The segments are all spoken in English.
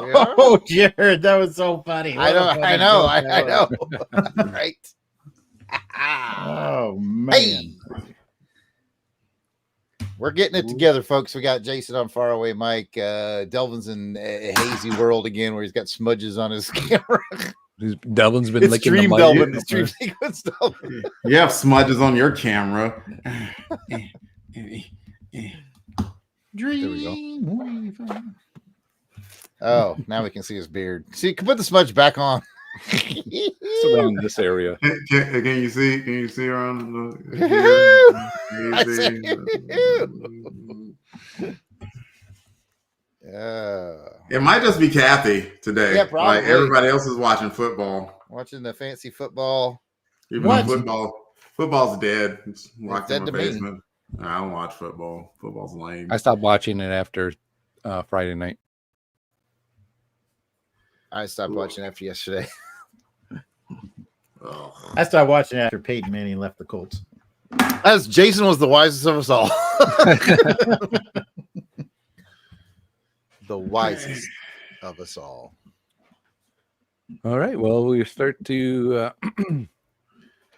Oh, Jared, that was so funny. I know. Right. Oh, man. Hey. We're getting it together, folks. We got Jason on Faraway Mike. Delvin's in a hazy world again where he's got smudges on his camera. Delvin's been licking the mud. Delvin. It's Stream Sequence Delvin. You have smudges on your camera. Dream. Oh, now we can see his beard. See, can put the smudge back on. It's around this area. Can you see? Can you see around the? It might just be Kathy today. Yeah, probably. Like everybody else is watching football. Watching the fancy football. Even though football's dead. It's locked in my dead to basement. I don't watch football. Football's lame. I stopped watching it after Friday night. I stopped watching after yesterday. I started watching after Peyton Manning left the Colts. As Jason was the wisest of us all. The wisest of us all. All right. Well, we start to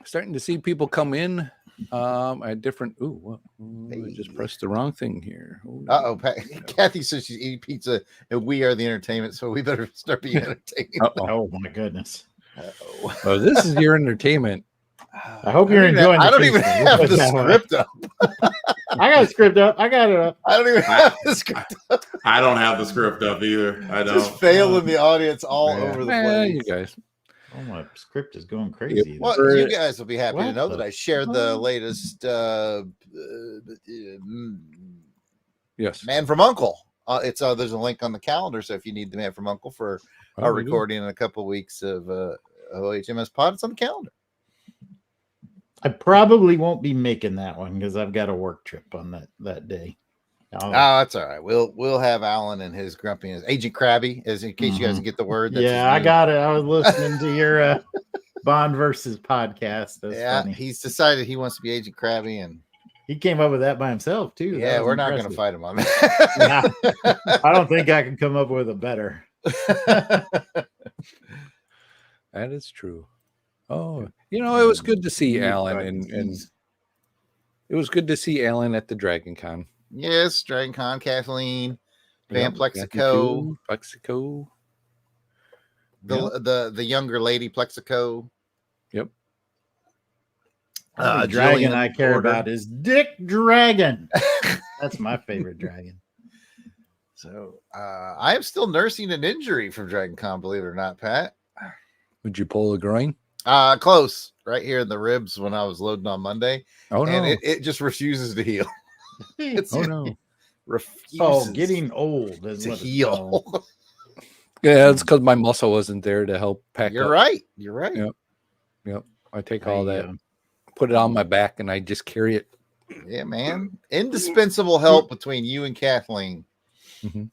starting to see people come in at different. I just pressed the wrong thing here. Kathy says she's eating pizza, and we are the entertainment, so we better start being entertaining. Oh my goodness! Oh, this is your entertainment. I hope you're enjoying. I don't even have the script up. I got a script up. I got it up. I don't even have the script up. I don't have the script up either. I don't. Just failing the audience all over the place. You guys. Oh, my script is going crazy. Well, you guys will be happy to know that I shared the latest yes, Man from Uncle. It's there's a link on the calendar, so if you need the Man from Uncle for our recording in a couple of weeks of OHMS Pod, it's on the calendar. I probably won't be making that one because I've got a work trip on that day. Oh, that's all right. We'll have Alan and his grumpiness. Agent Krabby, as in case you guys get the word. That's I got it. I was listening to your Bond versus podcast. That's funny. He's decided he wants to be Agent Krabby, and he came up with that by himself too. Yeah, we're not going to fight him on that. I don't think I can come up with a better. That is true. Oh, it was good to see Alan, and it was good to see Alan at the Dragon Con. Yes, Dragon Con, Kathleen, Van Plexico, the younger lady Plexico. Yep. The dragon I care about is Dick Dragon. That's my favorite dragon. So I am still nursing an injury from Dragon Con, believe it or not, Pat. Would you pull a groin? Close, right here in the ribs when I was loading on Monday. Oh no! And it just refuses to heal. Refuses. Getting old is to heal. Yeah, it's because my muscle wasn't there to help pack. You're right. Yep. I take all that, put it on my back, and I just carry it. Yeah, man. Indispensable help between you and Kathleen. Mm-hmm.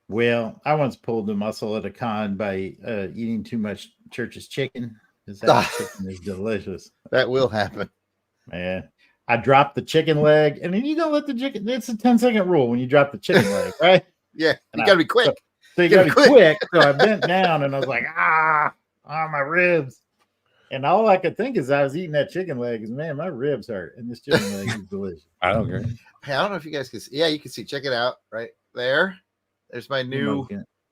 Well, I once pulled a muscle at a con by eating too much Church's chicken. That chicken is delicious. That will happen. Yeah. I dropped the chicken leg, and then you don't let the chicken. It's a 10-second rule when you drop the chicken leg, right? Yeah, you got to be quick. So you got to be quick. So I bent down, and I was like, my ribs. And all I could think as I was eating that chicken leg is, man, my ribs hurt, and this chicken leg is delicious. I don't care. Hey, I don't know if you guys can see. Yeah, you can see. Check it out right there. There's my new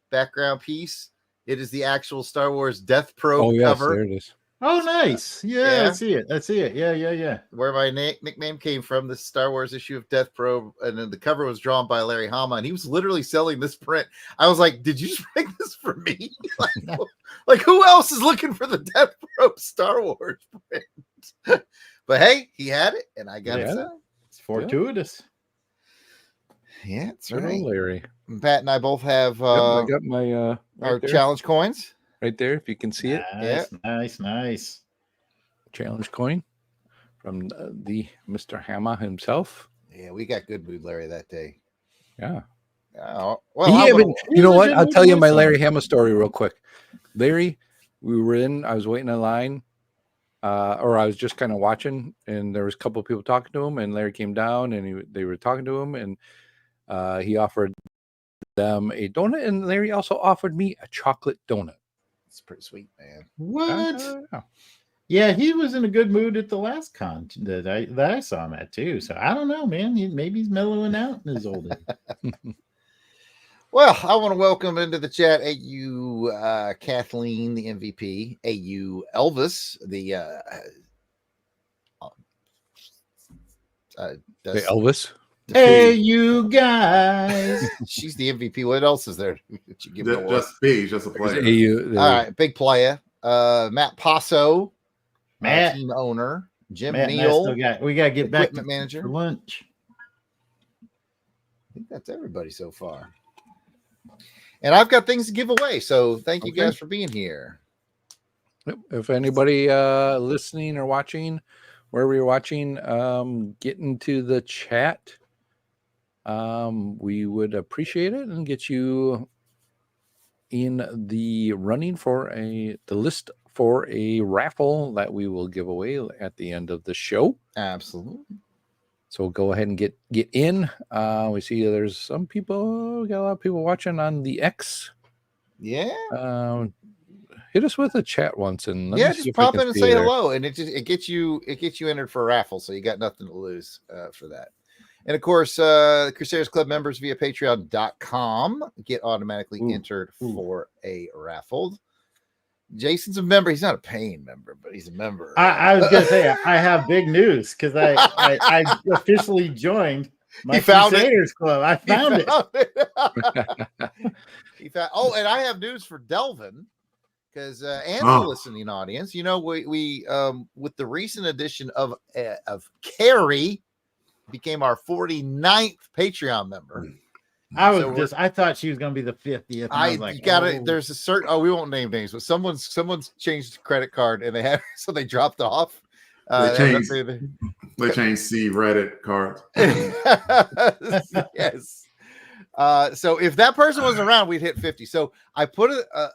background piece. It is the actual Star Wars Death Probe cover. There it is. Oh, nice. Yeah, I see it. Yeah. Where my nickname came from, this Star Wars issue of Death Probe, and then the cover was drawn by Larry Hama, and he was literally selling this print. I was like, did you just make this for me? like who else is looking for the Death Probe Star Wars print? But hey, he had it, and I got it. It's fortuitous. Yeah, it's right. Larry. Pat and I both have I got my our challenge coins. Right there, if you can see it. Nice. Challenge coin from the Mr. Hama himself. Yeah, we got good mood, Larry, that day. Yeah. Well, you know what? I'll tell you my Larry Hama story real quick. Larry, I was waiting in line, or I was just kind of watching, and there was a couple of people talking to him, and Larry came down, and they were talking to him, and he offered them a donut, and Larry also offered me a chocolate donut. It's pretty sweet, man. What? Yeah, he was in a good mood at the last con that I saw him at too. So I don't know, man. Maybe he's mellowing out in his old age. Well, I want to welcome into the chat AU Kathleen, the MVP, AU Elvis, the Elvis. Hey, you guys. She's the MVP. What else is there? That you give an award? Just B, just a player. All right, big player. Matt Passo, Matt, team owner. Jim Matt Neal, we got to get back to equipment manager. for lunch. I think that's everybody so far. And I've got things to give away. So thank you guys for being here. If anybody listening or watching, wherever you're watching, get into the chat. We would appreciate it and get you in the running for the list for a raffle that we will give away at the end of the show. Absolutely. So go ahead and get in. We see there's some people, we got a lot of people watching on the X. Yeah. Hit us with a chat once and just pop in and say hello, and it gets you entered for a raffle, so you got nothing to lose for that. And of course, Crusaders Club members via patreon.com get automatically entered for a raffle. Jason's a member. He's not a paying member, but he's a member. I was gonna say I have big news because I officially joined my Crusaders Club. I found it. He found. Oh, and I have news for Delvin because and the listening audience. You know, we with the recent addition of Carrie became our 49th Patreon member. I thought she was going to be the 50th. I was like, there's a certain, we won't name names, but someone's changed the credit card and so they dropped off. They changed C Reddit cards. Yes. So if that person was around, we'd hit 50. So I put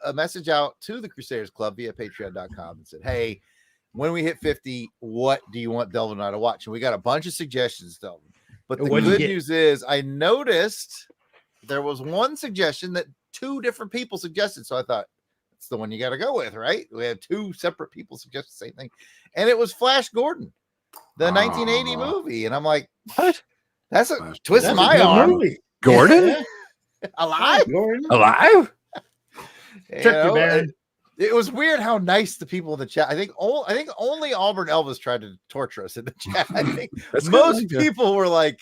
a message out to the Crusaders Club via patreon.com and said, hey, when we hit 50, what do you want Delvin and I to watch? And we got a bunch of suggestions, Delvin. But the good news is I noticed there was one suggestion that two different people suggested. So I thought, that's the one you got to go with, right? We had two separate people suggest the same thing. And it was Flash Gordon, the 1980 movie. And I'm like, what? That's a twist of my arm. Movie. Gordon? Alive? Gordon? Alive? It was weird how nice the people in the chat. I think only Auburn Elvis tried to torture us in the chat. I think most people were like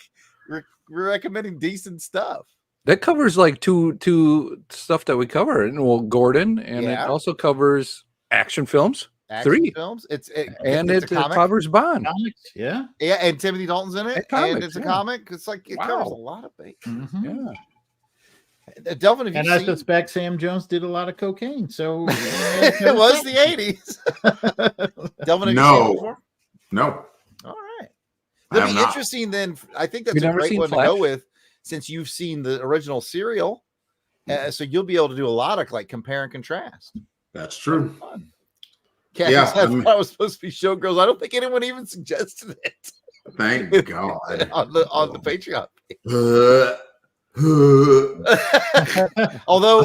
recommending decent stuff. That covers like two stuff that we cover. Well, Gordon, and it also covers action films. Three films. It covers Bond. Comics, yeah, and Timothy Dalton's in it, and it's a comic. It's like it covers a lot of things. Mm-hmm. Yeah. Delvin, I suspect Sam Jones did a lot of cocaine, so it was the 80s. Delvin, have you seen it before? No. All right. That'll be interesting then. I think that's a great one to go with since you've seen the original serial. So you'll be able to do a lot of like compare and contrast. That's true. I thought it was supposed to be Showgirls. I don't think anyone even suggested it. Thank God. on the Patreon page. although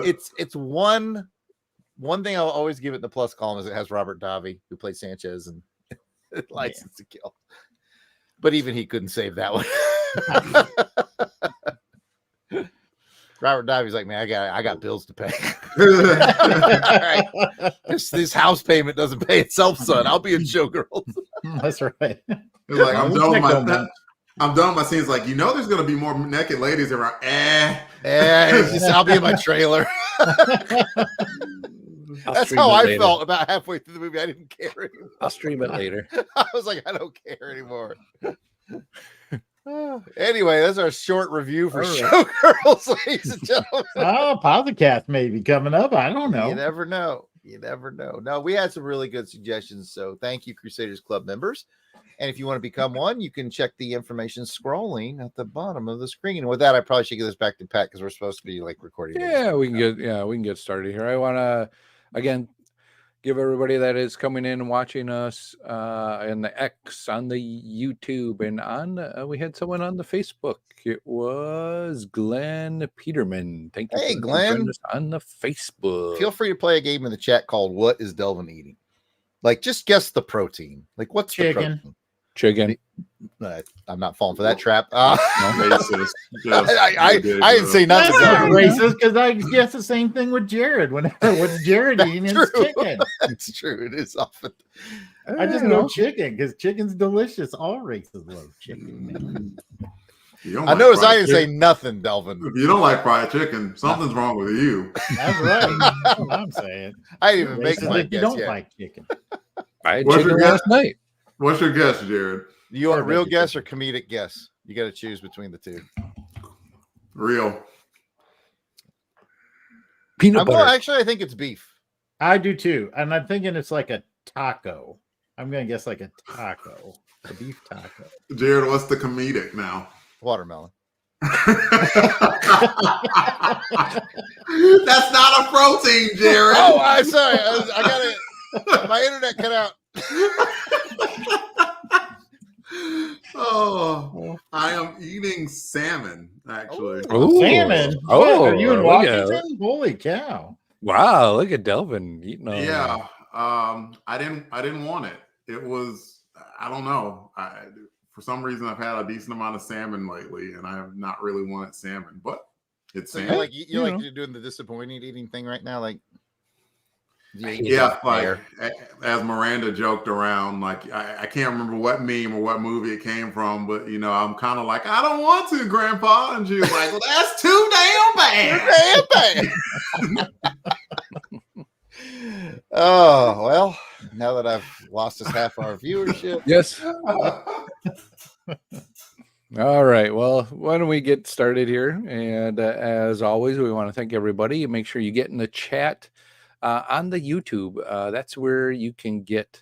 it's one thing I'll always give it the plus column is it has Robert Davi, who played Sanchez and License to Kill, but even he couldn't save that one. Robert Davi's like, man, I got bills to pay. All right. This house payment doesn't pay itself, son. I'll be in Showgirls. That's right. Like, I'm done with my scenes. Like, there's gonna be more naked ladies around. I'll be in my trailer. That's how I felt about halfway through the movie. I didn't care anymore. I'll stream it later. I was like, I don't care anymore. Anyway, that's our short review for Showgirls, ladies and gentlemen. Podcast may be coming up. I don't know. You never know. No, we had some really good suggestions. So thank you, Crusaders Club members. And if you want to become one, you can check the information scrolling at the bottom of the screen. And with that, I probably should give this back to Pat because we're supposed to be like recording. Yeah, we can get started here. I want to again give everybody that is coming in and watching us in the X, on the YouTube, and on we had someone on the Facebook. It was Glenn Peterman. Thank you, Hey, for Glenn. joining us on the Facebook. Feel free to play a game in the chat called "What is Delvin eating?" Like, just guess the protein. Like, what's the Chicken. protein? Chicken. I'm not falling for that trap. Racist. I didn't say nothing. That's not Delvin. racist because I guess the same thing with Jared. Whenever what's Jared eating is True. chicken. That's true. It is often. I just go chicken because chicken's delicious. All races love chicken, man. I noticed I didn't say nothing, Delvin. If you don't like fried chicken, something's wrong with you. That's right. That's what I'm saying. I didn't even make Racist my if you guess don't yet. like chicken. I had What's chicken your guess? last night. What's your guess, Jared? You want Or real vegetarian. guess or comedic guess? You got to choose between the two. Real. Peanut butter. Actually, I think it's beef. I do too. And I'm thinking it's like a taco. I'm going to guess like a taco, a beef taco. Jared, what's the comedic now? Watermelon. That's not a protein, Jared. Oh, I'm sorry. I got it. My internet cut out. Oh, I am eating salmon, actually. Ooh. Salmon? Oh, What, are you in look at- Washington? Holy cow. Wow, look at Delvin eating. Yeah. I didn't want it. It was, I don't know. For some reason, I've had a decent amount of salmon lately, and I have not really wanted salmon, but it's So salmon. you're like you're doing the disappointing eating thing right now, like Yeah, like as Miranda joked around, like I can't remember what meme or what movie it came from, but you know, I'm kind of like, I don't want to, Grandpa, and she was like, well, that's too damn bad. Oh well, now that I've lost us half our viewership. Yes. All right. Well, why don't we get started here? And as always, we want to thank everybody. Make sure you get in the chat on the YouTube. That's where you can get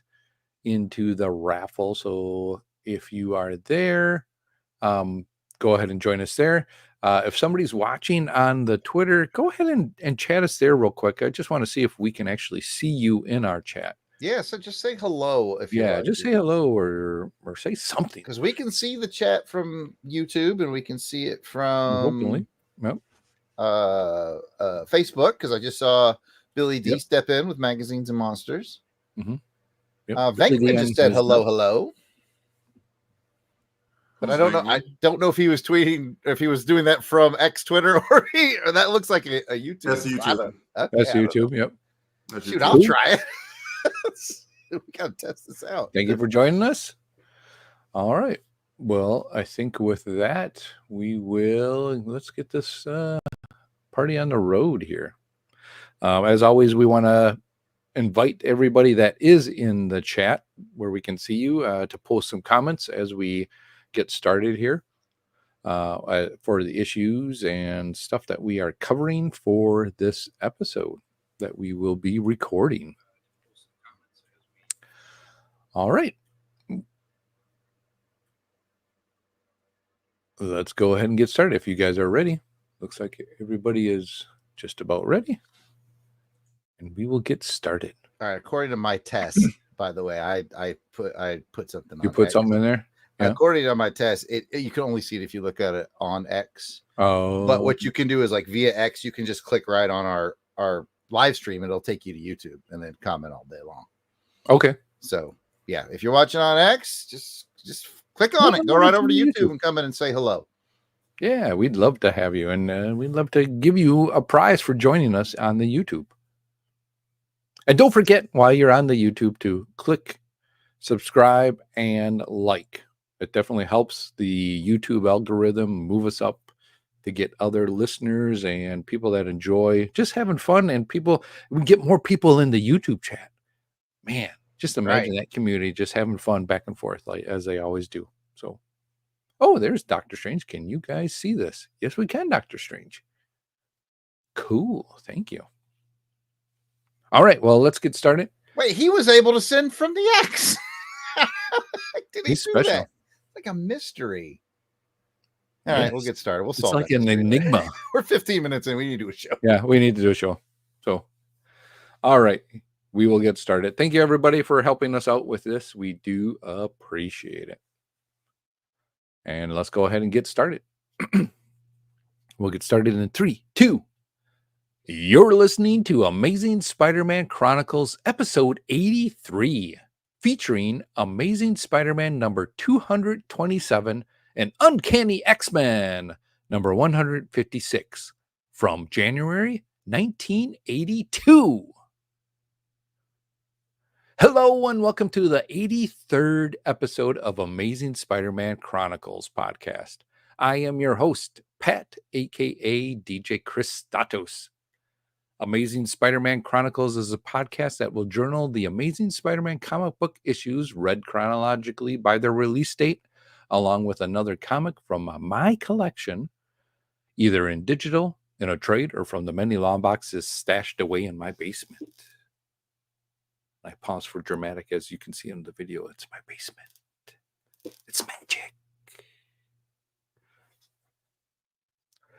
into the raffle. So if you are there, go ahead and join us there. If somebody's watching on the Twitter, go ahead and chat us there real quick. I just want to see if we can actually see you in our chat. Yeah, so just say hello if you like. Just say hello or say something. Because we can see the chat from YouTube and we can see it from Hopefully. Yep. Facebook, because I just saw Billy D step in with Magazines and Monsters. Mm-hmm. Yep. Venkman just said hello. But I don't know. I don't know if he was tweeting, or if he was doing that from X Twitter, or that looks like a YouTube. That's YouTube. That's YouTube. Yep. Shoot, I'll try it. We gotta test this out. Thank you for joining us. All right. Well, I think with that, let's get this party on the road here. As always, we want to invite everybody that is in the chat where we can see you to post some comments as we get started here for the issues and stuff that we are covering for this episode that we will be recording. All right. Let's go ahead and get started if you guys are ready. Looks like everybody is just about ready. And we will get started. All right. According to my test, by the way, I put something on. You put something in there? Yeah. According to my test, you can only see it if you look at it on X. Oh. But what you can do is, like, via X, you can just click right on our live stream. It'll take you to YouTube and then comment all day long. Okay. So yeah, if you're watching on X, just click on it. Go right over to YouTube and come in and say hello. Yeah, we'd love to have you, and we'd love to give you a prize for joining us on the YouTube. And don't forget, while you're on the YouTube, to click subscribe and like. It definitely helps the YouTube algorithm move us up to get other listeners and people that enjoy just having fun, and we get more people in the YouTube chat. Man, just imagine that community just having fun back and forth, like as they always do. So, oh, there's Dr. Strange. Can you guys see this? Yes, we can, Dr. Strange. Cool. Thank you. All right. Well, let's get started. Wait, he was able to send from the X. Did he He's do special. that? Like a mystery. All right, we'll get started. We'll solve like an enigma. We're 15 minutes in. We need to do a show. Yeah, we need to do a show. So, all right. we will get started. Thank you, everybody, for helping us out with this. We do appreciate it. And let's go ahead and get started. We'll get started in 3, 2. You're listening to Amazing Spider-Man Chronicles, episode 83, featuring Amazing Spider-Man number 227 and Uncanny X-Men number 156 from January 1982. Hello and welcome to the 83rd episode of Amazing Spider-Man Chronicles podcast. I am your host, Pat, aka DJ Christatos. Amazing Spider-Man Chronicles is a podcast that will journal the Amazing Spider-Man comic book issues read chronologically by their release date, along with another comic from my collection, either in digital, in a trade, or from the many long boxes stashed away in my basement. I pause for dramatic, as you can see in the video. It's my basement. It's magic.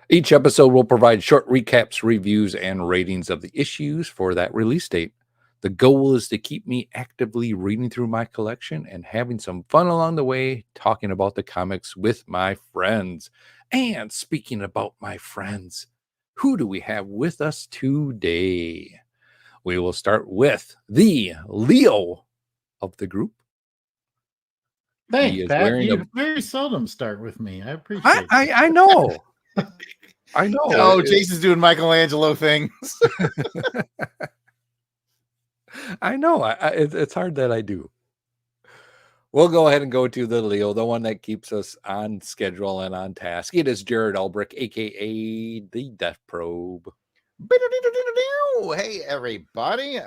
Each episode will provide short recaps, reviews, and ratings of the issues for that release date. The goal is to keep me actively reading through my collection and having some fun along the way, talking about the comics with my friends. And speaking about my friends, who do we have with us today? We will start with the Leo of the group. Thanks, Pat. You very seldom start with me. I appreciate it. I know. I know. Oh, Jason's doing Michelangelo things. I know. It's hard that I do. We'll go ahead and go to the Leo, the one that keeps us on schedule and on task. It is Jared Albrecht, a.k.a. the Death Probe. Hey, everybody.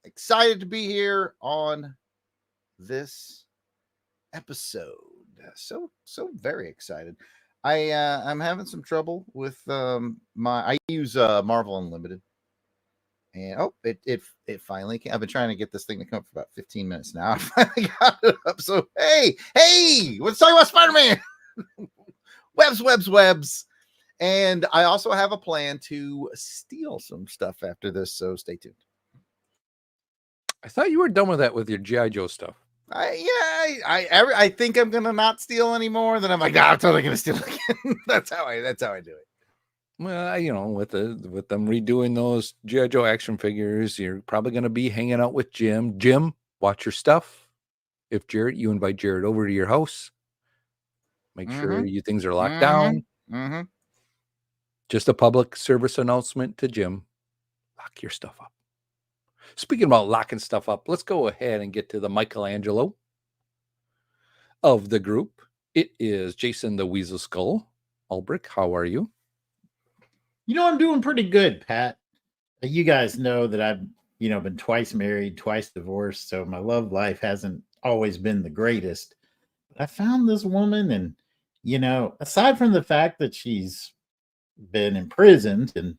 Excited to be here on this episode. So very excited. I'm having some trouble with I use Marvel Unlimited, and it finally came. I've been trying to get this thing to come up for about 15 minutes now. I finally got it up. So hey, let's talk about Spider-Man. webs. And I also have a plan to steal some stuff after this, so stay tuned. I thought you were done with that with your G.I. Joe stuff. I think I'm gonna not steal anymore. Then I'm like, I'm totally gonna steal again. That's how I do it. Well, with them redoing those G.I. Joe action figures, you're probably gonna be hanging out with Jim. Jim, watch your stuff. If you invite Jared over to your house, make sure you things are locked down. Just a public service announcement to Jim. Lock your stuff up. Speaking about locking stuff up, let's go ahead and get to the Michelangelo of the group. It is Jason the Weasel Skull. Albrecht, how are you? I'm doing pretty good, Pat. You guys know that I've, been twice married, twice divorced, so my love life hasn't always been the greatest. But I found this woman, and, aside from the fact that she's been imprisoned and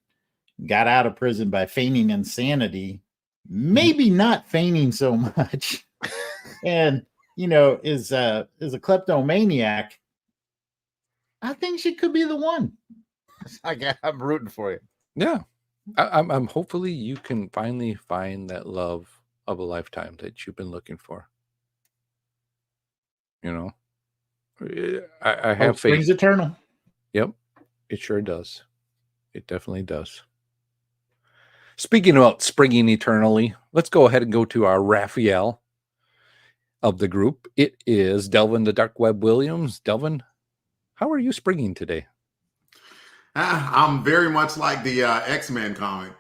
got out of prison by feigning insanity, maybe not feigning so much, and is a kleptomaniac, I think she could be the one. I'm rooting for you. Yeah, I'm hopefully you can finally find that love of a lifetime that you've been looking for. I have faith. Springs eternal. Yep, it sure does. It definitely does. Speaking about springing eternally, let's go ahead and go to our Raphael of the group. It is Delvin the Dark Web Williams. Delvin, how are you springing today? I'm very much like the X-Men comic.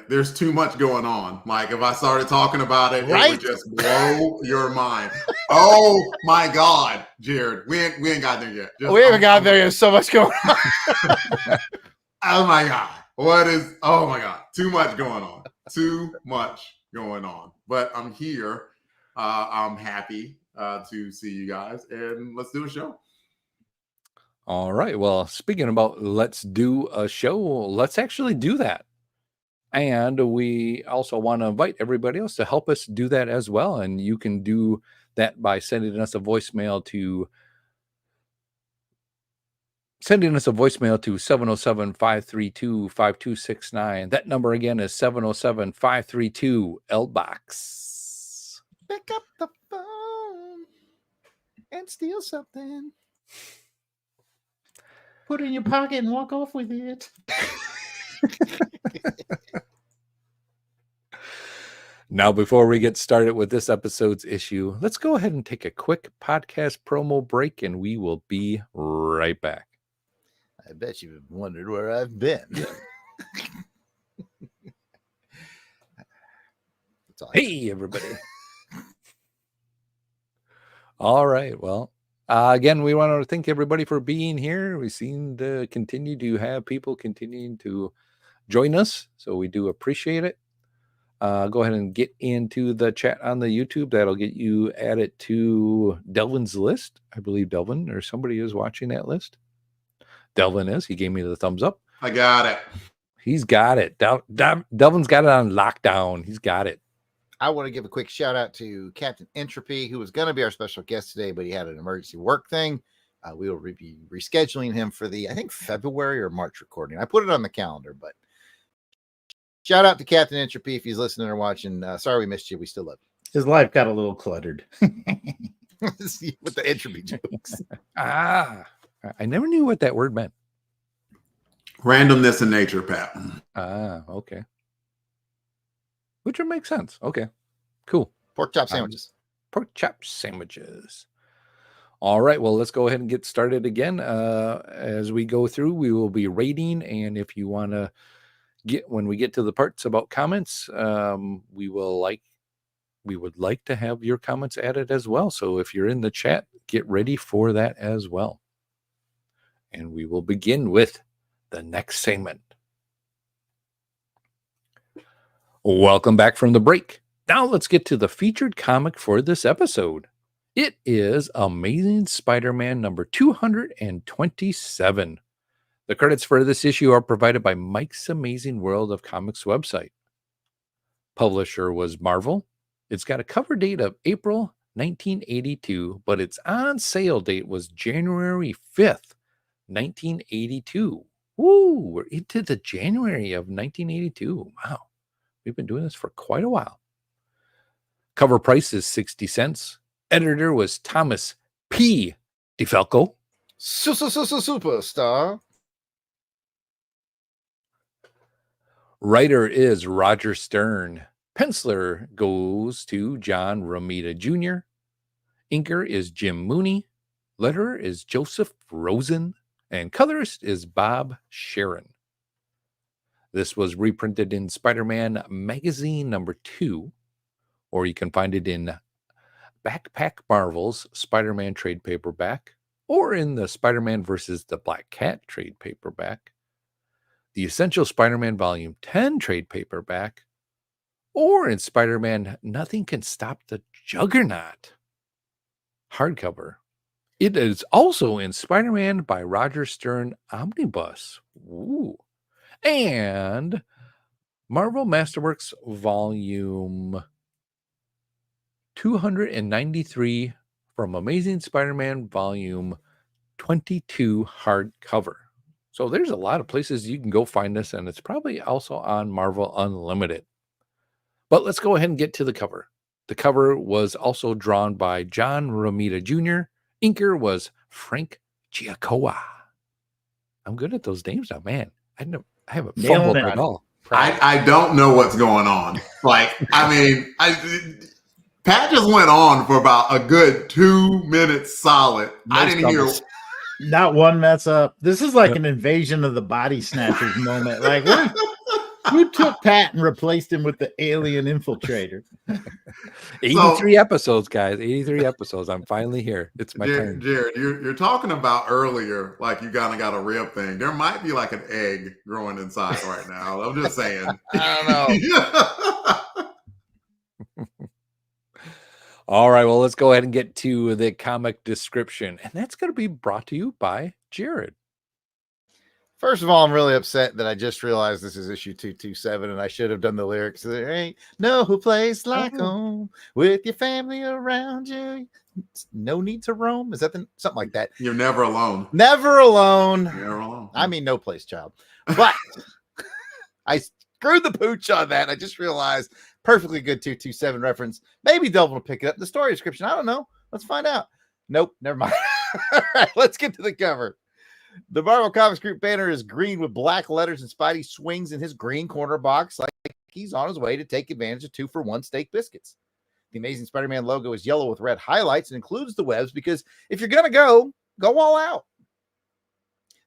There's too much going on. Like, if I started talking about it, it would just blow your mind. Oh my God, Jared, we ain't got there yet. We haven't got there. There's so much going on. Oh my God. Oh my God. Too much going on. Too much going on. But I'm here. I'm happy to see you guys, and let's do a show. All right. Well, speaking about let's do a show, let's actually do that. And we also want to invite everybody else to help us do that as well. And you can do that by sending us a voicemail to sending us a voicemail to 707-532-5269. That number again is 707-532-LBOX. Pick up the phone and steal something. Put it in your pocket and walk off with it. Now, before we get started with this episode's issue, let's go ahead and take a quick podcast promo break, and we will be right back. I bet you've wondered where I've been. Hey, everybody. All right. Well, again, we want to thank everybody for being here. We seem to continue to have people continuing to join us, so we do appreciate it. Go ahead and get into the chat on the YouTube. That'll get you added to Delvin's list. I believe Delvin or somebody is watching that list. Delvin is. He gave me the thumbs up. I got it. He's got it. Delvin's got it on lockdown. He's got it. I want to give a quick shout out to Captain Entropy, who was going to be our special guest today, but he had an emergency work thing. We will be rescheduling him for the, I think, February or March recording. I put it on the calendar, but shout out to Captain Entropy if he's listening or watching. Sorry we missed you. We still love you. His life got a little cluttered. With the entropy jokes. I never knew what that word meant. Randomness in nature, Pat. Okay. Which would make sense. Okay, cool. Pork chop sandwiches. Pork chop sandwiches. All right, well, let's go ahead and get started again. As we go through, we will be rating, and if you want to when we get to the parts about comments, we would like to have your comments added as well. So if you're in the chat, get ready for that as well. And we will begin with the next segment. Welcome back from the break. Now let's get to the featured comic for this episode. It is Amazing Spider-Man number 227. The credits for this issue are provided by Mike's Amazing World of Comics website. Publisher was Marvel. It's got a cover date of April 1982, but its on sale date was January 5th, 1982. Woo, we're into the January of 1982. Wow. We've been doing this for quite a while. Cover price is 60 cents. Editor was Thomas P. DeFalco. Superstar. Writer is Roger Stern. Penciler goes to John Romita Jr. Inker is Jim Mooney. Letterer is Joseph Rosen. And colorist is Bob Sharon. This was reprinted in Spider-Man Magazine number 2, or you can find it in Backpack Marvel's Spider-Man trade paperback, or in the Spider-Man versus the Black Cat trade paperback, the Essential Spider-Man Volume 10 trade paperback, or in Spider-Man Nothing Can Stop the Juggernaut hardcover. It is also in Spider-Man by Roger Stern Omnibus. Ooh. And Marvel Masterworks Volume 293 from Amazing Spider-Man Volume 22 hardcover. So there's a lot of places you can go find this, and it's probably also on Marvel Unlimited. But let's go ahead and get to the cover. The cover was also drawn by John Romita Jr. Inker was Frank Giacoa. I'm good at those names now, man. I haven't fumbled at all. I don't know what's going on. Like, I mean, Pat just went on for about a good 2 minutes solid. I didn't hear not one mess up. This is like an invasion of the body snatchers moment. Like, who took Pat and replaced him with the alien infiltrator? 83 episodes, guys. 83 episodes. I'm finally here. It's my turn. Jared, you're talking about earlier, like you kind of got a rib thing. There might be like an egg growing inside right now. I'm just saying. I don't know. All right. Well, let's go ahead and get to the comic description. And that's going to be brought to you by Jared. First of all, I'm really upset that I just realized this is issue 227 and I should have done the lyrics. There ain't no place like home with your family around you. no need to roam. Is that something like that? You're never alone. Never alone. Never alone. I mean, no place, child. But I screwed the pooch on that. I just realized perfectly good 227 reference. Maybe Delvin will pick it up in the story description. I don't know. Let's find out. Nope, never mind. All right, let's get to the cover. The Marvel Comics Group banner is green with black letters, and Spidey swings in his green corner box like he's on his way to take advantage of 2-for-1 steak biscuits. The Amazing Spider-Man logo is yellow with red highlights and includes the webs because if you're going to go all out.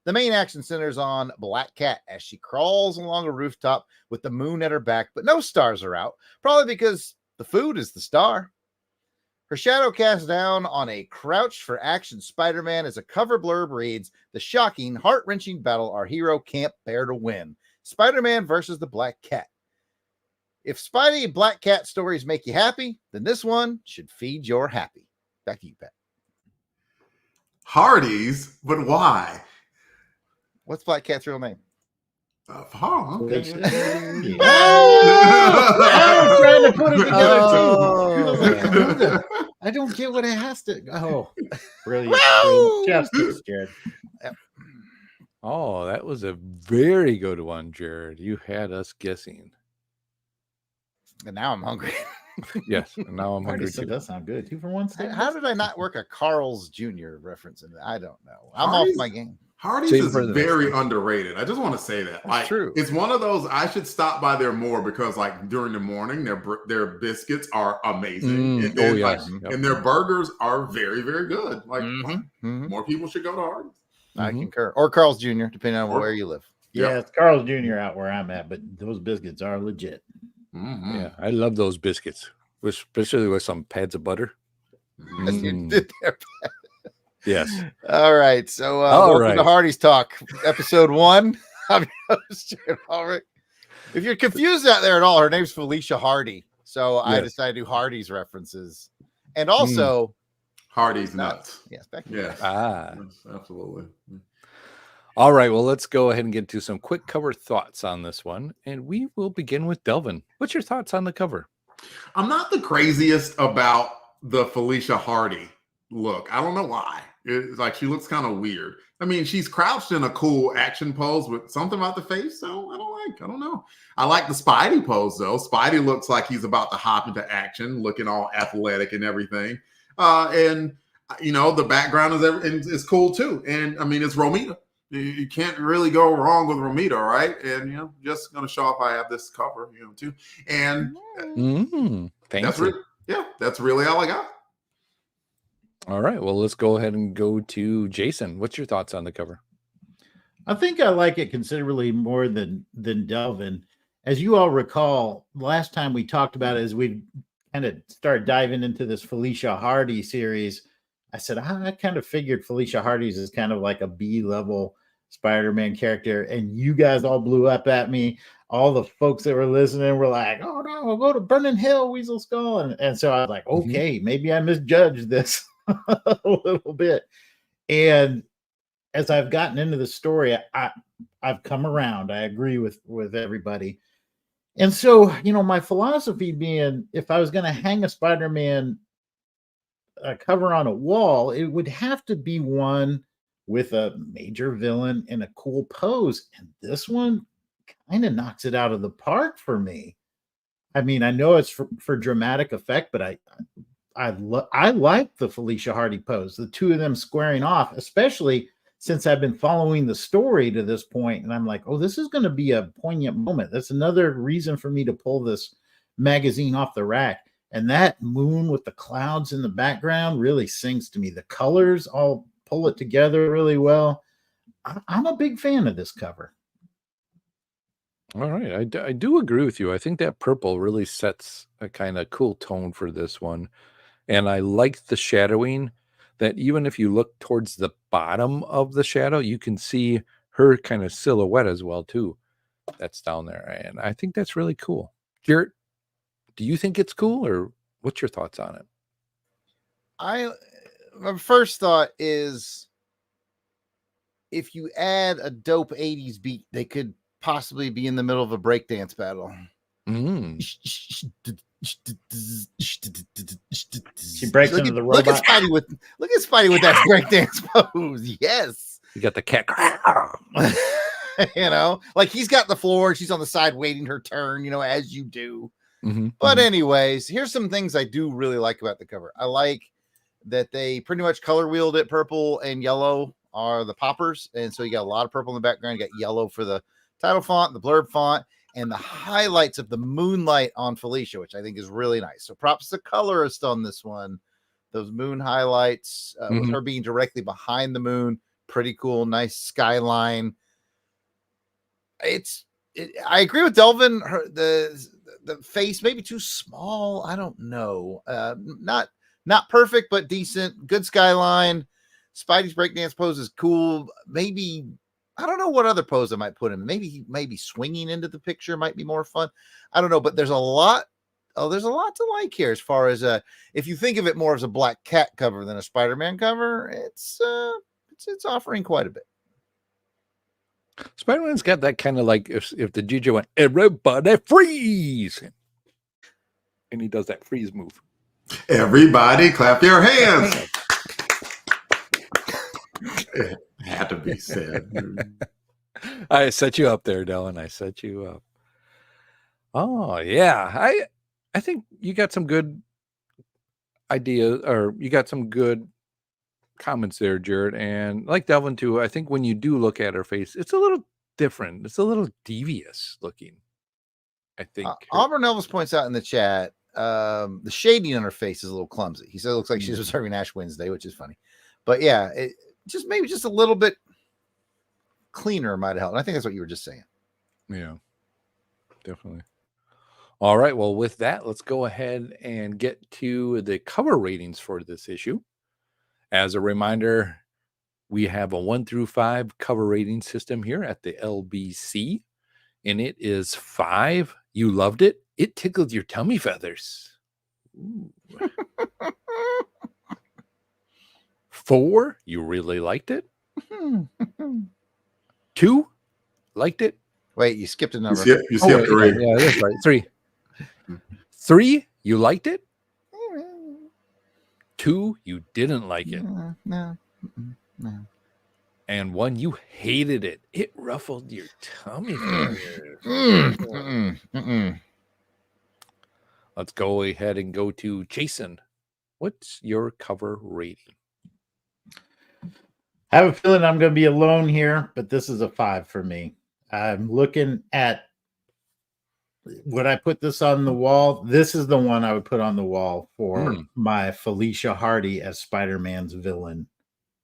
The main action centers on Black Cat as she crawls along a rooftop with the moon at her back, but no stars are out, probably because the food is the star. Her shadow casts down on a crouched for action Spider-Man as a cover blurb reads, the shocking, heart-wrenching battle our hero can't bear to win. Spider-Man versus the Black Cat. If Spidey and Black Cat stories make you happy, then this one should feed your happy. Back to you, Pat. Hardee's, but why? What's Black Cat's real name? Okay. I was trying to put it together too. Oh. I don't get what it has to. Oh, brilliant! Woo! Just scared. Oh, that was a very good one, Jared. You had us guessing. And now I'm hungry. Yes, and now I'm Already hungry said too. that sound good. 2-for-1 steak. How did I not work a Carl's Jr. reference in that? I don't know. I'm off Hardee's? my game. Hardee's Save is for the next very one. underrated. I just want to say that. Like, true. It's one of those I should stop by there more because, like, during the morning, their biscuits are amazing. And then, yes. like, Yep. and their burgers are very, very good. Like, Mhm. more people should go to Hardee's. I Mhm. concur. Or Carl's Jr., depending on Or- where you live. Yeah, it's Carl's Jr. out where I'm at, but those biscuits are legit. Mhm. Yeah, I love those biscuits, especially with some pads of butter. Yes, you Mm. did there. Yes. All right. So, All welcome right. to Hardy's Talk, episode 1. I'm your host, Jared Ulrich. If you're confused out there at all, her name's Felicia Hardy. So I Yes. decided to do Hardy's references. And also, Hardee's nuts. yes, back to you. Yes. Ah. Yes, absolutely. All right. Well, let's go ahead and get to some quick cover thoughts on this one. And we will begin with Delvin. What's your thoughts on the cover? I'm not the craziest about the Felicia Hardy look. I don't know why. It's like she looks kind of weird. I mean, she's crouched in a cool action pose with something about the face. So I don't know. I like the Spidey pose though. Spidey looks like he's about to hop into action, looking all athletic and everything. And you know, the background is cool too. And I mean, it's Romita. You can't really go wrong with Romita, right? And you know, just gonna show off I have this cover, you know, too. And that's Fancy. that's really all I got. All right. Well, let's go ahead and go to Jason. What's your thoughts on the cover? I think I like it considerably more than Delvin. As you all recall, last time we talked about it, as we kind of started diving into this Felicia Hardy series, I said I kind of figured Felicia Hardy's is kind of like a B-level Spider-Man character, and you guys all blew up at me. All the folks that were listening were like, "Oh no, we'll go to Burning Hill, Weasel Skull," and so I was like, "Okay, maybe I misjudged this a little bit." And as I've gotten into the story, I've come around. I agree with everybody. And so, you know, my philosophy being, if I was going to hang a Spider-Man cover on a wall, it would have to be one with a major villain in a cool pose. And this one kind of knocks it out of the park for me. I mean, I know it's for dramatic effect, but I like the Felicia Hardy pose, the two of them squaring off, especially since I've been following the story to this point, and I'm like, oh, this is going to be a poignant moment. That's another reason for me to pull this magazine off the rack. And that moon with the clouds in the background really sings to me. The colors all pull it together really well. I'm a big fan of this cover. All right. I do agree with you. I think that purple really sets a kind of cool tone for this one. And I like the shadowing, that even if you look towards the bottom of the shadow, you can see her kind of silhouette as well, too. That's down there. And I think that's really cool. Jared, do you think it's cool, or what's your thoughts on it? My first thought is, if you add a dope 80s beat, they could possibly be in the middle of a breakdance battle. She breaks into the robot. Look at Spidey with that breakdance pose. Yes. You got the cat. You know, like he's got the floor, she's on the side waiting her turn, you know, as you do. Mm-hmm. But anyways, here's some things I do really like about the cover. I like that they pretty much color wheeled it. Purple and yellow are the poppers, and so you got a lot of purple in the background. You got yellow for the title font, the blurb font, and the highlights of the moonlight on Felicia, which I think is really nice. So props to the colorist on this one. Those moon highlights with her being directly behind the moon, pretty cool, nice skyline. I agree with Delvin. The face maybe too small. I don't know. Not perfect, but decent. Good skyline. Spidey's breakdance pose is cool. Maybe I don't know what other pose I might put him. Maybe swinging into the picture might be more fun. I don't know, but there's a lot. Oh, there's a lot to like here as far as if you think of it more as a Black Cat cover than a Spider-Man cover, it's offering quite a bit. Spider-Man's got that kind of like if the GJ went, everybody freeze, and he does that freeze move. Everybody clap your hands. It had to be said. I set you up there, Dylan. I set you up. Oh yeah, I think you got some good ideas, or you got some good comments there, Jared. And like Delvin too, I think when you do look at her face, it's a little different. It's a little devious looking, I think. Auburn Elvis points out in the chat, the shading on her face is a little clumsy. He said it looks like she's observing Ash Wednesday, which is funny. But yeah, maybe just a little bit cleaner might have helped. And I think that's what you were just saying. Yeah, definitely. All right. Well, with that, let's go ahead and get to the cover ratings for this issue. As a reminder, we have a 1 through 5 cover rating system here at the LBC, and it is 5. You loved it. It tickled your tummy feathers. 4. You really liked it. 2. Liked it. Wait, you skipped a number. You skipped 3. Yeah, that's right. 3. 3. You liked it. 2. You didn't like it. No. And 1. You hated it. It ruffled your tummy. Let's go ahead and go to Jason. What's your cover rating? I have a feeling I'm going to be alone here, but this is a 5 for me. I'm looking at, would I put this on the wall? This is the one I would put on the wall for my Felicia Hardy as Spider-Man's villain.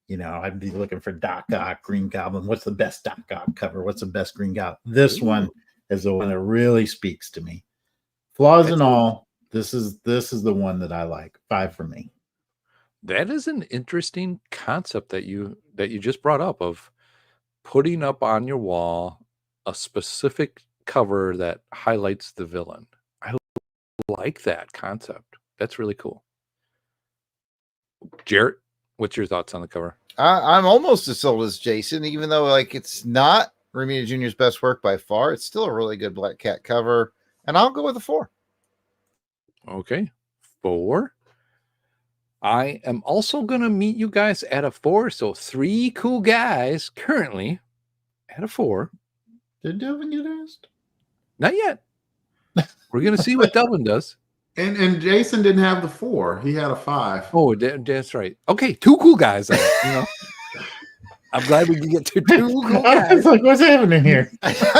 You know, I'd be looking for Doc Ock, Green Goblin. What's the best Doc Ock cover? What's the best Green Goblin? This one is the one that really speaks to me. Flaws and all, this is the one that I like. 5 for me. That is an interesting concept that you just brought up, of putting up on your wall a specific cover that highlights the villain. I like that concept. That's really cool. Jarrett, what's your thoughts on the cover? I'm almost as sold as Jason, even though like it's not Romita Jr.'s best work by far. It's still a really good Black Cat cover, and I'll go with a 4. Okay, 4. I am also going to meet you guys at a 4. So 3 cool guys currently at a 4. Did Delvin get asked? Not yet. We're going to see what Delvin does. And Jason didn't have the 4. He had a 5. Oh, that's right. Okay, 2 cool guys. Then, you know, I'm glad we can get to 2 cool guys. I was like, what's happening here?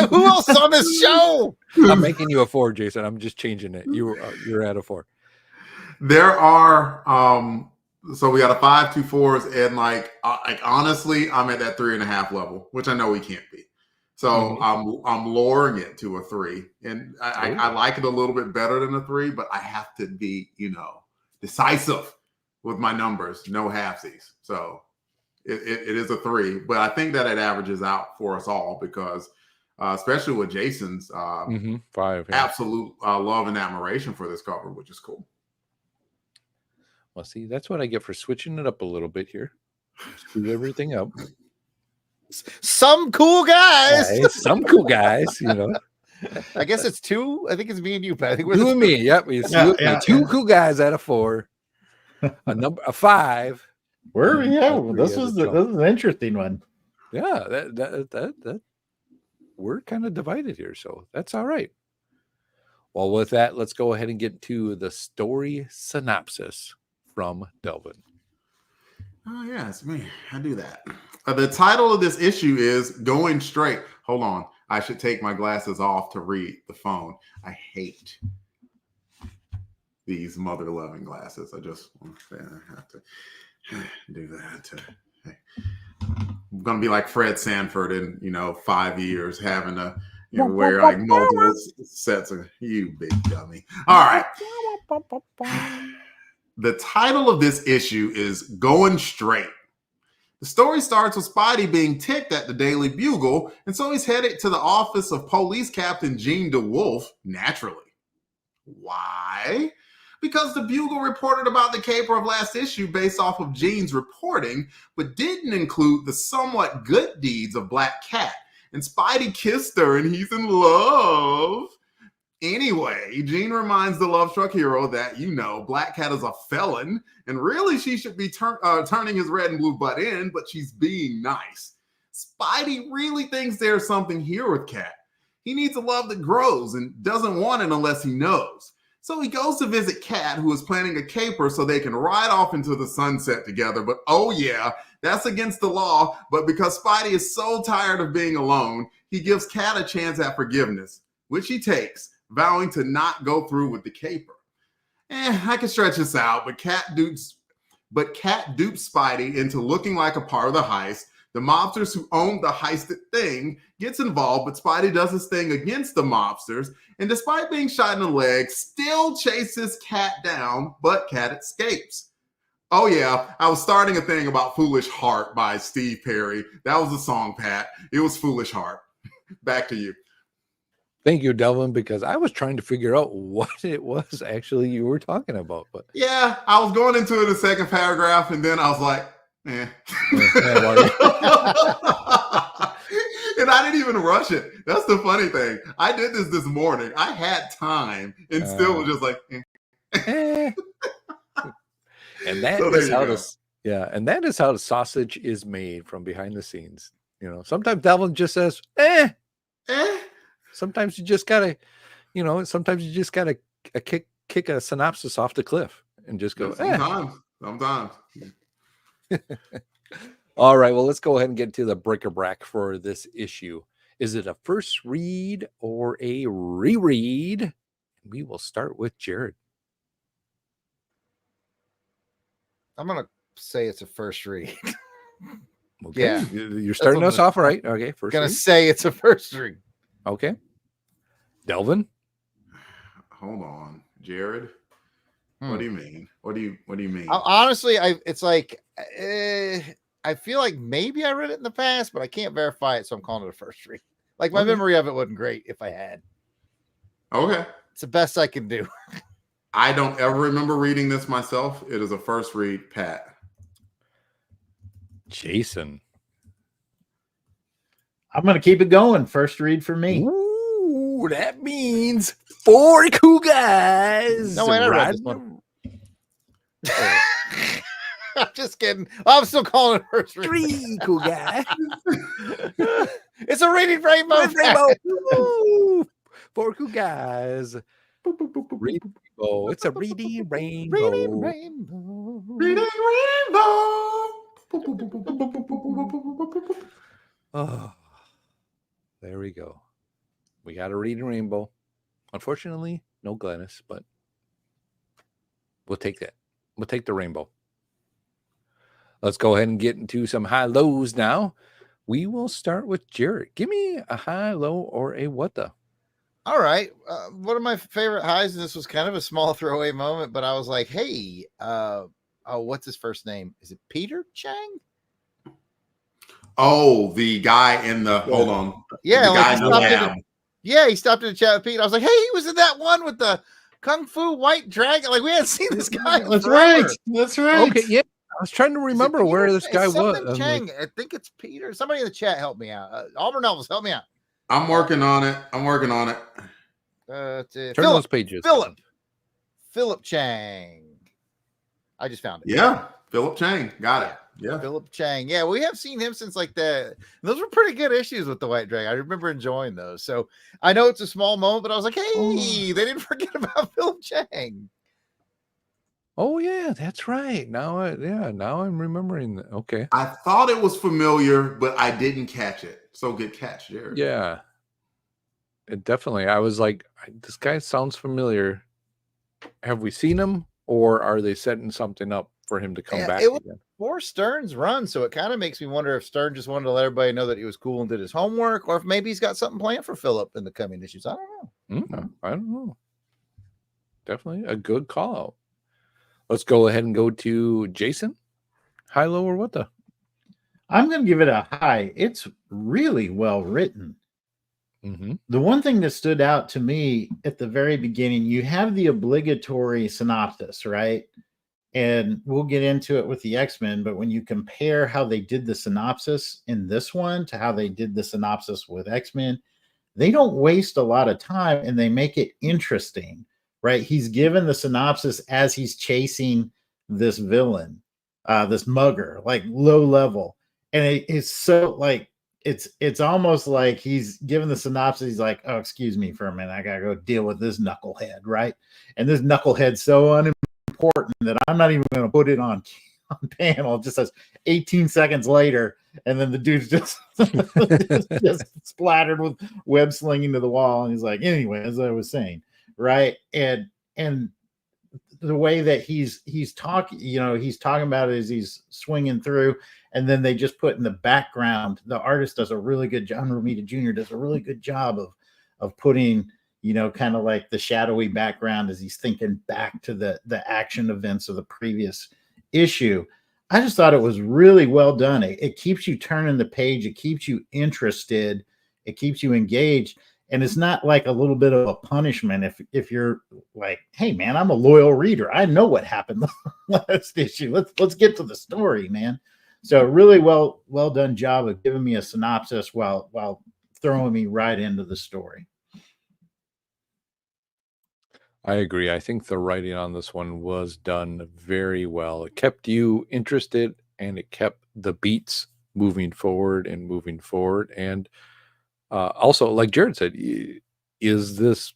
Who else on this show? I'm making you a 4, Jason. I'm just changing it. You're at a 4. There are so we got a 5, 2 4s, and like honestly, I'm at that 3.5 level, which I know we can't be. So I'm lowering it to a 3, and I like it a little bit better than a 3, but I have to be, decisive with my numbers, no halfsies. So it is a 3, but I think that it averages out for us all because, especially with Jason's 5, absolute love and admiration for this cover, which is cool. Well, see, that's what I get for switching it up a little bit here. Screw everything up. Some cool guys. Some cool guys, I guess it's 2. I think it's me and you, Pat. I think we're You the and me. Yep. Two cool guys out of 4. A 5. Where are we at? Three This as a was trump. this is an interesting one. Yeah, that we're kind of divided here, so that's all right. Well, with that, let's go ahead and get to the story synopsis from Delvin. Oh, yeah, it's me. I do that. The title of this issue is Going Straight. Hold on. I should take my glasses off to read the phone. I hate these mother-loving glasses. I just have to do that. I'm going to be like Fred Sanford in, 5 years, having to wear like multiple sets of you big dummy. All right. The title of this issue is Going Straight. The story starts with Spidey being ticked at the Daily Bugle, and so he's headed to the office of Police Captain Gene DeWolf, naturally. Why? Because the Bugle reported about the caper of last issue based off of Gene's reporting, but didn't include the somewhat good deeds of Black Cat. And Spidey kissed her and he's in love. Anyway, Gene reminds the love-struck hero that, Black Cat is a felon, and really she should be turning his red and blue butt in, but she's being nice. Spidey really thinks there's something here with Cat. He needs a love that grows and doesn't want it unless he knows. So he goes to visit Cat, who is planning a caper so they can ride off into the sunset together. But oh yeah, that's against the law. But because Spidey is so tired of being alone, he gives Cat a chance at forgiveness, which he takes, vowing to not go through with the caper. I can stretch this out, but Cat dupes Spidey into looking like a part of the heist. The mobsters who owned the heisted thing gets involved, but Spidey does his thing against the mobsters, and despite being shot in the leg, still chases Cat down, but Cat escapes. Oh yeah, I was starting a thing about Foolish Heart by Steve Perry. That was the song, Pat. It was Foolish Heart. Back to you. Thank you, Delvin, because I was trying to figure out what it was actually you were talking about. But yeah, I was going into it in the second paragraph, and then I was like, and I didn't even rush it. That's the funny thing. I did this morning. I had time and still was just like, and that is how and that is how the sausage is made from behind the scenes. Sometimes Delvin just says, Sometimes you just gotta, sometimes you just gotta kick a synopsis off the cliff and just go. Sometimes. All right, well, let's go ahead and get to the bric-a-brac for this issue. Is it a first read or a reread? We will start with Jared. I'm gonna say it's a first read. Okay, yeah, you're starting us off right. Okay, first. Gonna say it's a first read. Okay, Delvin. Hold on, Jared. What do you mean? What do you mean? Honestly, it's like I feel like maybe I read it in the past, but I can't verify it, so I'm calling it a first read. Like my memory of it wasn't great if I had. Okay, it's the best I can do. I don't ever remember reading this myself. It is a first read, Pat. Jason. I'm gonna keep it going. First read for me. Ooh, that means 4 cool guys. No, I read this one. I'm just kidding. I'm still calling it first read. 3 cool guys. It's a reading rainbow. 4 cool guys. Rainbow. It's a reading rainbow. Reading rainbow. Reading rainbow. Oh, there we go. We got a reading rainbow. Unfortunately, no Glennis, but we'll take that. We'll take the rainbow. Let's go ahead and get into some high lows now. We will start with Jared. Give me a high, low, or a what the. All right. One of my favorite highs, and this was kind of a small throwaway moment, but I was like, hey, what's his first name? Is it Peter Chang? Oh, the guy in the hold on. Yeah, the guy in the lab. He stopped in to chat with Pete. I was like, hey, he was in that one with the Kung Fu White Dragon. Like, we hadn't seen this guy. That's right. That's right. Okay, yeah. I was trying to remember where this guy was. Chang. I think it's Peter. Somebody in the chat help me out. Auburn Elvis, help me out. I'm working on it. Turn Philip, those pages. Philip Chang. I just found it. Yeah, Philip Chang. Got it. Yeah. Philip Chang. Yeah, we have seen him since like those were pretty good issues with the White Dragon. I remember enjoying those. So I know it's a small moment, but I was like, hey, they didn't forget about Philip Chang. Oh yeah, that's right. Now I'm remembering. Okay. I thought it was familiar, but I didn't catch it. So good catch, Jared. Yeah. It definitely. I was like, this guy sounds familiar. Have we seen him, or are they setting something up for him to come back It was again? before Stern's run, so it kind of makes me wonder if Stern just wanted to let everybody know that he was cool and did his homework, or if maybe he's got something planned for Philip in the coming issues. I don't know. I don't know. Definitely a good call out. Let's go ahead and go to Jason. High, low, or what the? I'm going to give it a high. It's really well written. Mm-hmm. The one thing that stood out to me at the very beginning, you have the obligatory synopsis, right? And we'll get into it with the X-Men, but when you compare how they did the synopsis in this one to how they did the synopsis with X-Men, they don't waste a lot of time and they make it interesting, right? He's given the synopsis as he's chasing this villain, this mugger, like low level. And it's so like, it's almost like he's given the synopsis. He's like, oh, excuse me for a minute. I got to go deal with this knucklehead, right? And this knucklehead's so unimportant that I'm not even going to put it on panel. It just says 18 seconds later. And then the dude's just splattered with web slinging to the wall. And he's like, anyway, as I was saying, right? And the way that he's talking, he's talking about it as he's swinging through, and then they just put in the background. The artist does a really good job. Romita Jr. does a really good job of putting, kind of like the shadowy background as he's thinking back to the action events of the previous issue. I just thought it was really well done. It keeps you turning the page. It keeps you interested. It keeps you engaged. And it's not like a little bit of a punishment if you're like, hey man, I'm a loyal reader. I know what happened last issue. Let's get to the story, man. So really well done job of giving me a synopsis while throwing me right into the story. I agree. I think the writing on this one was done very well. It kept you interested and it kept the beats moving forward. And also, like Jared said, is this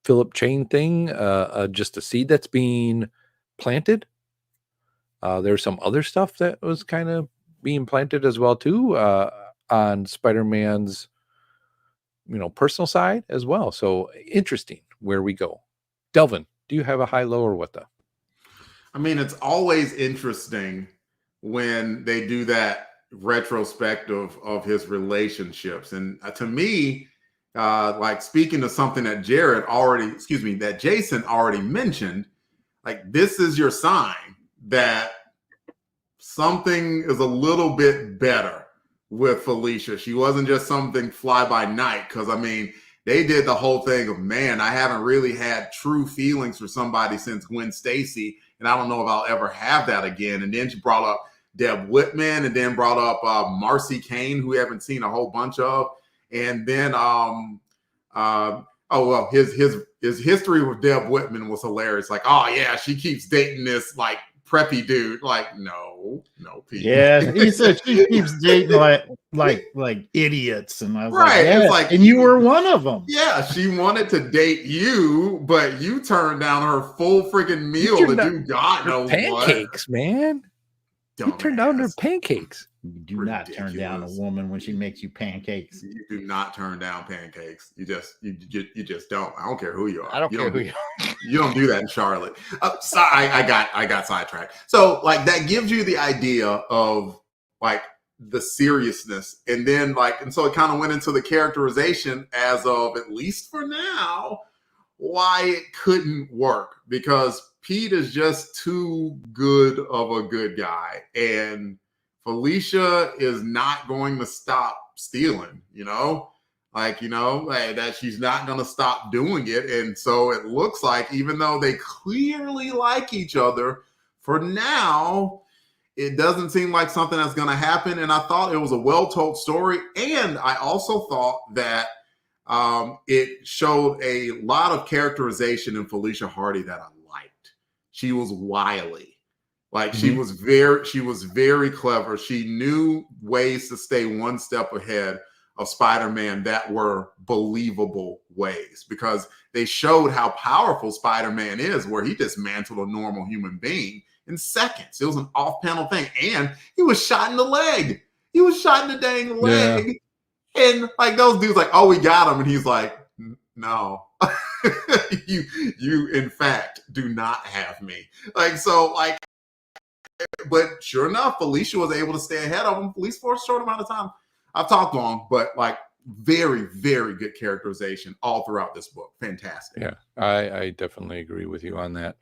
Philip Chang thing just a seed that's being planted? There's some other stuff that was kind of being planted as well too on Spider-Man's personal side as well. So interesting where we go. Delvin, do you have a high, low, or what the? I mean, it's always interesting when they do that retrospective of his relationships. And to me, like speaking to something that that Jason already mentioned, like this is your sign that something is a little bit better with Felicia. She wasn't just something fly by night. Because I mean, they did the whole thing of, man, I haven't really had true feelings for somebody since Gwen Stacy, and I don't know if I'll ever have that again. And then she brought up Deb Whitman, and then brought up Marcy Kane, who we haven't seen a whole bunch of, and then his history with Deb Whitman was hilarious. Like, oh yeah, she keeps dating this like preppy dude. Like, no, Pete. Yeah, he said she keeps dating like idiots, and I was right. It's like, and you were one of them. Yeah, she wanted to date you, but you turned down her full freaking meal to do God knows pancakes, what. Man. You turned down her pancakes. You do not turn down a woman when she makes you pancakes. You do not turn down pancakes. You just don't. I don't care who you are. I don't care who you are. You don't do that in Charlotte. Sorry, I got sidetracked. So like that gives you the idea of like the seriousness, and then so it kind of went into the characterization as of, at least for now, why it couldn't work, because Pete is just too good of a good guy, and Felicia is not going to stop stealing, that she's not going to stop doing it. And so it looks like, even though they clearly like each other, for now, it doesn't seem like something that's going to happen. And I thought it was a well-told story. And I also thought that it showed a lot of characterization in Felicia Hardy that I liked. She was wily. Like she was very clever. She knew ways to stay one step ahead of Spider-Man that were believable ways, because they showed how powerful Spider-Man is, where he dismantled a normal human being in seconds. It was an off-panel thing, and he was shot in the leg. He was shot in the dang leg, and like those dudes, like, oh, we got him, and he's like, no, you in fact do not have me. Like so, like, but sure enough, Felicia was able to stay ahead of him, at least for a short amount of time. I've talked long, but like very, very good characterization all throughout this book. Fantastic. Yeah, I definitely agree with you on that,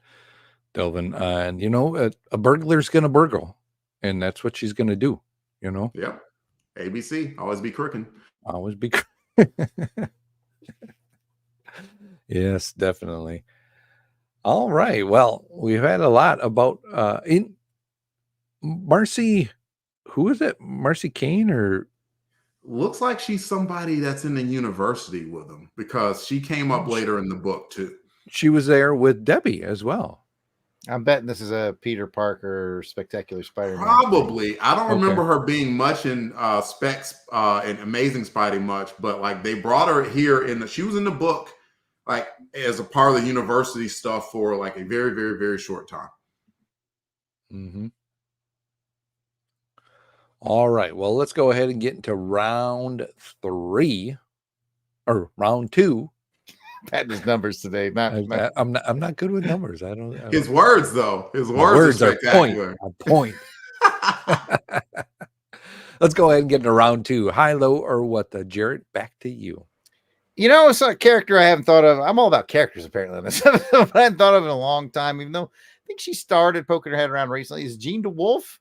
Delvin. And you know, a burglar's gonna burgle, and that's what she's gonna do. You know. Yep. ABC, always be crooking. Always be. Yes, definitely. All right. Well, we've had a lot about in Marcy. Who is it? Marcy Kane or? Looks like she's somebody that's in the university with him, because she came up later in the book too. She was there with Debbie as well. I'm betting this is a Peter Parker Spectacular Spider-Man. Probably. I don't remember her being much in Specs and Amazing Spidey much, but like they brought her here she was in the book like as a part of the university stuff for like a very, very, very short time. Mm-hmm. All right. Well, let's go ahead and get into round 3 or round 2. Patting his numbers today. I'm not good with numbers. I don't. His words though. His words are spectacular. Point. Let's go ahead and get into round 2. High, low, or what? Jarrett, back to you. You know, it's a character I haven't thought of. I'm all about characters apparently on this. I hadn't thought of in a long time, even though I think she started poking her head around recently. Is Jean DeWolf?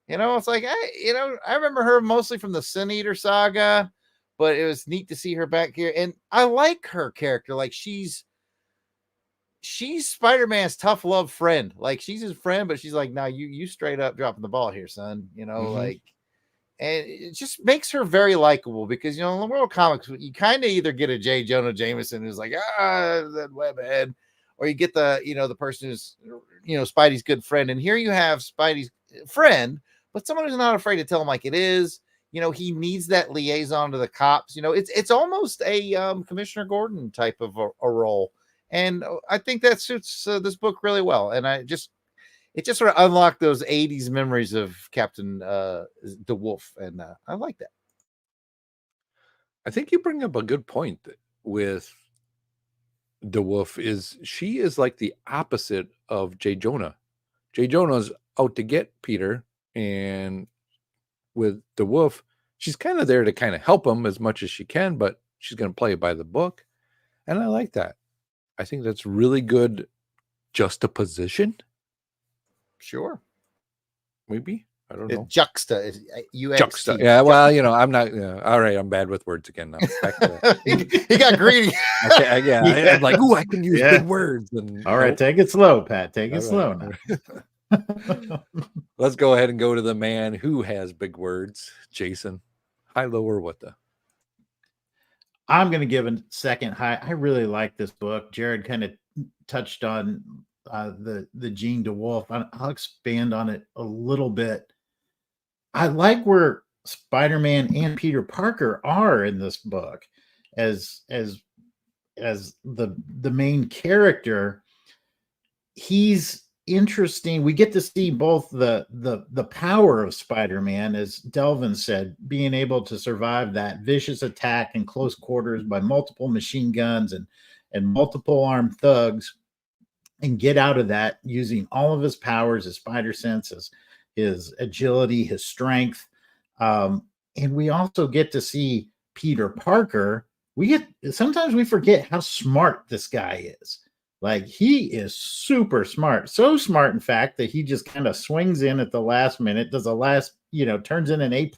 You know, it's like, I remember her mostly from the Sin Eater saga, but it was neat to see her back here. And I like her character. Like she's Spider-Man's tough love friend. Like she's his friend, but she's like, no, you straight up dropping the ball here, son. You know, like, and it just makes her very likable because, you know, in the world of comics, you kind of either get a J. Jonah Jameson who's like, that webhead, or you get the, you know, the person who's, you know, Spidey's good friend. And here you have Spidey's friend, but someone who's not afraid to tell him like it is. You know, he needs that liaison to the cops. You know, it's almost a Commissioner Gordon type of a role. And I think that suits this book really well. And it just sort of unlocked those 80s memories of Captain DeWolf. And I like that. I think you bring up a good point with DeWolf. She is like the opposite of J. Jonah. J. Jonah's out to get Peter, and with DeWolf, she's kind of there to kind of help him as much as she can, but she's going to play by the book. And I like that. I think that's really good juxtaposition. Sure. Maybe. I don't know. Juxta. Juxta. Yeah, well, you know, I'm not. All right, I'm bad with words again now. Back to he got greedy. I'm like, ooh, I can use good words. And, all right, take it slow, Pat. Take it slow now. Let's go ahead and go to the man who has big words, Jason. High, low, or what the? I'm going to give a second high. I really like this book. Jared kind of touched on the Jean DeWolf. I'll expand on it a little bit. I like where Spider-Man and Peter Parker are in this book as the main character. He's interesting. We get to see both the power of Spider-Man, as Delvin said, being able to survive that vicious attack in close quarters by multiple machine guns and multiple armed thugs, and get out of that using all of his powers, his spider sense, his agility, his strength. And we also get to see Peter Parker. Sometimes we forget how smart this guy is. Like, he is super smart. So smart, in fact, that he just kind of swings in at the last minute, does turns in an A+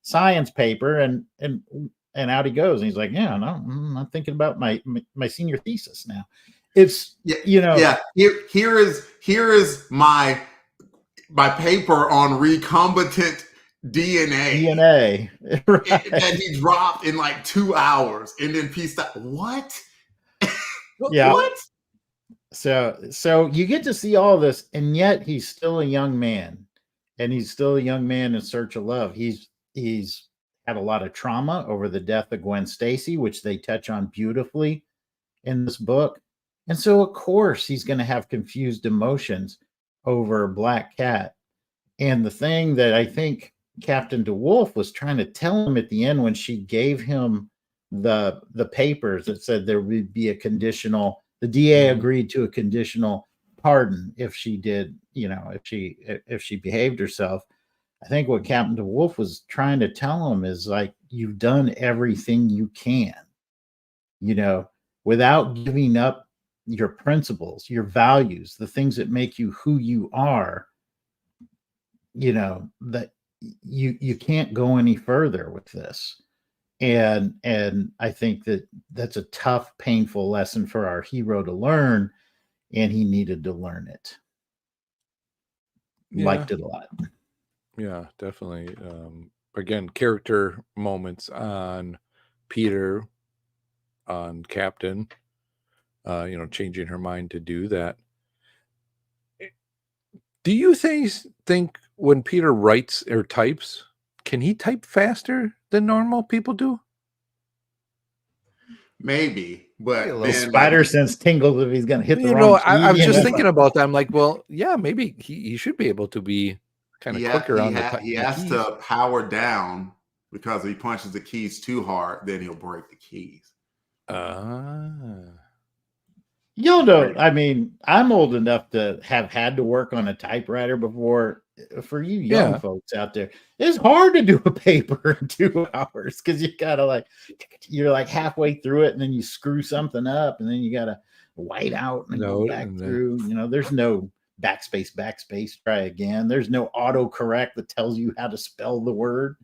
science paper, and out he goes. And he's like, yeah, no, I'm thinking about my senior thesis now. It's, Here is my paper on recombinant DNA Right. that he dropped in like 2 hours, and then pieced out. What? Yeah. What? So you get to see all this, and yet he's still a young man, and he's still a young man in search of love. He's had a lot of trauma over the death of Gwen Stacy, which they touch on beautifully in this book. And so of course he's going to have confused emotions over Black Cat. And the thing that I think Captain DeWolf was trying to tell him at the end when she gave him the papers that said there would be a conditional, the DA agreed to a conditional pardon if she did, if she behaved herself. I think what Captain DeWolf was trying to tell him is like, you've done everything you can, without giving up your principles, your values, the things that make you who you are, that you can't go any further with this. And I think that's a tough, painful lesson for our hero to learn, and he needed to learn it. Yeah. Liked it a lot. Yeah, definitely. Again, character moments on Peter, on Captain, changing her mind to do that. Do you think when Peter writes or types, can he type faster than normal people do? Maybe, but Maybe a The little spider sense tingles if he's going to hit the wrong key. I was just and- thinking about that. I'm like, well, yeah, maybe he should be able to be kind of quicker on the he the has keys. to power down, because if he punches the keys too hard, then he'll break the keys. You'll know. I mean, I'm old enough to have had to work on a typewriter before. For you young Yeah. folks out there, it's hard to do a paper in 2 hours because you gotta you're like halfway through it, and then you screw something up, and then you gotta white out and go Note, back and then- through. There's no backspace, try again. There's no autocorrect that tells you how to spell the word.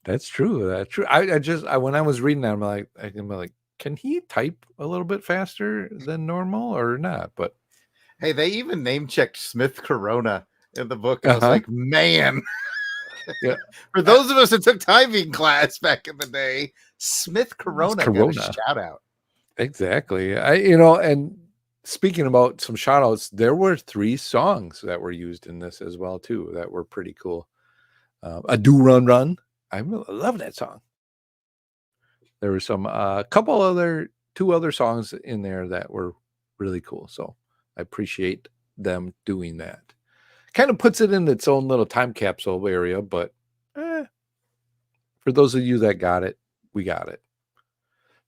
That's true. That's true. I when I was reading that, I'm like, can he type a little bit faster than normal or not? But Hey, they even name checked Smith Corona in the book. And I was like, man. Yeah. For those of us that took typing class back in the day, Smith Corona got a Corona. shout out. Exactly. And speaking about some shout outs, there were 3 songs that were used in this as well, too, that were pretty cool. A Do Run Run. I love that song. There were some two other songs in there that were really cool. So I appreciate them doing that. Kind of puts it in its own little time capsule area, but for those of you that got it, we got it.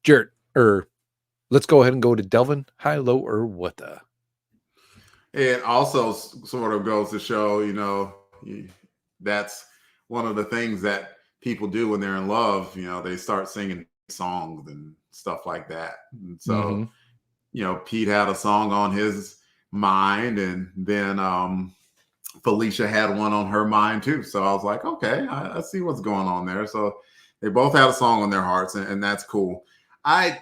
Jared, let's go ahead and go to Delvin, high, low, or what the. It also sort of goes to show, that's one of the things that people do when they're in love. They start singing songs and stuff like that. And so, Pete had a song on his mind, and then Felicia had one on her mind too. So I was like, okay, I see what's going on there. So they both had a song on their hearts, and that's cool. I've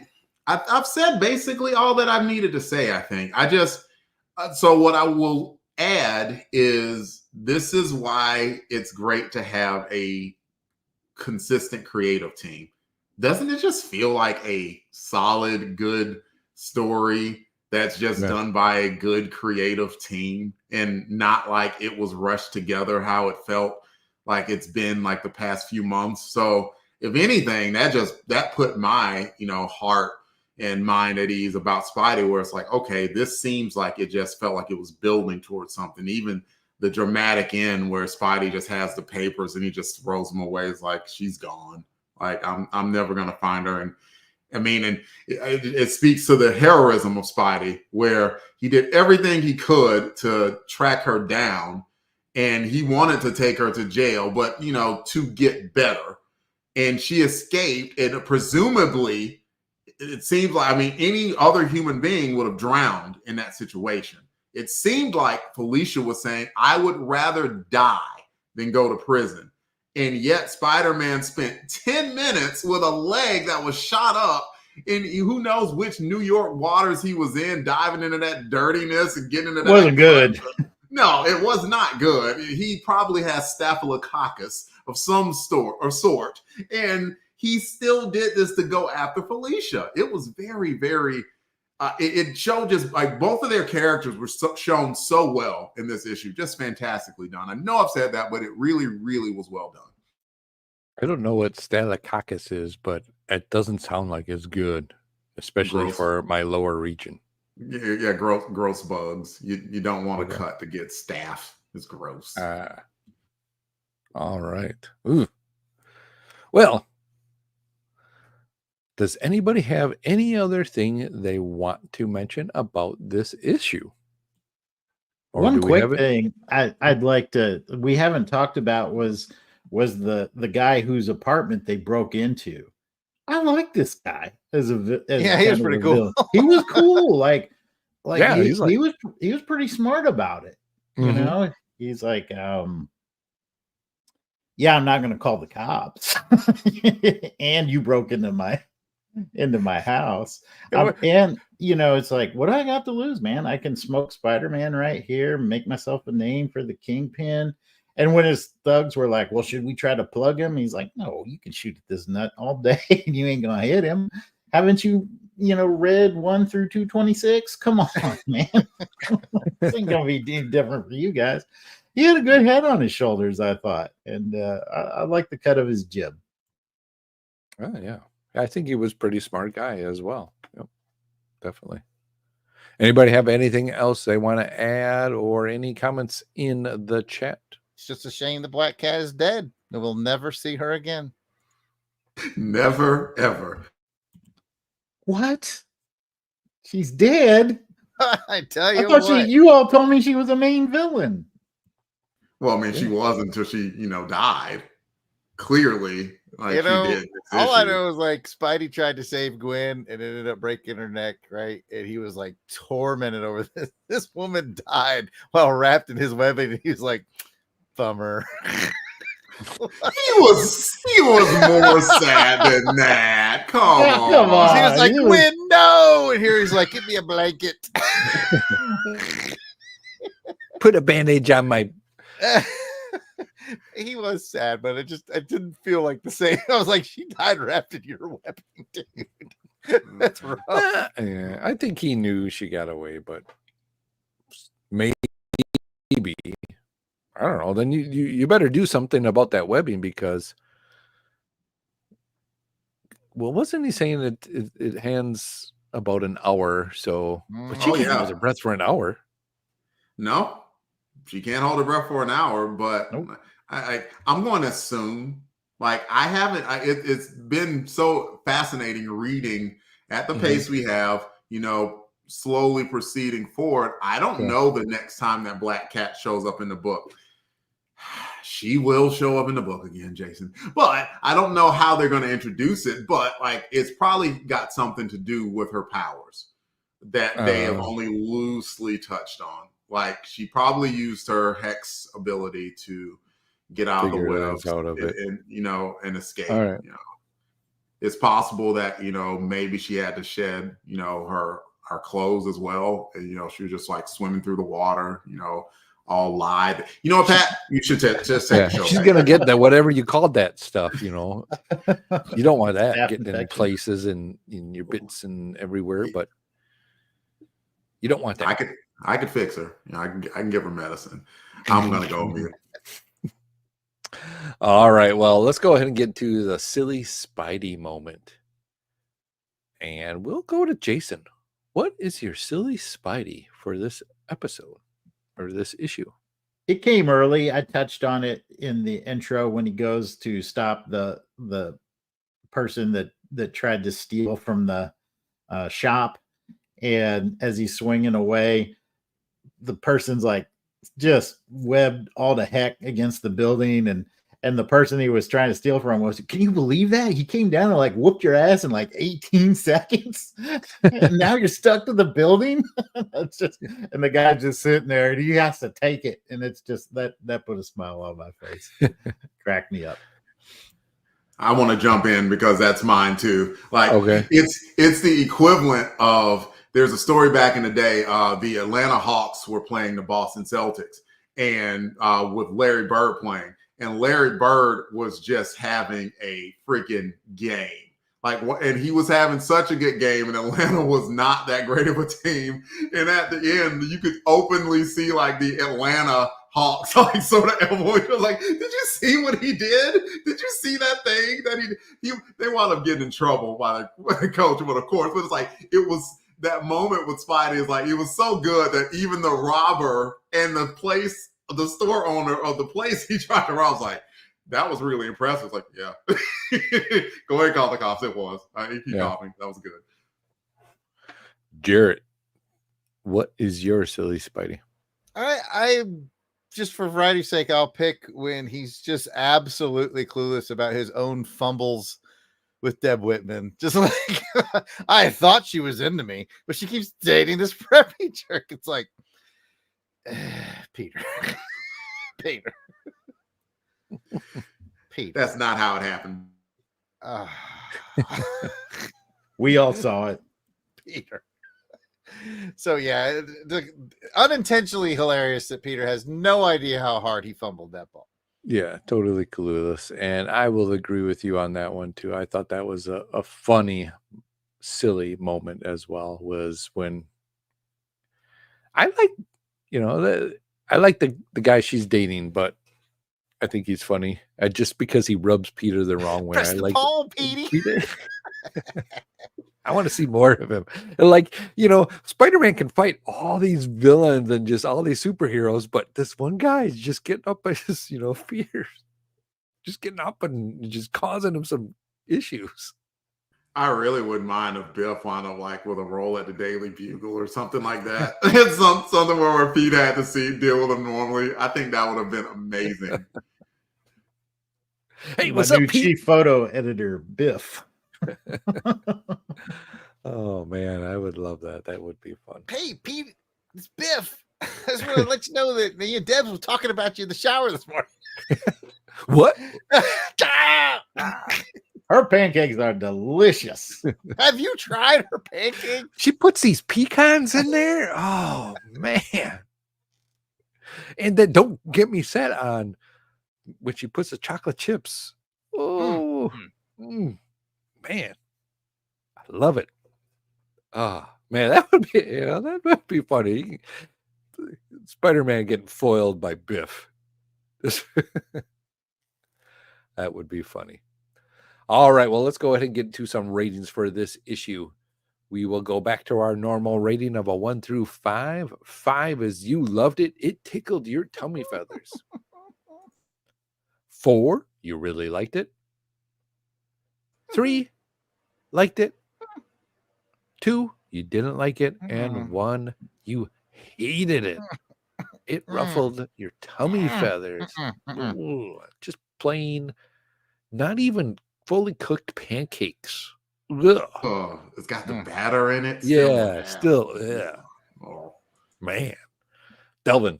said basically all that I've needed to say, I think. So what I will add is, this is why it's great to have a consistent creative team. Doesn't it just feel like a solid, good story that's just done by a good creative team, and not like it was rushed together, how it felt like it's been like the past few months? So if anything, that put my, heart and mind at ease about Spidey, where it's like, okay, this seems like it just felt like it was building towards something. Even the dramatic end where Spidey just has the papers and he just throws them away. It's like, she's gone. Like, I'm never going to find her. And I mean, and it speaks to the heroism of Spidey, where he did everything he could to track her down, and he wanted to take her to jail, but, to get better. And she escaped, and presumably, it seems like, any other human being would have drowned in that situation. It seemed like Felicia was saying, I would rather die than go to prison. And yet Spider-Man spent 10 minutes with a leg that was shot up in who knows which New York waters he was in, diving into that dirtiness and getting into that. Wasn't good. No, it was not good. He probably has staphylococcus of some sort, and he still did this to go after Felicia. It was very, very. It showed just like both of their characters were shown so well in this issue, just fantastically done. I know I've said that, but it really, really was well done. I don't know what staphylococcus is, but it doesn't sound like it's good, especially Gross. for my lower region. Yeah, gross bugs. You don't want to cut to get staph. It's gross. All right. Ooh. Well, does anybody have any other thing they want to mention about this issue? Or One do we have quick thing I'd like to we haven't talked about was the guy whose apartment they broke into. I like this guy as he kind was of pretty a cool. villain. He was cool. Yeah, he was pretty smart about it. You Mhm. know, he's like, yeah, I'm not gonna call the cops. And you broke into my house. And it's like, what do I got to lose, man? I can smoke Spider-Man right here, make myself a name for the Kingpin. And when his thugs were like, well, should we try to plug him? He's like, no, you can shoot at this nut all day and you ain't gonna hit him. Haven't you read 1 through 226? Come on, man. This ain't gonna be different for you guys. He had a good head on his shoulders, I thought. And I like the cut of his jib. Oh, yeah. I think he was a pretty smart guy as well. Yep, definitely. Anybody have anything else they want to add or any comments in the chat? It's just a shame the Black Cat is dead. And we'll never see her again. Never, ever. What? She's dead? I tell you I thought what. you all told me she was a main villain. Well, I mean, she was until she, died. Clearly, like she did. This All I issue. know is like Spidey tried to save Gwen and ended up breaking her neck, right? And he was like tormented over this. This woman died while wrapped in his webbing, and he was like, "Bummer." He was more sad than that. Come Yeah, on. come on. He was like, he was- "Gwen, no!" And here he's like, "Give me a blanket." Put a bandage on my. He was sad, but it didn't feel like the same. I was like, she died wrapped in your webbing, dude. That's rough. Yeah, I think he knew she got away, but maybe I don't know. Then you better do something about that webbing because, well, wasn't he saying it hands about an hour? So, but she can't hold her breath for an hour. No, she can't hold her breath for an hour. But Nope. I'm going to assume, like, I haven't. It's been so fascinating reading at the pace we have. Slowly proceeding forward. I don't know the next time that Black Cat shows up in the book. She will show up in the book again, Jason. But I don't know how they're going to introduce it. But like, it's probably got something to do with her powers that they have only loosely touched on. Like, she probably used her hex ability to get out of the webs out of it, and escape. All right. It's possible that maybe she had to shed her clothes as well, and she was just like swimming through the water, all live. You know what, Pat? You should just take a show. She's gonna get that whatever you called that stuff. You don't want that getting in places and in your bits and everywhere, but you don't want that. I could fix her. I can give her medicine. I'm gonna go mute. All right. Well, let's go ahead and get to the silly Spidey moment, and we'll go to Jason. What is your silly Spidey for this episode or this issue? It came early. I touched on it in the intro when he goes to stop the person that tried to steal from the shop, and as he's swinging away, the person's like just webbed all the heck against the building, and the person he was trying to steal from was, can you believe that? He came down and like whooped your ass in like 18 seconds. And now you're stuck to the building. That's just, and the guy just sitting there and he has to take it. And it's just that put a smile on my face. Cracked me up. I want to jump in because that's mine too. Like, it's the equivalent of, there's a story back in the day, the Atlanta Hawks were playing the Boston Celtics. and with Larry Bird playing. And Larry Bird was just having a freaking game. Like, and he was having such a good game, and Atlanta was not that great of a team. And at the end, you could openly see like the Atlanta Hawks like sort of elbow. Like, did you see what he did? Did you see that thing that they wound up getting in trouble by the coach, but of course, but it's like it was that moment with Spidey is like it was so good that even the robber and the store owner of the place he tried to rob was like, that was really impressive. It's like, yeah. Go ahead and call the cops. It was. He called me. That was good. Jarrett, what is your silly Spidey? I just for variety's sake, I'll pick when he's just absolutely clueless about his own fumbles with Deb Whitman. Just like, I thought she was into me, but she keeps dating this preppy jerk. It's like, Peter. Peter. That's not how it happened. We all saw it. Peter. So yeah, unintentionally hilarious that Peter has no idea how hard he fumbled that ball. Yeah, totally clueless. And I will agree with you on that one too. I thought that was a funny, silly moment as well, was when I like, I like the guy she's dating, but I think he's funny. Just because he rubs Peter the wrong way. Press I the like ball, Petey. I want to see more of him. And like, Spider-Man can fight all these villains and just all these superheroes, but this one guy is just getting up by his, fears. Just getting up and just causing him some issues. I really wouldn't mind if Biff wound up like with a role at the Daily Bugle or something like that. It's something where Pete had to deal with him normally. I think that would have been amazing. Hey, My what's new up, Pete? chief photo editor, Biff. Oh man, I would love that. That would be fun. Hey, Pete, it's Biff. I just want to let you know that me and Debs was talking about you in the shower this morning. What? Her pancakes are delicious. Have you tried her pancakes? She puts these pecans in there. Oh man. And then don't get me set on when she puts the chocolate chips. Oh man. I love it. Oh man, that would be that would be funny. Spider-Man getting foiled by Biff. That would be funny. All right, well, let's go ahead and get into some ratings for this issue. We will go back to our normal rating of a 1 through 5. 5 is you loved it. It tickled your tummy feathers. 4, you really liked it. 3, liked it. 2, you didn't like it. And 1, you hated it. It ruffled your tummy feathers. Ooh, just plain, not even fully cooked pancakes. Ugh. Oh, it's got the batter in it. Still. Oh, man. Delvin,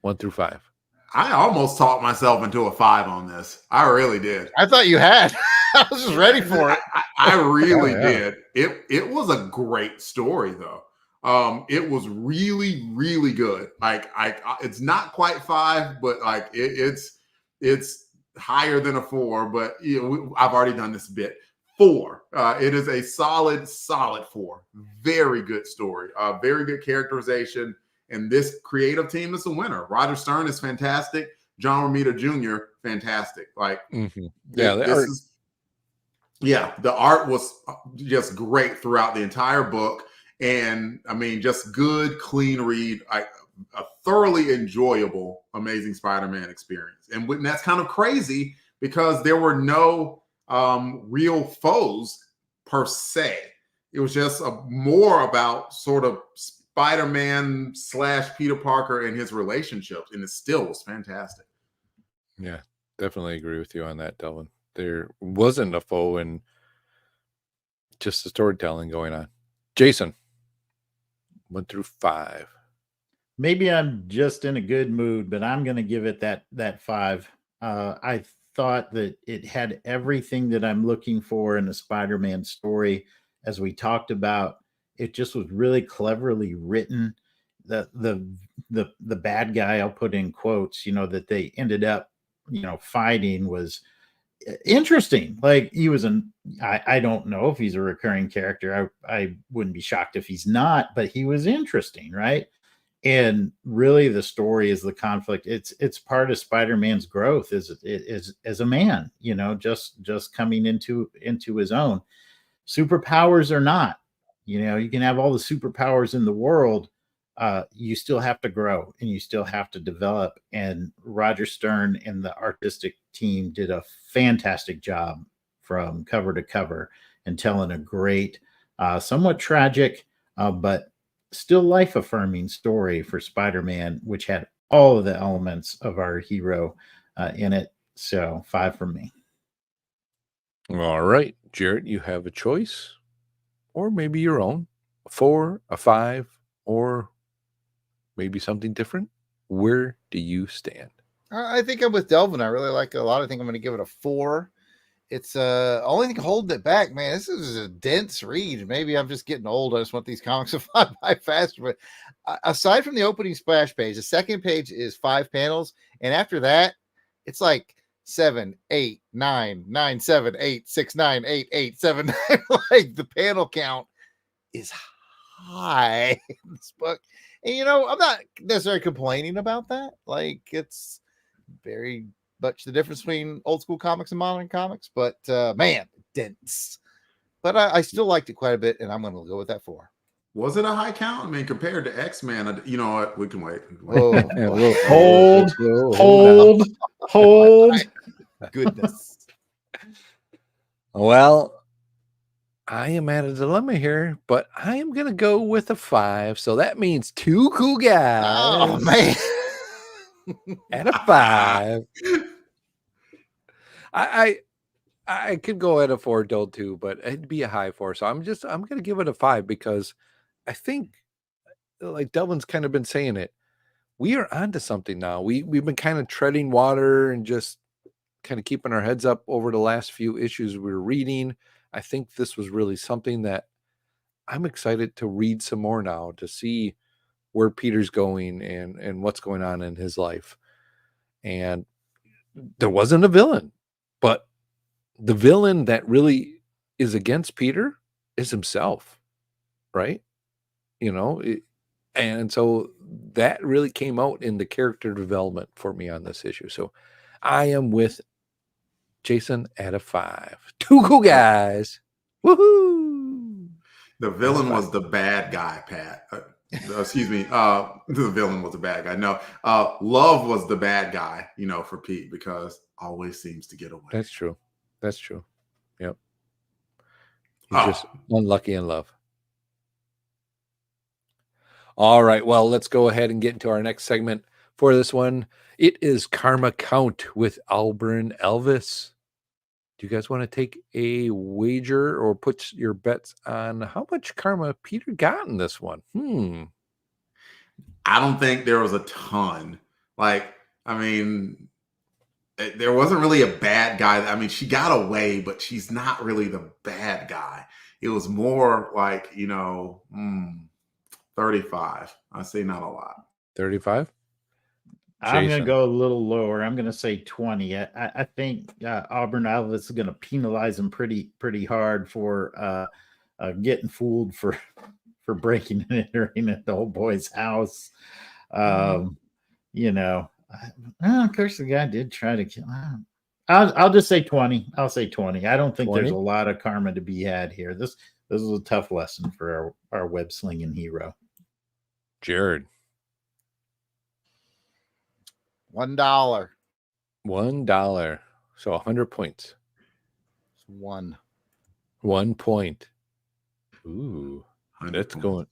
1 through 5. I almost talked myself into a 5 on this. I really did. I thought you had. I was just ready for it. I really did. It was a great story, though. It was really, really good. Like, it's not quite 5, but like it's higher than a 4. But I've already done this bit. 4. It is a solid 4. Very good story. Very good characterization. And this creative team is a winner. Roger Stern is fantastic. John Romita Jr. fantastic. Like, the art was just great throughout the entire book. And I mean, just good, clean read, a thoroughly enjoyable Amazing Spider-Man experience. And that's kind of crazy because there were no real foes per se. It was just more about sort of Spider-Man / Peter Parker and his relationships. And it still was fantastic. Yeah, definitely agree with you on that, Delvin. There wasn't a foe and just the storytelling going on. Jason, 1 through 5. Maybe I'm just in a good mood, but I'm going to give it that 5. I thought that it had everything that I'm looking for in a Spider-Man story. As we talked about, it just was really cleverly written. the bad guy, I'll put in quotes, that they ended up, fighting was interesting. Like he was I don't know if he's a recurring character. I wouldn't be shocked if he's not, but he was interesting, right? And really the story is the conflict. It's part of Spider-Man's growth is as a man, just coming into his own. Superpowers or not, you can have all the superpowers in the world. You still have to grow and you still have to develop. And Roger Stern and the artistic team did a fantastic job from cover to cover and telling a great, somewhat tragic, but still life affirming story for Spider-Man, which had all of the elements of our hero in it. So 5 from me. All right, Jarrett, you have a choice, or maybe your own, a 4, a 5, or maybe something different. Where do you stand? I think I'm with Delvin. I really like it a lot. I think I'm going to give it a 4. It's only thing holding it back, man. This is a dense read. Maybe I'm just getting old. I just want these comics to fly by faster. But aside from the opening splash page, the second page is 5 panels, and after that, it's like 7, 8, 9, 9, 7, 8, 6, 9, 8, 8, 7, 9. Like the panel count is high in this book. And I'm not necessarily complaining about that. Like it's very much the difference between old school comics and modern comics, but man, dense. But I still liked it quite a bit, and I'm going to go with that 4. Was it a high count? I mean, compared to X-Men, you know what? We can wait. Hold. Goodness. Well, I am at a dilemma here, but I am going to go with a 5. So that means 2 cool guys. Oh, man. At a 5. I could go at a 4 too, but it'd be a high 4. So I'm going to give it a 5 because I think, like Delvin's kind of been saying it, we are onto something now. We've been kind of treading water and just kind of keeping our heads up over the last few issues we were reading. I think this was really something that I'm excited to read some more now to see where Peter's going and what's going on in his life. And there wasn't a villain, but the villain that really is against Peter is himself, right? And so that really came out in the character development for me on this issue. So I am with Jason at a 5. 2 cool guys. Woohoo! The villain was the bad guy, Pat. Excuse me. The villain was the bad guy. No, Love was the bad guy, for Pete, because always seems to get away. That's true. Yep. He's just unlucky in love. All right. Well, let's go ahead and get into our next segment for this one. It is Karma Count with Albrin Elvis. Do you guys want to take a wager or put your bets on how much karma Peter got in this one? I don't think there was a ton. There wasn't really a bad guy. I mean, she got away, but she's not really the bad guy. It was more like, 35. I say not a lot. 35? I'm going to go a little lower. I'm going to say 20. I think Auburn Alvis is going to penalize him pretty hard for getting fooled for breaking and entering at the old boy's house. Of course, the guy did try to kill him. I'll just say 20. I'll say 20. I don't think 20? There's a lot of karma to be had here. This is a tough lesson for our web slinging hero. Jared. $1. $1. So 100 points. It's 1. 1 point. Ooh, that's going.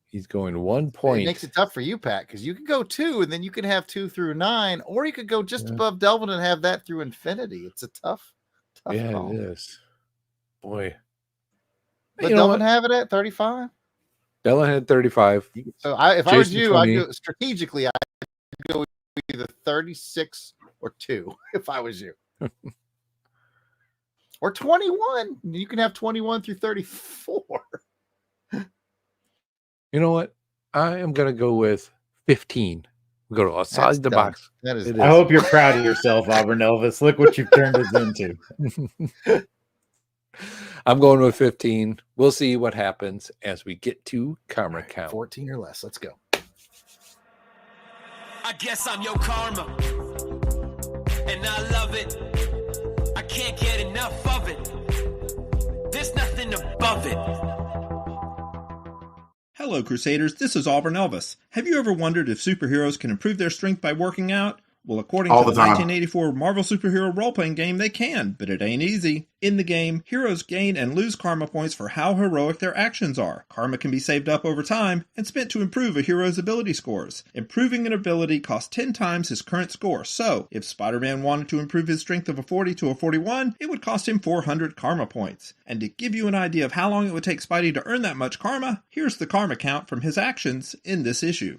He's going 1 point. It makes it tough for you, Pat, because you could go 2, and then you can have 2 through 9, or you could go just above Delvin and have that through infinity. It's a tough call. It is. Boy. But Delvin have it at 35? Delvin had 35. So if I was you, I'd go strategically. I'd go either 36 or 2 if I was you. Or 21. You can have 21 through 34. You know what? I am going to go with 15. We'll go outside the box. That is. I hope you're proud of yourself, Auburn Elvis. Look what you've turned us into. I'm going with 15. We'll see what happens as we get to karma count. 14 or less. Let's go. I guess I'm your karma, and I love it. I can't get enough of it. There's nothing above it. Hello, Crusaders. This is Auburn Elvis. Have you ever wondered if superheroes can improve their strength by working out? Well, according to the 1984 Marvel superhero role-playing game, they can, but it ain't easy. In the game, heroes gain and lose karma points for how heroic their actions are. Karma can be saved up over time and spent to improve a hero's ability scores. Improving an ability costs 10 times his current score, so if Spider-Man wanted to improve his strength of a 40 to a 41, it would cost him 400 karma points. And to give you an idea of how long it would take Spidey to earn that much karma, here's the karma count from his actions in this issue.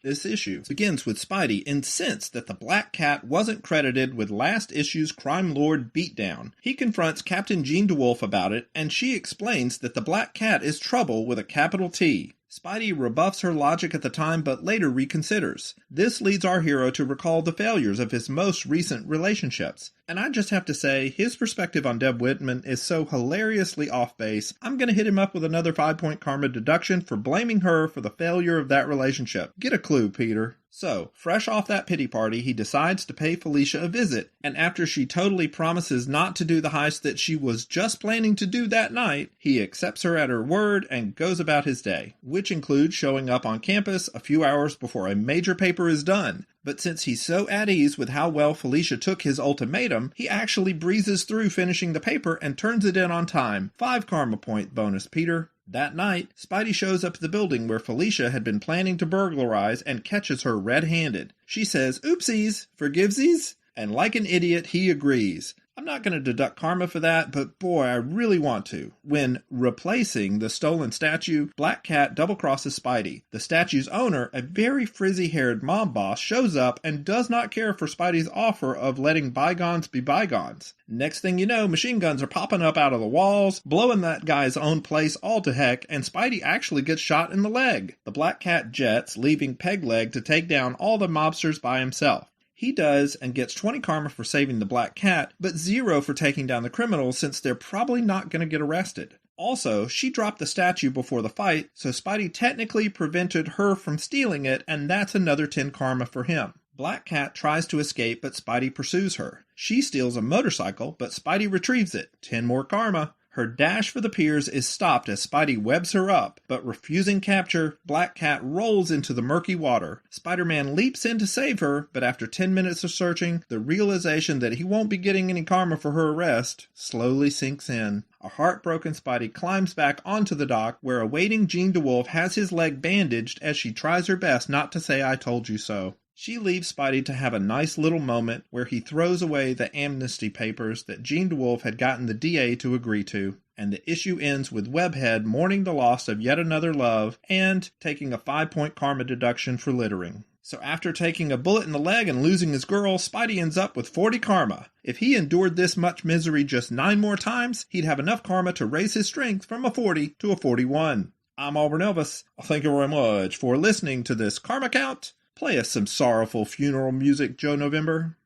This issue begins with Spidey incensed that the Black Cat wasn't credited with last issue's crime lord beatdown. He confronts Captain Jean DeWolf about it, and she explains that the Black Cat is trouble with a capital T. Spidey rebuffs her logic at the time, but later reconsiders. This leads our hero to recall the failures of his most recent relationships. And I just have to say, his perspective on Deb Whitman is so hilariously off base, I'm going to hit him up with another 5-point karma deduction for blaming her for the failure of that relationship. Get a clue, Peter. So, fresh off that pity party, he decides to pay Felicia a visit, and after she totally promises not to do the heist that she was just planning to do that night, he accepts her at her word and goes about his day, which includes showing up on campus a few hours before a major paper is done. But since he's so at ease with how well Felicia took his ultimatum, he actually breezes through finishing the paper and turns it in on time. 5 karma point bonus, Peter. That night, Spidey shows up at the building where Felicia had been planning to burglarize and catches her red-handed. She says, "Oopsies, forgivesies?" And like an idiot, he agrees. I'm not going to deduct karma for that, but boy, I really want to. When replacing the stolen statue, Black Cat double-crosses Spidey. The statue's owner, a very frizzy-haired mob boss, shows up and does not care for Spidey's offer of letting bygones be bygones. Next thing you know, machine guns are popping up out of the walls, blowing that guy's own place all to heck, and Spidey actually gets shot in the leg. The Black Cat jets, leaving Pegleg to take down all the mobsters by himself. He does and gets 20 karma for saving the Black Cat, but 0 for taking down the criminals since they're probably not going to get arrested. Also, she dropped the statue before the fight, so Spidey technically prevented her from stealing it, and that's another 10 karma for him. Black Cat tries to escape, but Spidey pursues her. She steals a motorcycle, but Spidey retrieves it. 10 more karma. Her dash for the piers is stopped as Spidey webs her up, but refusing capture, Black Cat rolls into the murky water. Spider-Man leaps in to save her, but after 10 minutes of searching, the realization that he won't be getting any karma for her arrest slowly sinks in. A heartbroken Spidey climbs back onto the dock, where a waiting Jean DeWolf has his leg bandaged as she tries her best not to say "I told you so." She leaves Spidey to have a nice little moment where he throws away the amnesty papers that Jean DeWolf had gotten the DA to agree to, and the issue ends with Webhead mourning the loss of yet another love and taking a 5-point karma deduction for littering. So after taking a bullet in the leg and losing his girl, Spidey ends up with 40 karma. If he endured this much misery just 9 more times, he'd have enough karma to raise his strength from a 40 to a 41. I'm Auburn Elvis. Thank you very much for listening to this karma count. Play us some sorrowful funeral music, Joe November.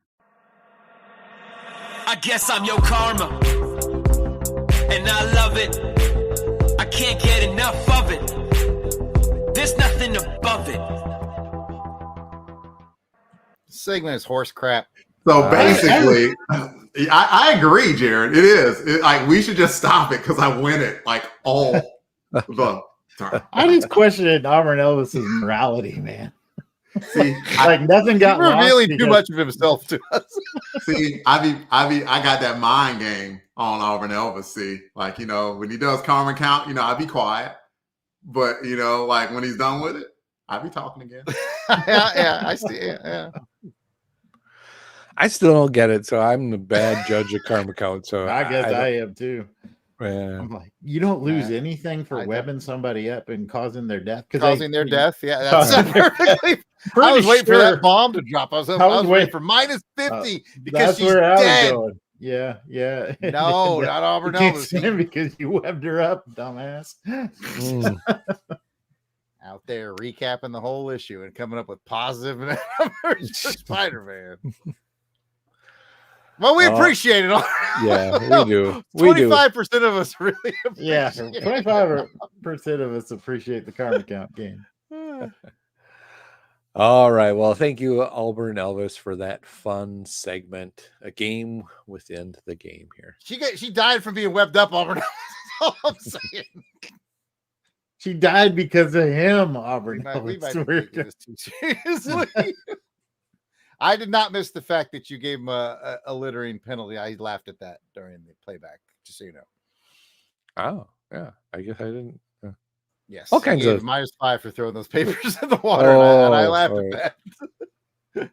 I guess I'm your karma, and I love it. I can't get enough of it. There's nothing above it. This segment is horse crap. So basically, I agree, Jared. It is. Like, we should just stop it because I win it like all the time. I just questioned Auburn Elvis's morality, man. See, like nothing got He's revealing lost too much of himself to us. See, I got that mind game on Auburn Elvis. See, like, you know, when he does karma count, you know, I be quiet, but you know, like when he's done with it, I be talking again. yeah, I see. Yeah. I still don't get it, so I'm the bad judge of karma count. So I guess I am too. Yeah. I'm like, you don't lose anything for webbing somebody up and causing their death. Causing their death? Yeah, that's perfectly. I was waiting for that bomb to drop. I was waiting for minus 50 because she's dead. Yeah. No, not Auburn Elvis. Because you webbed her up, dumbass. Out there recapping the whole issue and coming up with positive numbers for Spider-Man. Well, we appreciate it all. Yeah, we do. 25% of us really appreciate Yeah, it. 25% of us appreciate the karma count game. All right. Well, thank you, Auburn Elvis, for that fun segment. A game within the game here. She died from being webbed up, Auburn. That's all I'm saying. She died because of him, Auburn. We might be taking this too seriously. I did not miss the fact that you gave him a littering penalty. I laughed at that during the playback, just so you know. Oh, yeah. I guess I didn't. Yes. All kinds of -5 for throwing those papers in the water, and I laughed at that.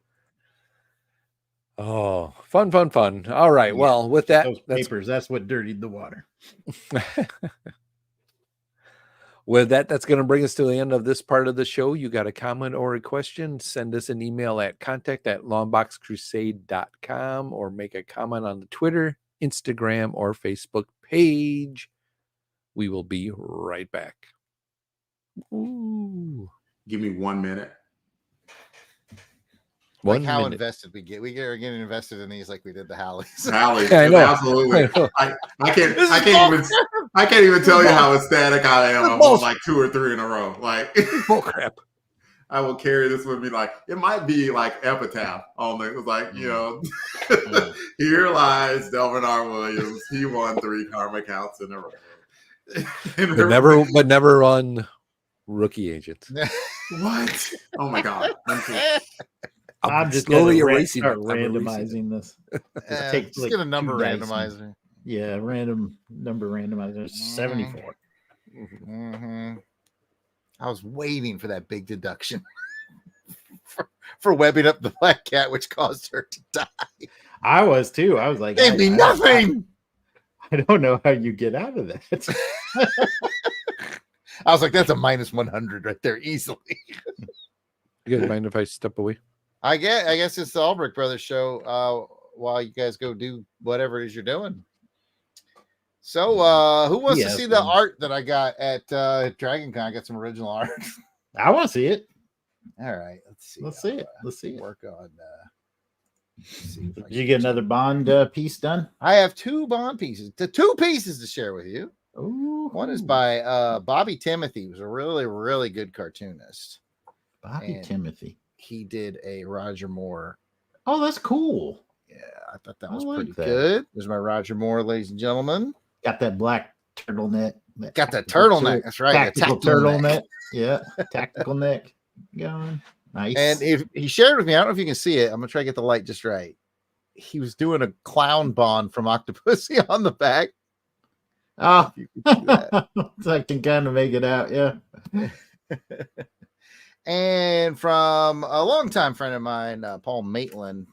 Oh, fun. All right. Yeah, well, with that, those papers, that's what dirtied the water. With that, that's going to bring us to the end of this part of the show. You got a comment or a question, send us an email at contact@longboxcrusade.com or make a comment on the Twitter, Instagram, or Facebook page. We will be right back. Ooh. Give me 1 minute. Like how invested we get. We are getting invested in these like we did the Hallies. Hallies, Yeah, I know. Absolutely. I can't even tell you how ecstatic I am. I'm on like 2 or 3 in a row. Like bull crap. I will carry this with me. Like it might be like epitaph on it. It was like, here lies Delvin R. Williams. He won 3 karma counts in a row. but never on Rookie Agents. What? Oh my God. I'm just slowly gonna erasing start it. randomizing this. Just get a number randomizer. Yeah, random number randomizer. 74. Mm-hmm. I was waiting for that big deduction for webbing up the black cat, which caused her to die. I was too. I was like, gave me nothing. I don't know how you get out of that. I was like, that's a -100 right there, easily. You guys mind if I step away? I guess it's the Albrecht Brothers show while you guys go do whatever it is you're doing. So who wants to see the art that I got at DragonCon? I got some original art. I want to see it. All right, let's see. Let's see it. Let's see it. Work on Did you get another Bond piece done? I have 2 Bond pieces. 2 pieces to share with you. Ooh. One is by Bobby Timothy, who's a really, really good cartoonist. Bobby Timothy. He did a Roger Moore. Oh, that's cool. Yeah, I thought that was pretty good. There's my Roger Moore, ladies and gentlemen. Got that black turtleneck. Got that turtleneck. That's right. Tactical turtleneck. Yeah, tactical neck going. Nice. And if he shared with me, I don't know if you can see it. I'm gonna try to get the light just right. He was doing a clown Bond from Octopussy on the back. Oh, I can kind of make it out. Yeah. And from a longtime friend of mine, Paul Maitland,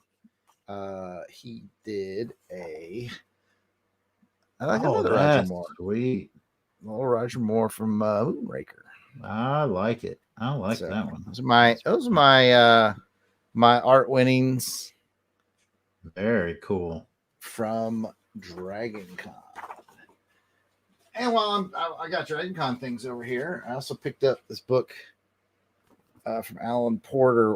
he did another Roger Moore. Sweet. Little Roger Moore from Moonraker. I like it. I like that one. Those are my art winnings. Very cool. From DragonCon. And while I got DragonCon things over here, I also picked up this book from Alan Porter,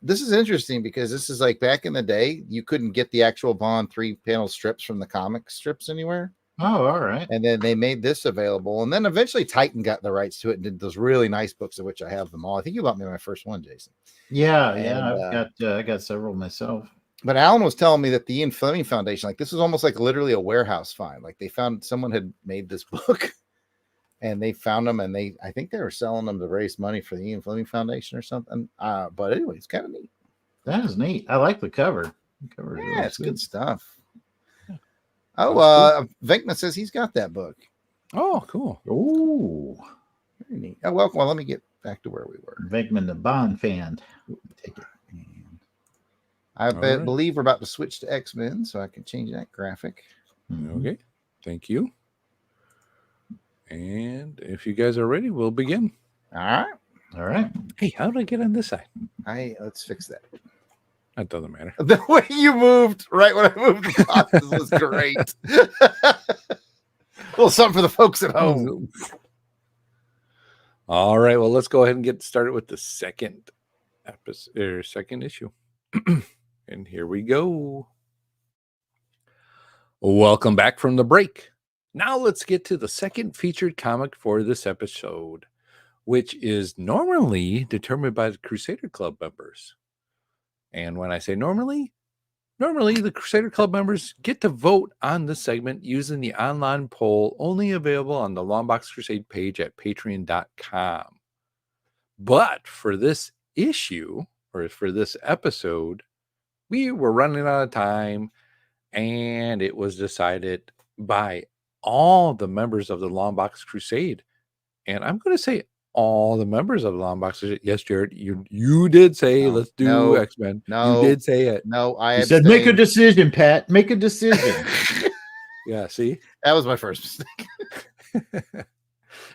this is interesting because this is like back in the day, you couldn't get the actual Bond 3-panel strips from the comic strips anywhere. Oh, all right. And then they made this available. And then eventually Titan got the rights to it and did those really nice books, of which I have them all. I think you bought me my first one, Jason. Yeah. I got several myself. But Alan was telling me that the Ian Fleming Foundation, like this was almost like literally a warehouse find. Like they found someone had made this book and they found them and I think they were selling them to raise money for the Ian Fleming Foundation or something. But anyway, it's kind of neat. That is neat. I like the cover. Yeah, it's good stuff. Oh, Venkman says he's got that book. Oh, cool. Ooh. Very neat. Oh, well, let me get back to where we were. Venkman, the Bond fan. Take it. I believe we're about to switch to X-Men, so I can change that graphic. Okay. Thank you. And if you guys are ready, we'll begin. All right. Hey, how did I get on this side? Let's fix that. That doesn't matter. The way you moved right when I moved the boxes was great. A little something for the folks at home. All right. Well, let's go ahead and get started with the second episode, or second issue. And here we go. Welcome back from the break. Now let's get to the second featured comic for this episode, which is normally determined by the Crusader Club members. And when I say normally the Crusader Club members get to vote on this segment using the online poll only available on the Longbox Crusade page at patreon.com. But for this issue, or for this episode, we were running out of time, and it was decided by all the members of the Longbox Crusade. And I'm going to say all the members of the Longbox Crusade. Yes, Jared, you did say let's do X-Men. No, you did say it. No, I said make a decision, Pat. Make a decision. Yeah, see? That was my first mistake.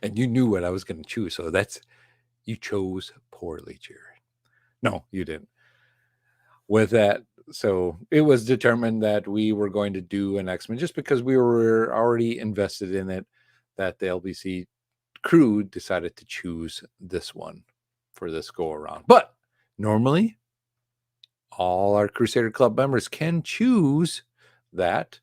And you knew what I was going to choose. So you chose poorly, Jared. No, you didn't. With that, so it was determined that we were going to do an X-Men just because we were already invested in it, that the LBC crew decided to choose this one for this go around. But normally, all our Crusader Club members can choose that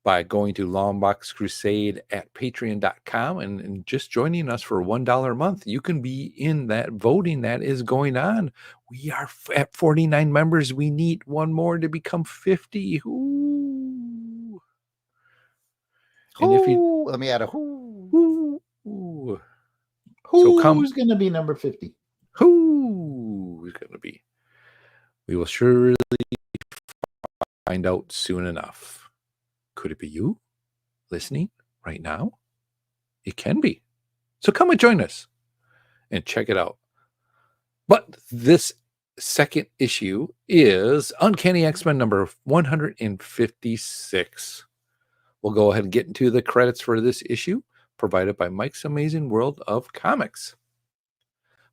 by going to Longbox Crusade at patreon.com and just joining us for $1 a month. You can be in that voting that is going on. We are at 49 members. We need one more to become 50. Ooh. And if you let me add a who. Who's going to be number 50? Who's going to be? We will surely find out soon enough. Could it be you listening right now? It can be. So come and join us and check it out. But this second issue is Uncanny X-Men number 156. We'll go ahead and get into the credits for this issue, provided by Mike's Amazing World of Comics.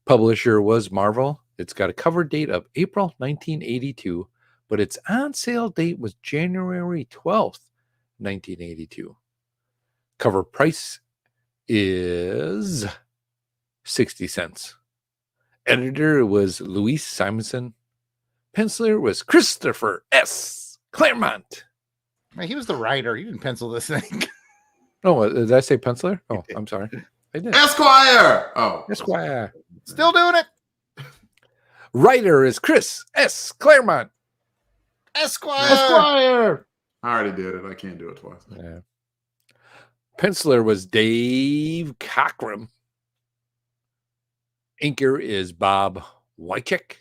Publisher was Marvel. It's got a cover date of April 1982, but its on-sale date was January 12th. 1982. Cover price is 60 cents. Editor was Louise Simonson. Penciler was Christopher S. Claremont. Man, he was the writer. He didn't pencil this thing. Oh, did I say penciler? Oh, I'm sorry. I did. Esquire. Oh, Esquire. Still doing it. Writer is Chris S. Claremont. Esquire. I already did it. I can't do it twice. Yeah. Penciler was Dave Cockrum. Inker is Bob Wycheck.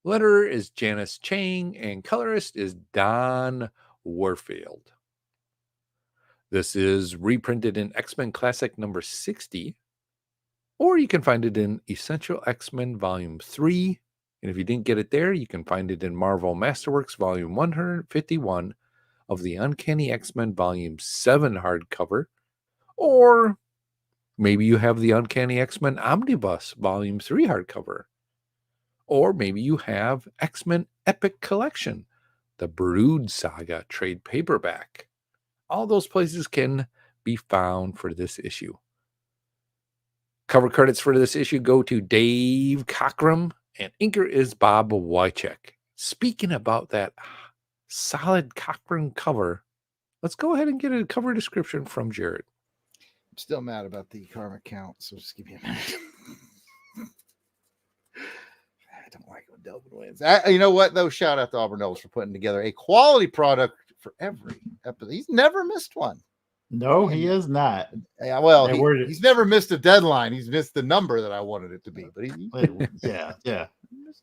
Letterer is Janice Chang, and colorist is Don Warfield. This is reprinted in X-Men Classic number 60, or you can find it in Essential X-Men Volume 3. And if you didn't get it there, you can find it in Marvel Masterworks Volume 151 of the Uncanny X-Men Volume 7 hardcover, or maybe you have the Uncanny X-Men Omnibus Volume 3 hardcover, or maybe you have X-Men Epic Collection, the Brood Saga trade paperback. All those places can be found for this issue. Cover credits for this issue go to Dave Cockrum, and inker is Bob Wycheck. Speaking about that solid Cockrum cover, let's go ahead and get a cover description from Jared. I'm still mad about the karma count, so just give me a minute. I don't like when Delvin wins. You know what, though? Shout out to Auburn Elves for putting together a quality product for every episode. He's never missed one. No, he is not. Yeah, well, he's never missed a deadline. He's missed the number that I wanted it to be. But yeah.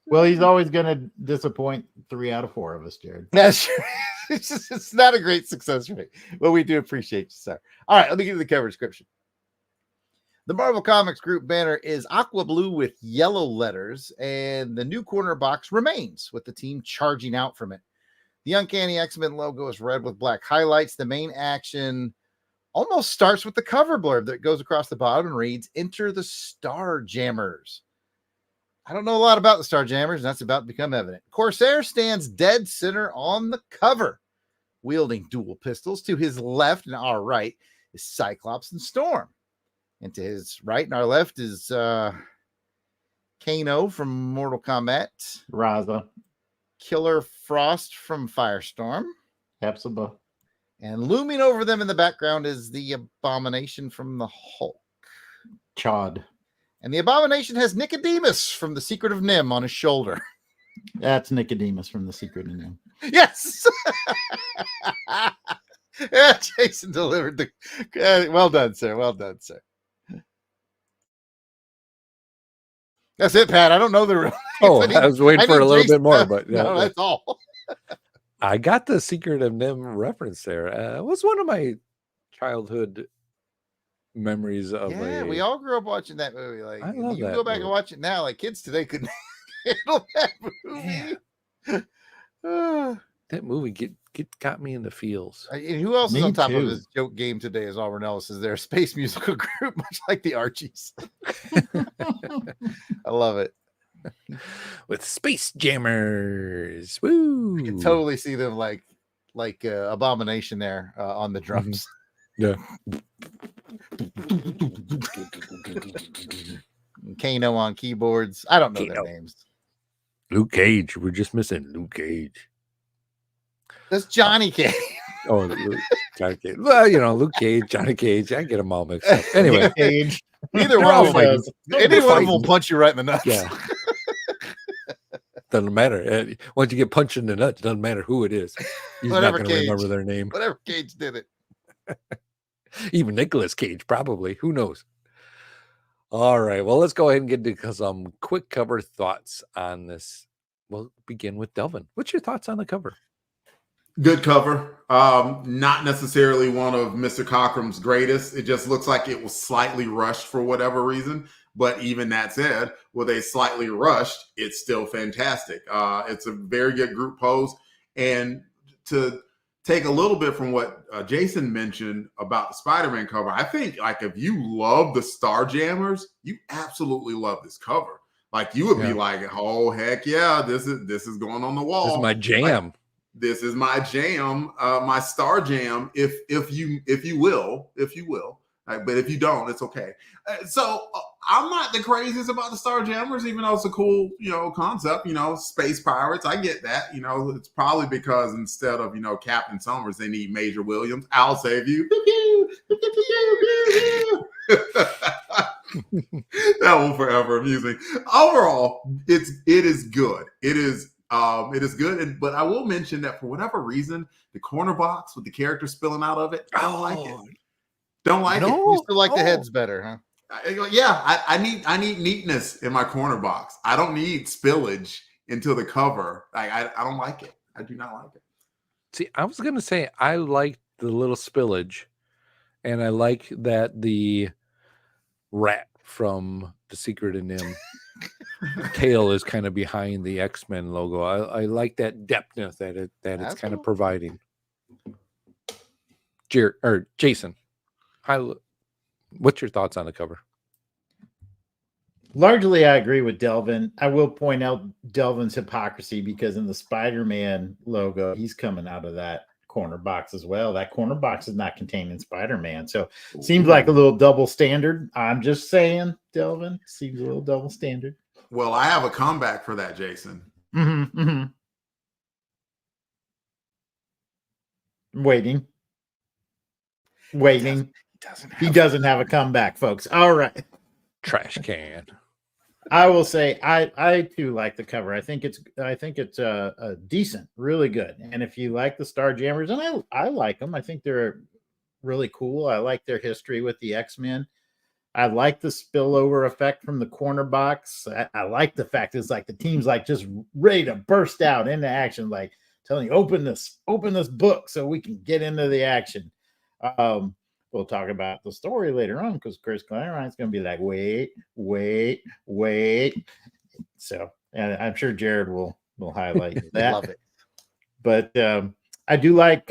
Well, he's always going to disappoint 3 out of 4 of us, Jared. That's true. It's not a great success rate, but we do appreciate you, sir. All right, let me give you the cover description. The Marvel Comics Group banner is aqua blue with yellow letters, and the new corner box remains with the team charging out from it. The Uncanny X-Men logo is red with black highlights. The main action almost starts with the cover blurb that goes across the bottom and reads, "Enter the Star Jammers." I don't know a lot about the Star Jammers, and that's about to become evident. Corsair stands dead center on the cover, wielding dual pistols. To his left and our right is Cyclops and Storm. And to his right and our left is Kano from Mortal Kombat, Raza. Killer Frost from Firestorm, Hepzibah. and looming over them in the background is the Abomination from the Hulk. Chod. And the Abomination has Nicodemus from The Secret of Nim on his shoulder. That's Nicodemus from The Secret of Nim. Yes. Yeah, Jason delivered the. Well done, sir. Well done, sir. That's it, Pat. I don't know the real. Oh, I was waiting for a little bit more, but no, that's all. I got the Secret of Nim reference there. It was one of my childhood memories of. We all grew up watching that movie. Like, I love you that go back movie. and watch it now. Like kids today couldn't handle that movie. That movie got me in the feels. And who else is Me on top too. of his joke game today? As Auburn Ellis is their space musical group, much like the Archies. I love it. With Space Jammers. Woo! You can totally see them like Abomination there on the drums. Yeah. Kano on keyboards. I don't know Kano. their names. Luke Cage. We're just missing Luke Cage. That's Johnny Cage. Oh, Luke, Johnny Cage. Well, Luke Cage, Johnny Cage. I get them all mixed up. Anyway, Cage. Either They're one all of them. fighting. Any one of them will punch you right in the nuts. yeah. Doesn't matter. Once you get punched in the nuts, doesn't matter who it is. He's Whatever not going to Cage. remember their name. Whatever Cage did it. Even Nicolas Cage, probably. Who knows? All right. Well, let's go ahead and get into some quick cover thoughts on this. We'll begin with Delvin. What's your thoughts on the cover? Good cover. Not necessarily one of Mr. Cockrum's greatest. It just looks like it was slightly rushed for whatever reason. But even that said, with a slightly rushed, it's still fantastic. It's a very good group pose. And to take a little bit from what Jason mentioned about the Spider-Man cover, I think like if you love the Starjammers, you absolutely love this cover. Like you would be like, oh heck yeah, this is going on the wall. This is my jam. Like, this is my jam, my Star Jam, if you will. But if you don't, it's okay. So I'm not the craziest about the Star Jammers, even though it's a cool, concept. Space pirates. I get that. It's probably because instead of Captain Summers, they need Major Williams. I'll save you. That will forever amusing. Overall, it is good. It is good. But I will mention that for whatever reason, the corner box with the character spilling out of it, I don't like it. Don't like it. You still like the heads better, huh? I need neatness in my corner box. I don't need spillage into the cover. I don't like it. I do not like it. See, I was going to say I like the little spillage, and I like that the rat from The Secret of Nim tail is kind of behind the X-Men logo. I like that depthness that it's kind of providing. Jason, what's your thoughts on the cover? Largely, I agree with Delvin. I will point out Delvin's hypocrisy because in the Spider-Man logo, he's coming out of that corner box as well. That corner box is not containing Spider-Man. So seems like a little double standard. I'm just saying, Delvin, seems a little double standard. Well, I have a comeback for that, Jason. Waiting. He doesn't have a comeback, folks. All right. Trash can. I will say I too like the cover. I think it's a decent, really good. And if you like the Starjammers, and I like them, I think they're really cool. I like their history with the X-Men. I like the spillover effect from the corner box. I like the fact it's like the team's like just ready to burst out into action, like telling you open this book so we can get into the action. We'll talk about the story later on because Chris Clarine's going to be like, wait. So I'm sure Jared will highlight that. Love it. But I do like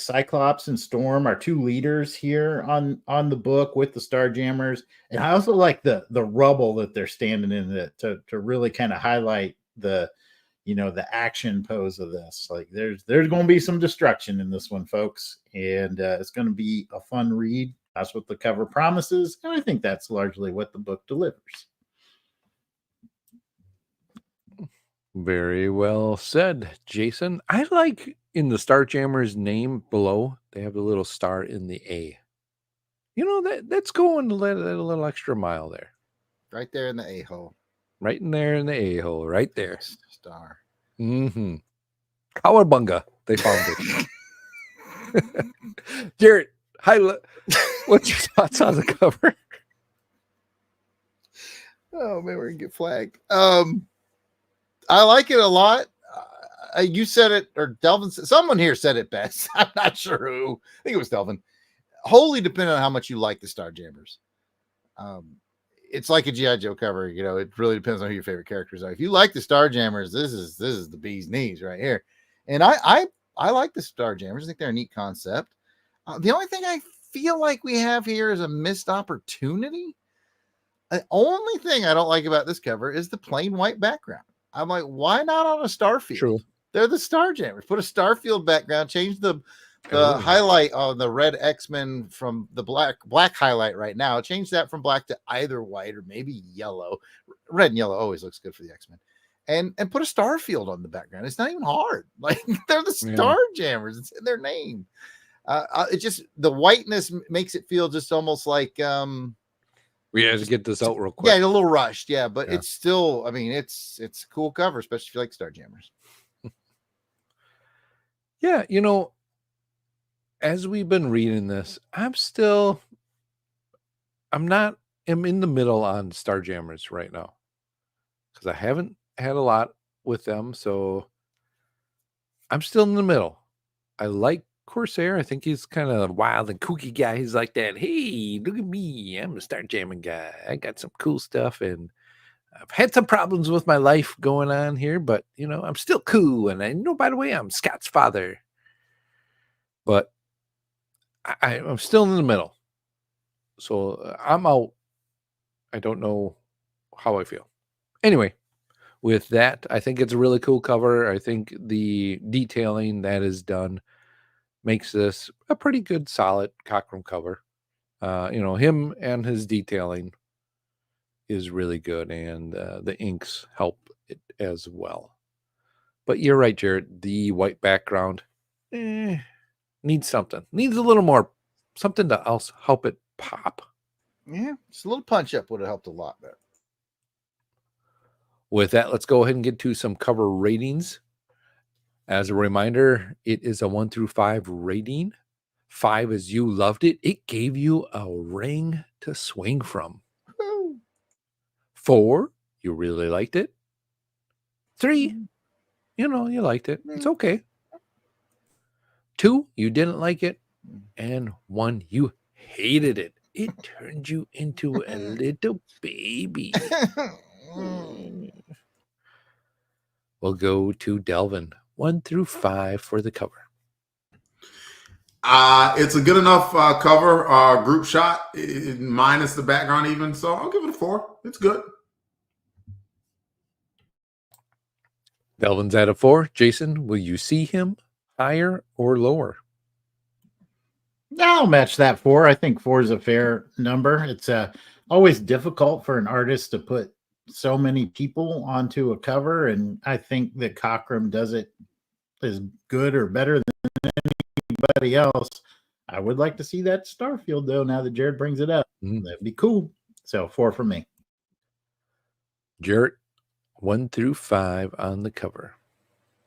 Cyclops and Storm, our two leaders here on the book with the Starjammers, and I also like the rubble that they're standing in to really kind of highlight the action pose of this. Like there's going to be some destruction in this one, folks, and it's going to be a fun read. That's what the cover promises, and I think that's largely what the book delivers. Very well said, Jason. I like in the Starjammer's name below, they have a little star in the A. You know, that's going a little extra mile there. Right there in the A-hole. Right in there in the A-hole, right there. Star. Mm-hmm. Cowabunga, they found it. Jared, what's your thoughts on the cover? Oh, man, we're going to get flagged. I like it a lot. You said it, or Delvin, someone here said it best. I'm not sure who. I think it was Delvin. Wholly depending on how much you like the Starjammers. It's like a G.I. Joe cover. You know, it really depends on who your favorite characters are. If you like the Starjammers, this is the bee's knees right here. And I like the Starjammers. I think they're a neat concept. The only thing I feel like we have here is a missed opportunity. The only thing I don't like about this cover is the plain white background. I'm like, why not on a Starfield? True. They're the Starjammers. Put a Starfield background, change the highlight on the red X-Men from the black highlight right now. Change that from black to either white or maybe yellow. Red and yellow always looks good for the X-Men. And put a Starfield on the background. It's not even hard. Like, they're the Starjammers. It's in their name. It just, the whiteness makes it feel just almost like we have to get this out real quick. Yeah, a little rushed. Yeah, but it's still, I mean, it's a cool cover, especially if you like Starjammers. Yeah, you know, as we've been reading this, I'm in the middle on Starjammers right now because I haven't had a lot with them, so I'm still in the middle. I like Corsair. I think he's kind of a wild and kooky guy. He's like that. Hey, look at me. I'm a Starjamming guy. I got some cool stuff, and I've had some problems with my life going on here, but, you know, I'm still cool. And I know, by the way, I'm Scott's father. But I'm still in the middle. So I'm out. I don't know how I feel. Anyway, with that, I think it's a really cool cover. I think the detailing that is done makes this a pretty good, solid Cockrum cover. You know, him and his detailing is really good, and the inks help it as well. But you're right, Jared. The white background needs something. Needs a little more, something to else help it pop. Yeah, just a little punch up would have helped a lot better. With that, let's go ahead and get to some cover ratings. As a reminder, it is a 1 through 5 rating. 5 is you loved it. It gave you a ring to swing from. 4, you really liked it. 3, you know, you liked it. It's okay. 2, you didn't like it. And 1, you hated it. It turned you into a little baby. We'll go to Delvin. 1 through 5 for the cover. It's a good enough cover, group shot, minus the background even. So I'll give it a 4. It's good. Delvin's at a 4. Jason, will you see him higher or lower? I'll match that 4. I think 4 is a fair number. It's always difficult for an artist to put so many people onto a cover, and I think that Cockrum does it as good or better than anybody else. I would like to see that Starfield, though, now that Jared brings it up. That'd be cool. So 4 for me. Jared, 1 through 5 on the cover.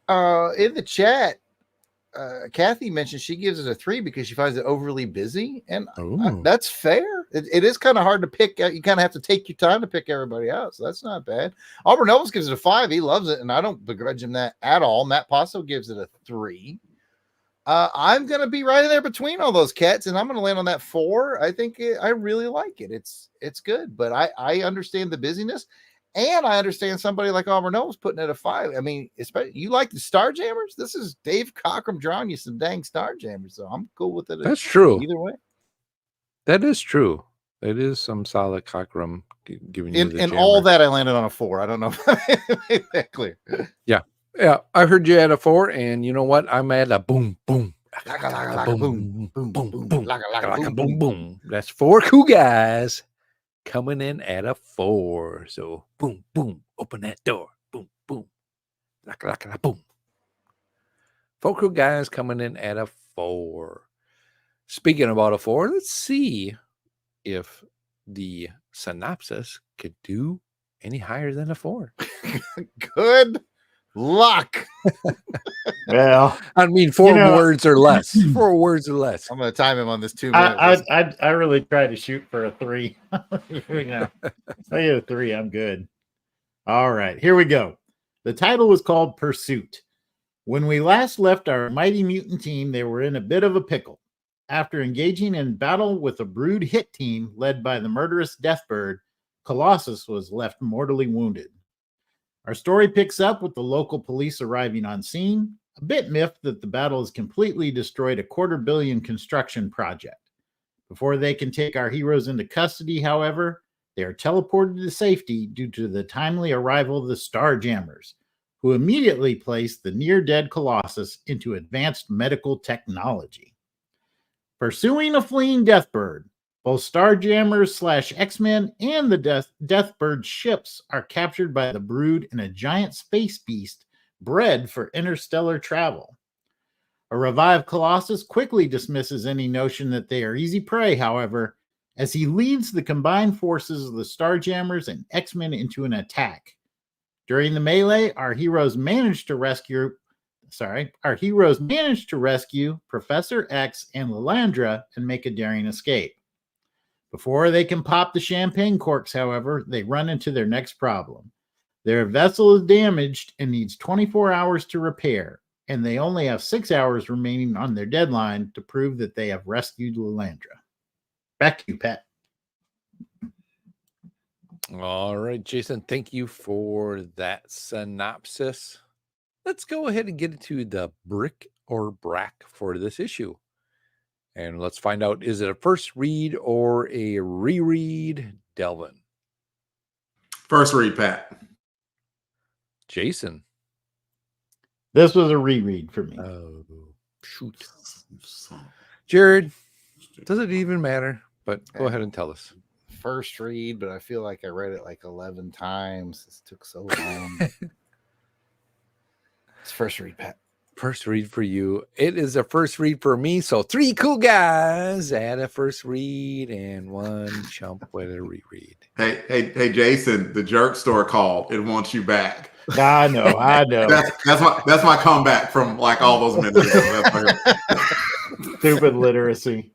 In the chat, Kathy mentioned she gives it a 3 because she finds it overly busy, and that's fair. It is kind of hard to pick out. You kind of have to take your time to pick everybody out, so that's not bad. Auburn Elvis gives it a 5. He loves it, and I don't begrudge him that at all. Matt Passo gives it a 3. I'm going to be right in there between all those cats, and I'm going to land on that 4. I think I really like it. It's good, but I understand the busyness. And I understand somebody like Auburn was putting it a 5. I mean, especially you like the Starjammers. This is Dave Cockrum drawing you some dang Starjammers, so I'm cool with it. That's true. Either way, that is true. It is some solid Cockrum giving you the and jammer. all that I landed on a 4. I don't know if I made that clear. Yeah, I heard you at a 4, and you know what? I'm at a boom, boom, boom, boom, boom, boom. boom, boom. That's 4 cool guys coming in at a 4. So boom, boom, open that door. Boom, boom. Boom. 4 cool guys coming in at a 4. Speaking about a 4, let's see if the synopsis could do any higher than a 4. Good luck. Well, 4 words or less. 4 words or less. I'm going to time him on this 2 minutes. I really try to shoot for a 3. I get a 3. I'm good. All right, here we go. The title was called Pursuit. When we last left our mighty mutant team, they were in a bit of a pickle. After engaging in battle with a brood hit team led by the murderous Deathbird, Colossus was left mortally wounded. Our story picks up with the local police arriving on scene, a bit miffed that the battle has completely destroyed a $250 million construction project. Before they can take our heroes into custody, however, they are teleported to safety due to the timely arrival of the Starjammers, who immediately place the near-dead Colossus into advanced medical technology. Pursuing a fleeing Deathbird, both Starjammers / X-Men and the Deathbird ships are captured by the Brood in a giant space beast bred for interstellar travel. A revived Colossus quickly dismisses any notion that they are easy prey, however, as he leads the combined forces of the Starjammers and X-Men into an attack. During the melee, our heroes manage to rescue Professor X and Lilandra and make a daring escape. Before they can pop the champagne corks, however, they run into their next problem. Their vessel is damaged and needs 24 hours to repair, and they only have 6 hours remaining on their deadline to prove that they have rescued Lilandra. Back to you, Pat. All right, Jason, thank you for that synopsis. Let's go ahead and get into the brick or brack for this issue. And let's find out, is it a first read or a reread, Delvin? First read, Pat. Jason? This was a reread for me. Oh, shoot. Jared, does it even matter? But go ahead and tell us. First read, but I feel like I read it like 11 times. This took so long. It's first read, Pat. First read for you. It is a first read for me. So 3 cool guys at a first read and 1 chump with a reread. Hey, Jason, the jerk store called. It wants you back. I know. That's my comeback from like all those minutes ago. Stupid literacy.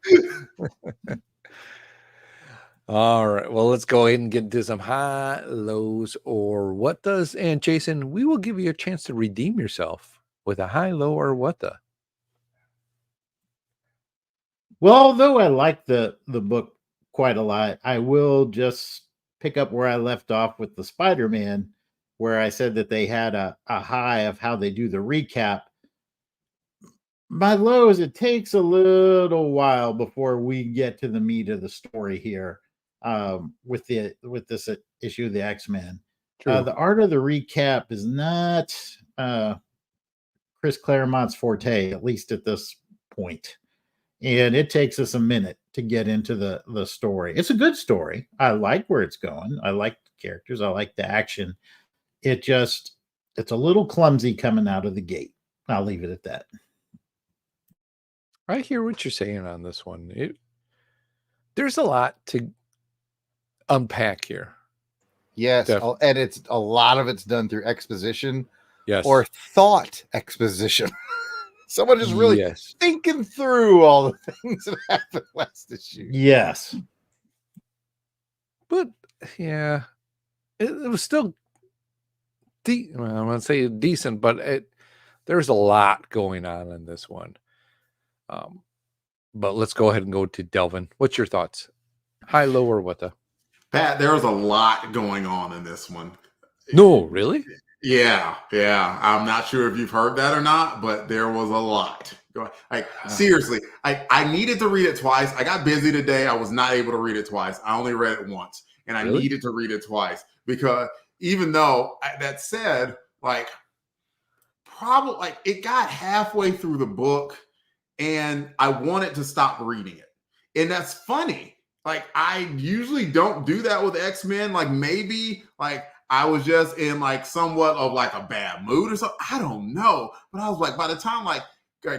All right. Well, let's go ahead and get into some high, lows, or what does. And Jason, we will give you a chance to redeem yourself with a high, low, or what the. Well, although I like the book quite a lot, I will just pick up where I left off with the Spider-Man, where I said that they had a high of how they do the recap. My low is it takes a little while before we get to the meat of the story here with this issue of the X-Men. The art of the recap is not Chris Claremont's forte, at least at this point. And it takes us a minute to get into the story. It's a good story. I like where it's going. I like the characters. I like the action. It's a little clumsy coming out of the gate. I'll leave it at that. I hear what you're saying on this one. There's a lot to unpack here. Yes, and it's a lot of it's done through exposition, yes, or thought exposition. Someone just really thinking through all the things that happened last issue. Yes, but yeah, it was still. I'm going to say decent, but there's a lot going on in this one. But let's go ahead and go to Delvin. What's your thoughts? High, low, or what the? Pat, there was a lot going on in this one. No, really? Yeah. I'm not sure if you've heard that or not, but there was a lot. Like seriously, I needed to read it twice. I got busy today. I was not able to read it twice. I only read it once, and I needed to read it twice because even though that said, probably it got halfway through the book, and I wanted to stop reading it And that's funny. Like, I usually don't do that with X-Men. Like, maybe like I was just in like somewhat of like a bad mood or something. I don't know. But I was like, by the time like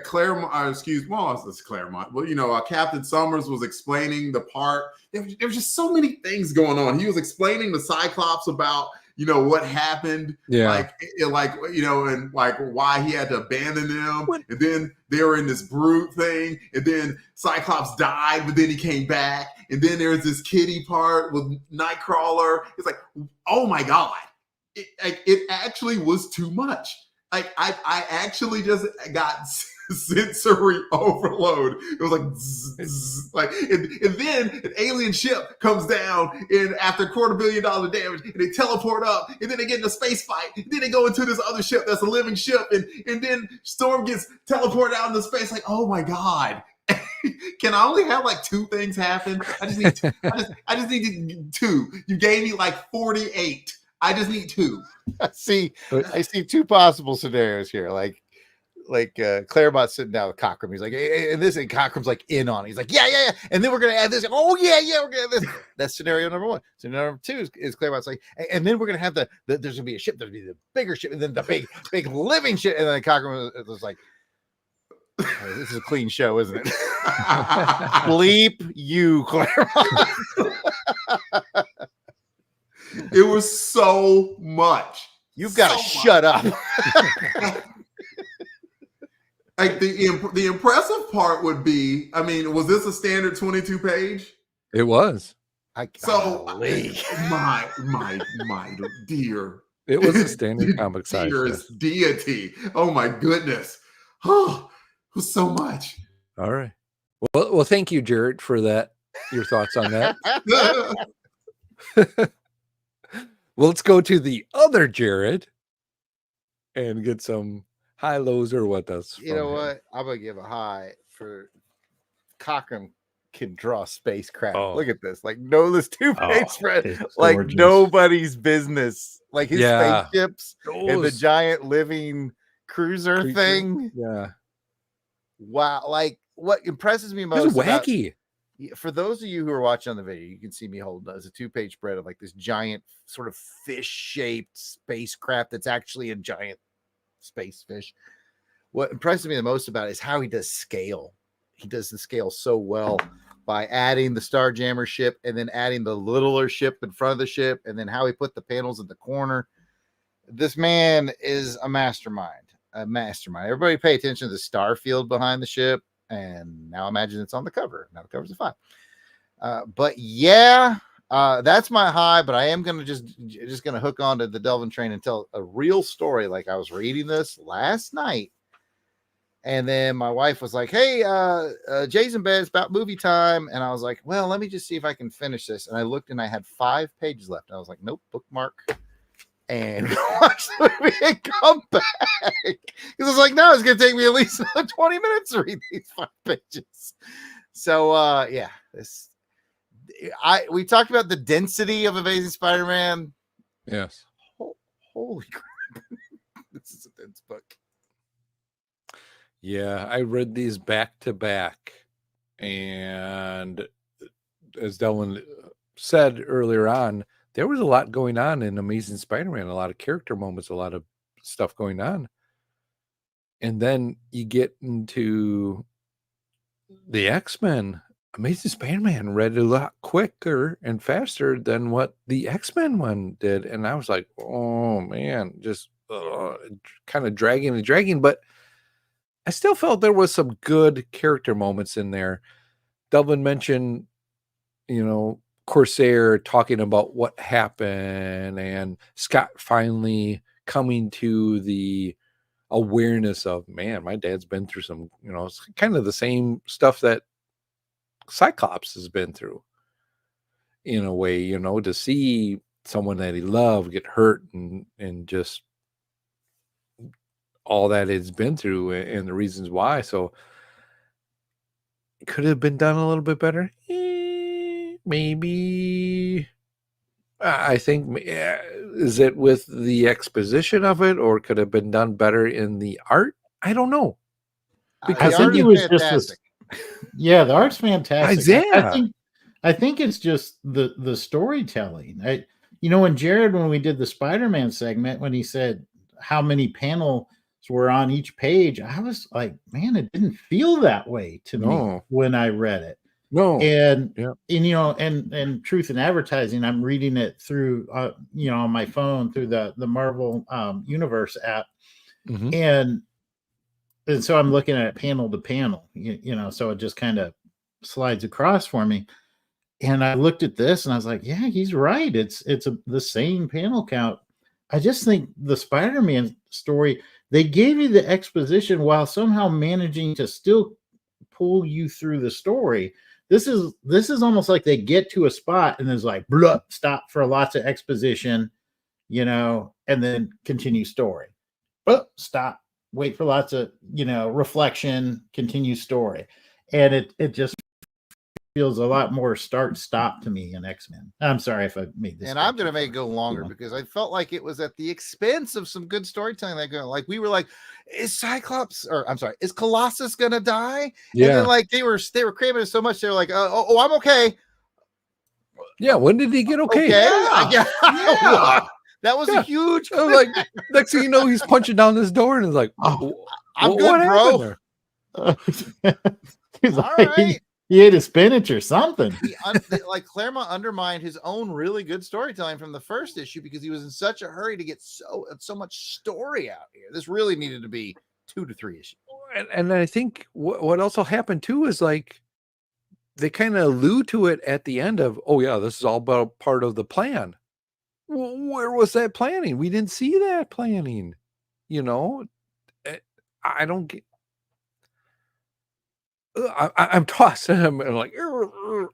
Claremont, it's Claremont. Well, Captain Summers was explaining the part. There was just so many things going on. He was explaining the Cyclops about what happened, and like why he had to abandon them. And then they were in this brood thing, and then Cyclops died, but then he came back. And then there's this kitty part with Nightcrawler. It's like, oh my God, it actually was too much. Like I actually just got sensory overload. It was like, zzz, like, and then an alien ship comes down and after $250 million damage, and they teleport up, and then they get in a space fight, and then they go into this other ship that's a living ship, and then Storm gets teleported out into space. Like, oh my God. Can I only have like 2 things happen? I just need 2. I just need 2. You gave me like 48. I just need 2. I see 2 possible scenarios here. Like Claremont sitting down with Cockrum. He's like, and Cockrum's like in on it. He's like, yeah. And then we're going to add this. Oh, yeah, we're going to add this. That's scenario number 1. Scenario number 2 is Claremont's like, and then we're going to have there's going to be a ship. There's going to be the bigger ship, and then the big living ship. And then Cockrum was like, oh, this is a clean show, isn't it? Bleep you, Claremont. It was so much. You've got to shut up. Like the impressive part would be, I mean, was this a standard 22 page? It was. My dear. It was a standard comic size. Dearest deity. Oh my goodness. Oh, it was so much. All right. Well, thank you, Jared, for that. Your thoughts on that? Well, let's go to the other Jared and get some high lows or what does. You know what? I'm gonna give a high for Cockrum can draw spacecraft. Oh. Look at this. Like, no, this 2-page spread. it's Like gorgeous. nobody's business. Like his Yeah. spaceships and the giant living cruiser thing. Yeah. Wow. Like, what impresses me It most was wacky. for those of you who are watching on the video, you can see me holding as a 2-page spread of like this giant sort of fish-shaped spacecraft that's actually a giant space fish. What impresses me the most about it is how he does scale. He does the scale so well by adding the Starjammer ship and then adding the littler ship in front of the ship, and then how he put the panels in the corner. This man is a mastermind. Everybody pay attention to the star field behind the ship. And now imagine it's on the cover. Now the cover's a 5. But yeah, that's my high. But I am gonna just gonna hook on to the Delvin train and tell a real story. Like, I was reading this last night, and then my wife was like, "Hey, Jay's in bed. It's about movie time." And I was like, "Well, let me just see if I can finish this." And I looked, and I had 5 pages left. I was like, "Nope, bookmark." And watch the movie and come back. Because I was like, no, it's going to take me at least another 20 minutes to read these 5 pages. So, yeah, we talked about the density of Amazing Spider-Man. Yes. Holy crap. This is a dense book. Yeah, I read these back to back. And as Delvin said earlier on, there was a lot going on in Amazing Spider-Man, a lot of character moments, a lot of stuff going on. And then you get into the X-Men. Amazing Spider-Man read a lot quicker and faster than what the X-Men one did. And I was like, oh, man, just kind of dragging. But I still felt there was some good character moments in there. Delvin mentioned, Corsair talking about what happened, and Scott finally coming to the awareness of, man, my dad's been through some, it's kind of the same stuff that Cyclops has been through in a way, to see someone that he loved get hurt and just all that it's been through and the reasons why. So could it have been done a little bit better? Maybe. I think, is it with the exposition of it, or could it have been done better in the art? I don't know. I think it was just Yeah, the art's fantastic. Isaiah. I think it's just the storytelling. When we did the Spider-Man segment, when he said how many panels were on each page, I was like, man, it didn't feel that way to me when I read it. No. And and Truth in Advertising, I'm reading it through on my phone through the Marvel Universe app. Mm-hmm. And so I'm looking at it panel to panel, so it just kind of slides across for me. And I looked at this and I was like, yeah, he's right. It's the same panel count. I just think the Spider-Man story, they gave you the exposition while somehow managing to still pull you through the story. This is almost like they get to a spot and there's like, blah, stop for lots of exposition, and then continue story. Stop, wait for lots of, reflection, continue story. And it just feels a lot more start-stop to me in X-Men. I'm sorry if I made this. And I'm going to make it go longer because I felt like it was at the expense of some good storytelling. Like we were like, is Colossus going to die? Yeah. And then like they were craving it so much. They were like, oh, I'm okay. Yeah. When did he get okay? Yeah. That was a huge. Like next thing you know, he's punching down this door and it's like, I'm good, bro. He's all right. He ate a spinach or something. Like Claremont undermined his own really good storytelling from the first issue because he was in such a hurry to get so much story out here. This really needed to be 2 to 3 issues. And I think what also happened too is like they kind of allude to it at the end of, oh yeah, this is all about part of the plan. Well, where was that planning? We didn't see that planning. I don't get. I'm tossed. I'm like,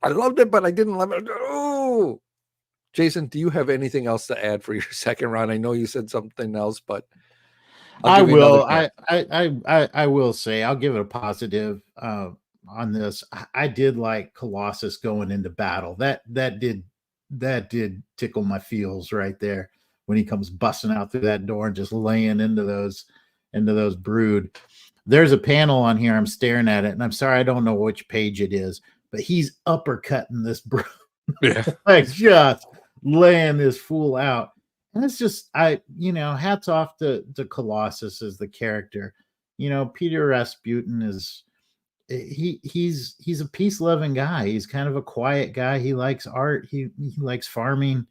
I loved it, but I didn't love it. Oh, Jason, do you have anything else to add for your second round? I know you said something else, but I will. I will say I'll give it a positive on this. I did like Colossus going into battle. That did tickle my feels right there when he comes busting out through that door and just laying into those brood. There's a panel on here. I'm staring at it, and I'm sorry I don't know which page it is, but he's uppercutting this brood. Yeah. Like just laying this fool out. And it's just hats off to Colossus as the character. Peter Rasputin is he's a peace-loving guy. He's kind of a quiet guy. He likes art. He likes farming.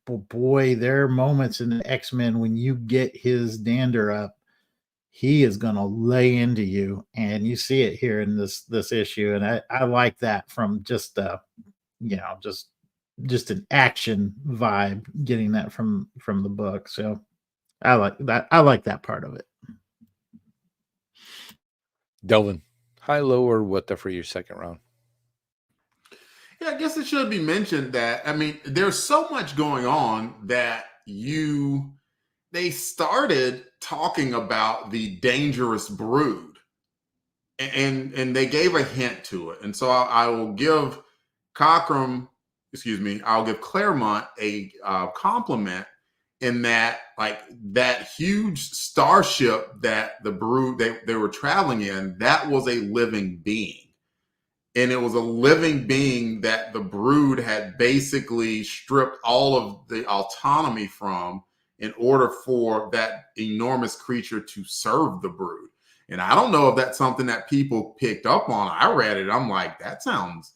Boy, there are moments in the X-Men when you get his dander up, he is going to lay into you, and you see it here in this issue. And I like that from just just an action vibe, getting that from the book. So I like that. I like that part of it. Delvin, high, low, or what for your second round? Yeah, I guess it should be mentioned that, there's so much going on that they started talking about the dangerous brood and they gave a hint to it. And so I will give I'll give Claremont a compliment in that, like, that huge starship that the brood they were traveling in, that was a living being. And it was a living being that the brood had basically stripped all of the autonomy from in order for that enormous creature to serve the brood. And I don't know if that's something that people picked up on. I read it. I'm like, that sounds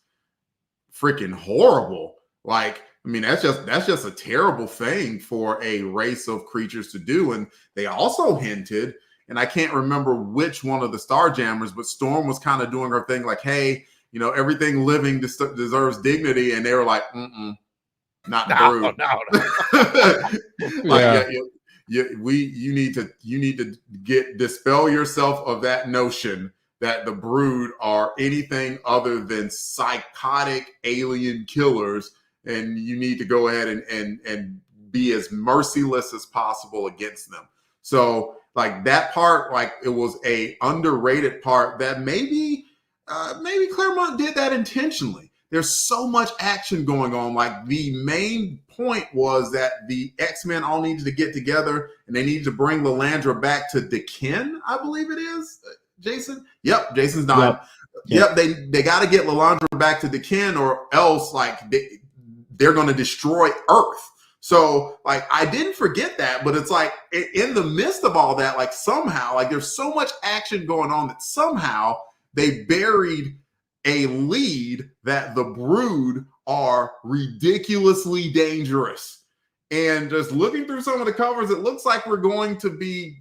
freaking horrible. Like, that's just a terrible thing for a race of creatures to do. And they also hinted, and I can't remember which one of the Starjammers, but Storm was kind of doing her thing like, hey, everything living deserves dignity. And they were like, not the brood. No. You need to dispel yourself of that notion that the brood are anything other than psychotic alien killers, and you need to go ahead and be as merciless as possible against them. So like that part, like it was a underrated part that maybe Claremont did that intentionally. There's so much action going on. Like the main point was that the X-Men all needed to get together and they needed to bring Lilandra back to Dekin, I believe it is. Jason? Yep, Jason's dying. Yep, they got to get Lilandra back to the kin, or else like they're going to destroy Earth. So like I didn't forget that, but it's like in the midst of all that, like somehow like there's so much action going on that somehow they buried a lead that the Brood are ridiculously dangerous. And just looking through some of the covers, it looks like we're going to be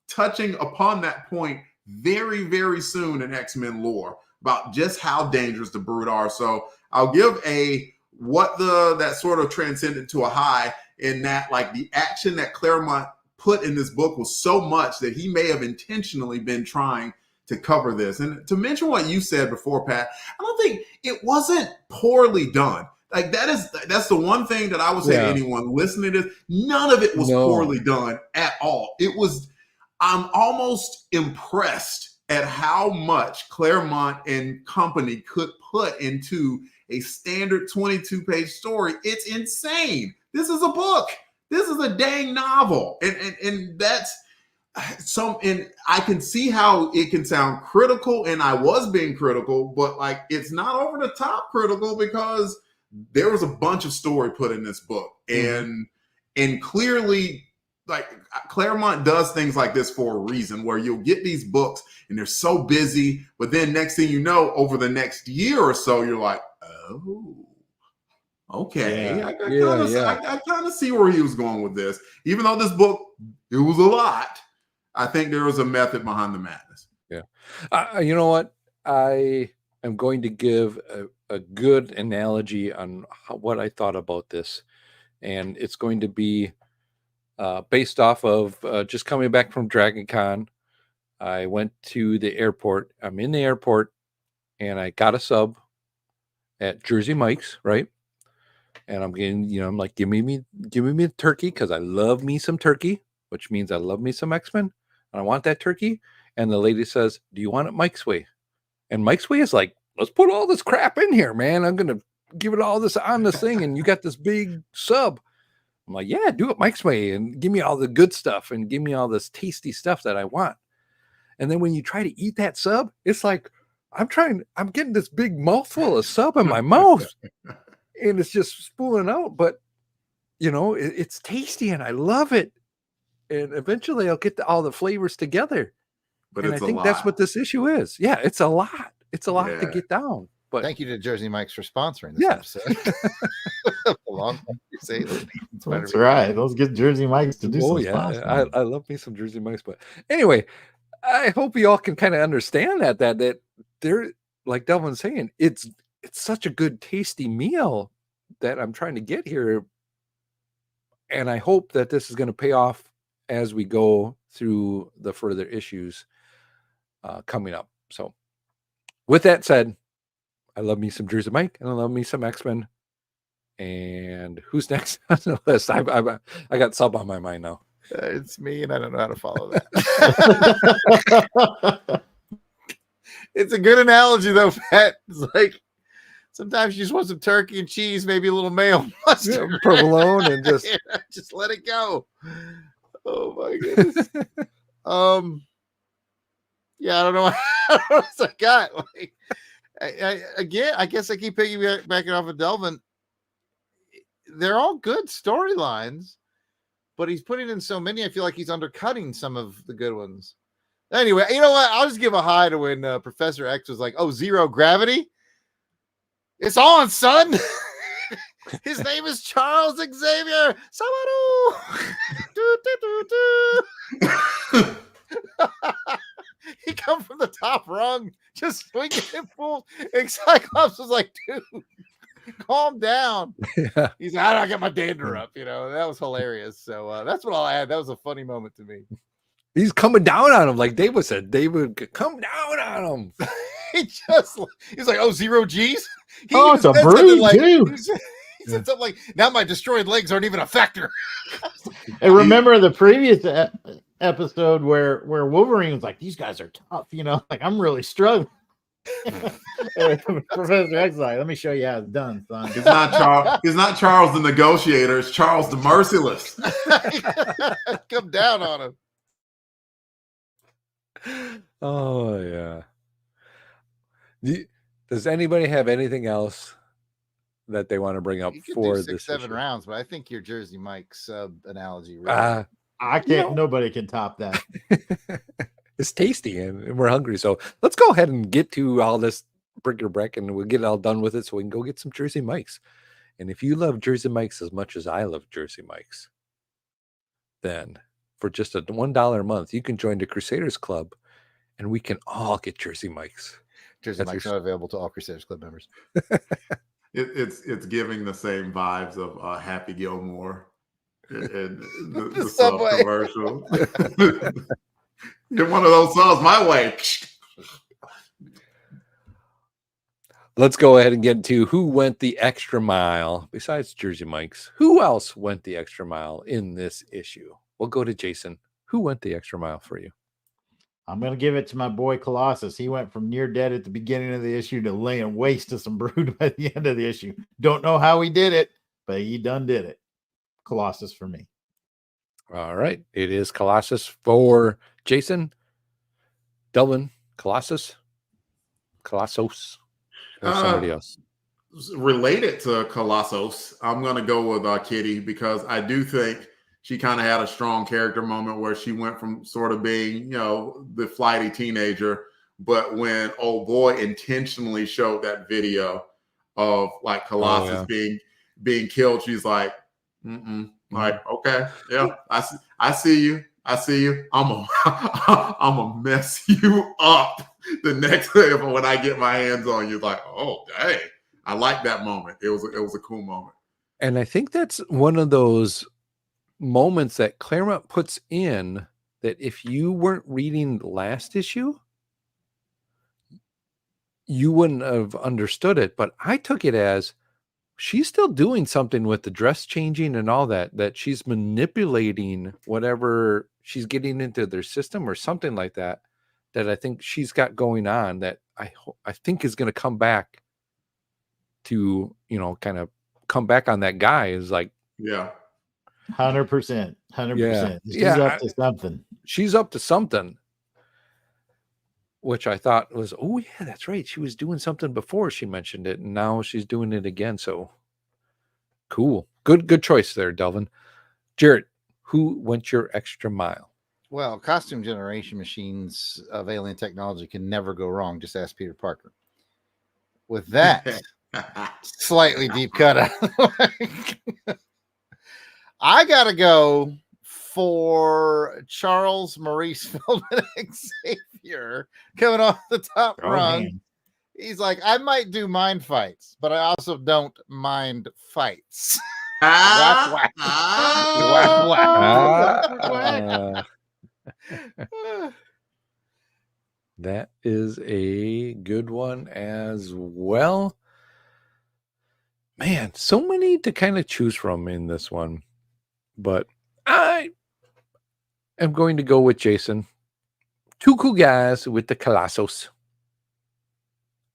touching upon that point very, very soon in X-Men lore about just how dangerous the Brood are. So I'll give that sort of transcended to a high in that, like, the action that Claremont put in this book was so much that he may have intentionally been trying to cover this. And to mention what you said before, Pat, I don't think it wasn't poorly done. Like that's the one thing that I would say to anyone listening to this. None of it was poorly done at all. I'm almost impressed at how much Claremont and company could put into a standard 22-page story. It's insane. This is a book. This is a dang novel. And that's and I can see how it can sound critical, and I was being critical, but like it's not over the top critical because there was a bunch of story put in this book. And clearly, like Claremont does things like this for a reason, where you'll get these books and they're so busy, but then next thing you know, over the next year or so, you're like, oh, okay. I kind of see where he was going with this. Even though this book, it was a lot, I think there was a method behind the madness. Yeah. You know what? I am going to give a good analogy on what I thought about this. And it's going to be based off of just coming back from Dragon Con. I went to the airport. I'm in the airport and I got a sub at Jersey Mike's, right? And I'm getting, I'm like, give me the turkey, because I love me some turkey, which means I love me some X-Men. And I want that turkey. And the lady says, do you want it Mike's way? And Mike's way is like, let's put all this crap in here, man. I'm going to give it all this on this thing. And you got this big sub. I'm like, yeah, do it Mike's way and give me all the good stuff and give me all this tasty stuff that I want. And then when you try to eat that sub, it's like, I'm getting this big mouthful of sub in my mouth and it's just spooling out. But, it's tasty and I love it. And eventually I'll get all the flavors together. But and it's I think that's what this issue is. Yeah, it's a lot. It's a lot to get down. But thank you to Jersey Mike's for sponsoring this episode. Longbox Crusade. That's right. Let's get Jersey Mike's to do some sponsoring. I love me some Jersey Mike's. But anyway, I hope you all can kind of understand that they're, like Delvin's saying, it's such a good, tasty meal that I'm trying to get here. And I hope that this is going to pay off as we go through the further issues coming up. So with that said, I love me some Jersey Mike and I love me some X-Men. And who's next on the list? I got sub on my mind now. It's me, and I don't know how to follow that. It's a good analogy, though, Pat. It's like sometimes you just want some turkey and cheese, maybe a little mayo mustard, provolone, and just let it go. Oh my goodness. Yeah, I don't know what else I got. Like, I guess I keep piggybacking off of Delvin. They're all good storylines, but he's putting in so many, I feel like he's undercutting some of the good ones. Anyway, you know what? I'll just give a high to when Professor X was like, oh, zero gravity? It's on, son. His name is Charles Xavier. He come from the top rung, just swinging it full. And Cyclops was like, dude, calm down. Yeah. He's like, how do I get my dander up? That was hilarious. So that's what I'll add. That was a funny moment to me. He's coming down on him, like David said. David, come down on him. He's like, oh, zero G's? It's a Brood, too. He said something like, now my destroyed legs aren't even a factor. And remember the previous episode where Wolverine was like, these guys are tough, like I'm really struggling. Professor X like, let me show you how it's done, son. It's not Charles the negotiator, it's Charles the merciless. Come down on him. Oh yeah. Does anybody have anything else that they want to bring up You could for do this 6-7 issue? rounds, but I think your Jersey Mike sub analogy really. I can't. Nobody can top that. It's tasty and we're hungry. So let's go ahead and get to all this bric-a-brac and we'll get it all done with it so we can go get some Jersey Mikes. And if you love Jersey Mikes as much as I love Jersey Mikes, then for just a $1 a month, you can join the Crusaders Club and we can all get Jersey Mikes. Jersey Mike's not available to all Crusaders Club members. It's giving the same vibes of Happy Gilmore and the Subway commercial. Get one of those songs my way. Let's go ahead and get to who went the extra mile besides Jersey Mike's. Who else went the extra mile in this issue? We'll go to Jason. Who went the extra mile for you? I'm going to give it to my boy Colossus. He went from near dead at the beginning of the issue to laying waste to some brood by the end of the issue. Don't know how he did it, but he done did it. Colossus for me. All right. It is Colossus for Jason. Delvin, Colossus, or somebody else. Related to Colossus, I'm going to go with Kitty because I do think she kind of had a strong character moment where she went from sort of being, the flighty teenager, but when old boy intentionally showed that video of like Colossus being killed, she's like, like, okay, yeah, I see you. I'm gonna mess you up the next day when I get my hands on you. Like, oh, dang, I like that moment. It was a cool moment. And I think that's one of those moments that Claremont puts in that if you weren't reading the last issue, you wouldn't have understood it. But I took it as she's still doing something with the dress changing and all that she's manipulating whatever she's getting into their system or something like that I think she's got going on that I think is going to come back to, kind of come back on that guy is like, yeah, 100%. She's up to something. She's up to something, which I thought was, oh yeah, that's right. She was doing something before she mentioned it, and now she's doing it again. So cool. Good choice there, Delvin. Jarrett, who went your extra mile? Well, costume generation machines of alien technology can never go wrong. Just ask Peter Parker. With that slightly deep cut out of the way, I gotta go for Charles Maurice Feldman Xavier coming off the top rung. Man. He's like, I might do mind fights, but I also don't mind fights. Whack, whack. That is a good one as well. Man, so many to kind of choose from in this one. But I am going to go with Jason. Two cool guys with the Colossus.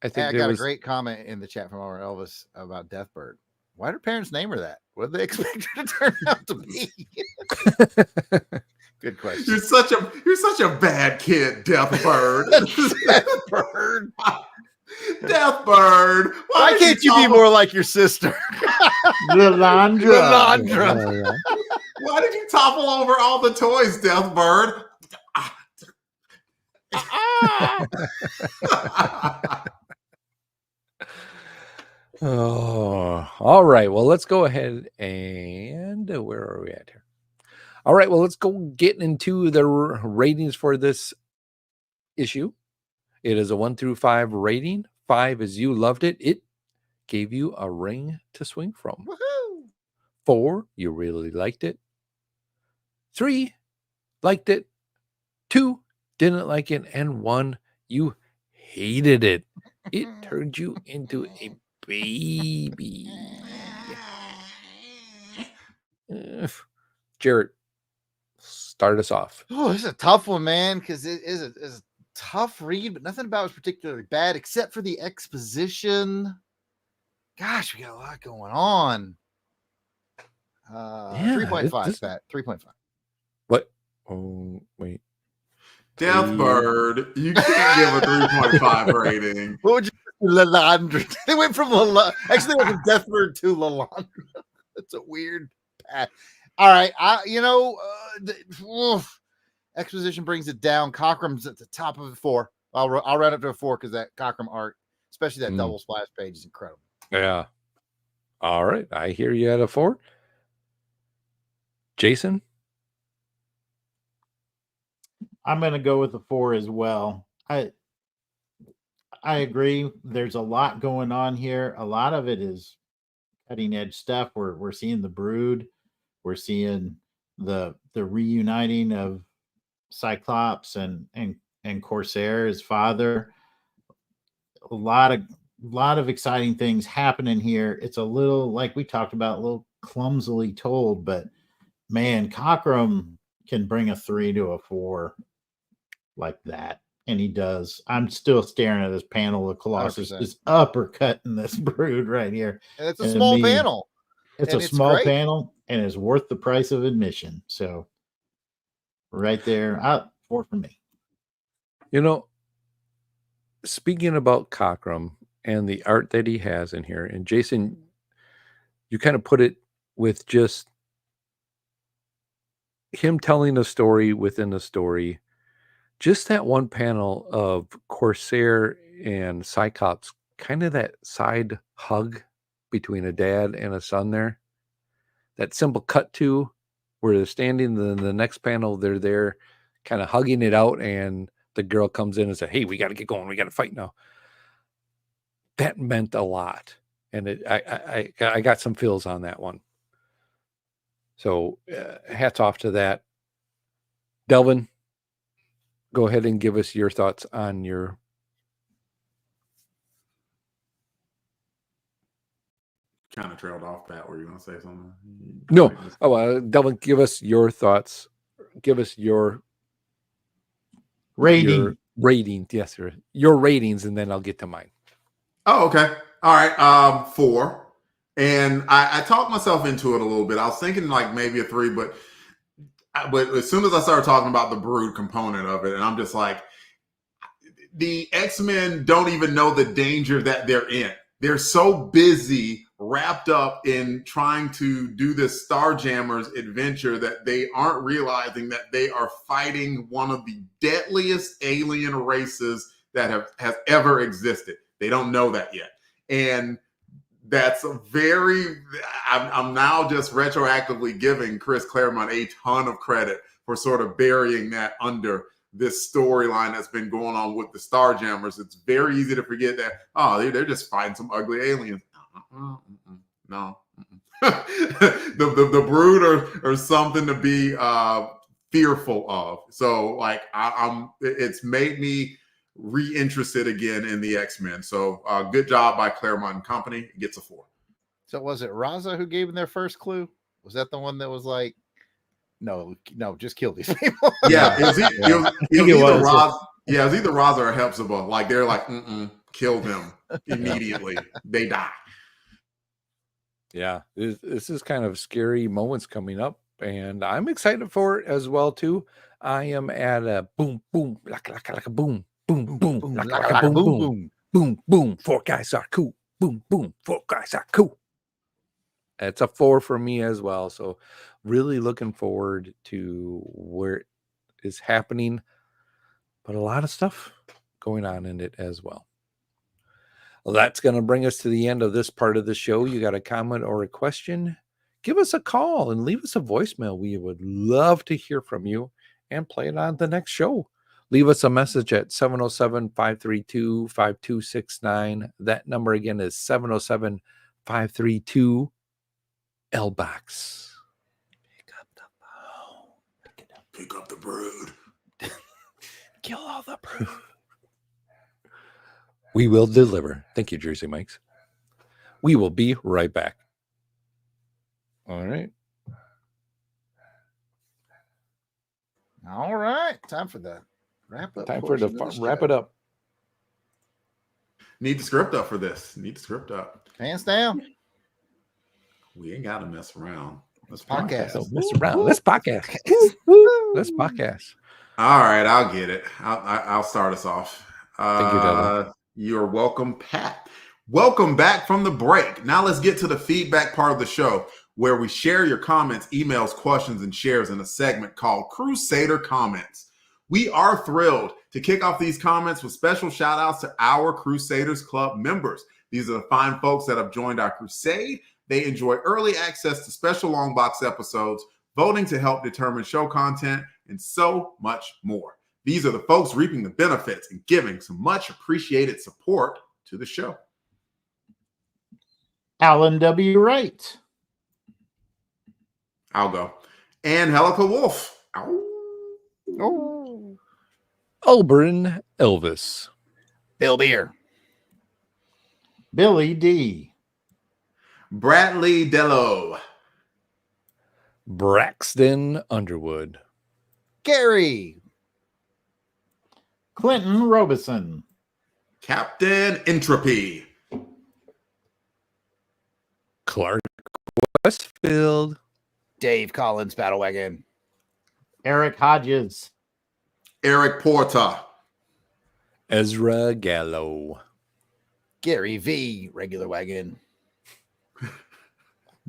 I got a great comment in the chat from our Elvis about Deathbird. Why did parents name her that? What did they expect her to turn out to be? Good question. You're such a bad kid, Deathbird. Deathbird. Deathbird. Why can't you be more like your sister? Lalandra. Why did you topple over all the toys, Deathbird? Oh, all right. Well, let's go ahead and where are we at here? All right. Well, let's go get into the ratings for this issue. It is a 1 through 5 rating. 5 is you loved it. It gave you a ring to swing from. Woohoo! 4, you really liked it. 3, liked it. 2, didn't like it. And 1, you hated it. It turned you into a baby. Jarrett, start us off. Oh, this is a tough one, man, because it is a tough read, but nothing about it was particularly bad except for the exposition. Gosh, we got a lot going on. 3.5, Pat. 3.5. What? Oh, wait. Deathbird, you can't give a 3.5 rating. What would you Lalandra? They went from actually they went from Deathbird to Lalandra. That's a weird path. All right, exposition brings it down. Cockrum's at the top of the 4. I'll round up to a 4 because that Cockrum art, especially that double splash page, is incredible. Yeah. All right, I hear you at a 4. Jason, I'm going to go with a 4 as well. I agree. There's a lot going on here. A lot of it is cutting edge stuff. We're seeing the Brood. We're seeing the reuniting of Cyclops and Corsair, his father. A lot of exciting things happening here. It's a little, like we talked about, a little clumsily told, but man, Cockrum can bring a 3 to a 4 like that. And he does. I'm still staring at this panel of Colossus 100%. Is uppercutting this Brood right here. And it's a small panel. It's a small panel, and it's worth the price of admission. So right there, 4 for me. You know, speaking about Cockrum and the art that he has in here, and Jason, you kind of put it with just him telling a story within a story. Just that one panel of Corsair and Cyclops, kind of that side hug between a dad and a son there. That simple cut to where they're standing, then the next panel, they're there kind of hugging it out, and the girl comes in and says, hey, we got to get going. We got to fight now. That meant a lot. And I got some feels on that one. So hats off to that. Delvin, go ahead and give us your thoughts on your. Kind of trailed off, Pat. Were you going to say something? No. Delvin, give us your thoughts. Give us your rating. Your rating. Yes, sir. Your ratings, and then I'll get to mine. Oh, okay. All right. 4. And I talked myself into it a little bit. I was thinking like maybe a 3, but as soon as I started talking about the Brood component of it, and I'm just like, the X-Men don't even know the danger that they're in. They're so busy, wrapped up in trying to do this Starjammers adventure that they aren't realizing that they are fighting one of the deadliest alien races that has ever existed. They don't know that yet. And that's I'm now just retroactively giving Chris Claremont a ton of credit for sort of burying that under this storyline that's been going on with the Starjammers. It's very easy to forget that, they're just fighting some ugly aliens. No. The Brood are something to be fearful of. So like it's made me reinterested again in the X-Men. So good job by Claremont and Company. It gets a 4. So was it Raza who gave him their first clue? Was that the one that was like, no, just kill these people? Yeah, it was either Raza or Hepzibah. Like they're like, kill them immediately. They die. Yeah, this is kind of scary moments coming up, and I'm excited for it as well too. I am at a boom, boom, like a boom, boom, boom, like a boom, boom, boom, boom. 4 guys are cool. Boom, boom. 4 guys are cool. It's a 4 for me as well. So really looking forward to where it is happening, but a lot of stuff going on in it as well. Well, that's going to bring us to the end of this part of the show. You got a comment or a question? Give us a call and leave us a voicemail. We would love to hear from you and play it on the next show. Leave us a message at 707-532-5269. That number again is 707-532-LBOX. Pick up the phone. Pick up the Brood. Kill all the Brood. We will deliver. Thank you, Jersey Mikes. We will be right back. All right. All right. Time for the wrap up. Time for the wrap it up. Need the script up for this. Hands down. We ain't got to mess around. Let's podcast. Don't mess around. Let's podcast. Let's podcast. All right, I'll get it. I'll start us off. Thank you, Dylan. You're welcome, Pat. Welcome back from the break. Now let's get to the feedback part of the show where we share your comments, emails, questions, and shares in a segment called Crusader Comments. We are thrilled to kick off these comments with special shout outs to our Crusaders Club members. These are the fine folks that have joined our crusade. They enjoy early access to special Longbox episodes, voting to help determine show content, and so much more. These are the folks reaping the benefits and giving some much appreciated support to the show. Alan W. Wright. I'll go. Angelica Wolf. Oh, Oberon Elvis. Bill Beer. Billy D. Bradley Dello. Braxton Underwood. Gary. Clinton Robeson. Captain Entropy. Clark Westfield. Dave Collins, Battle Wagon. Eric Hodges. Eric Porta. Ezra Gallo. Gary V, Regular Wagon.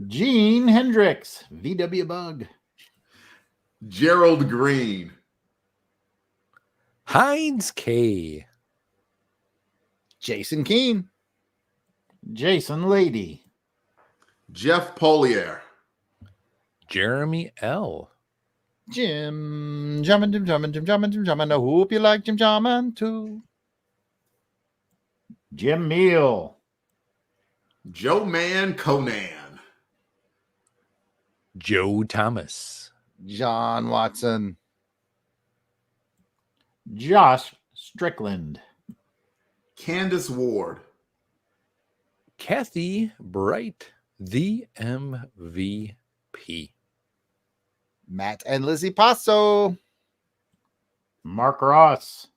Gene Hendricks. VW Bug. Gerald Green. Heinz K. Jason Keene. Jason Lady. Jeff Polier. Jeremy L. Jim Jamin, Jim Jamin, Jim Jamin, Jim Jamin. I hope you like Jim Jamin too. Jim Meal. Joe Man Conan. Joe Thomas. John Watson. Josh Strickland. Candace Ward. Kathy Bright. The MVP. Matt and Lizzie Passo. Mark Ross.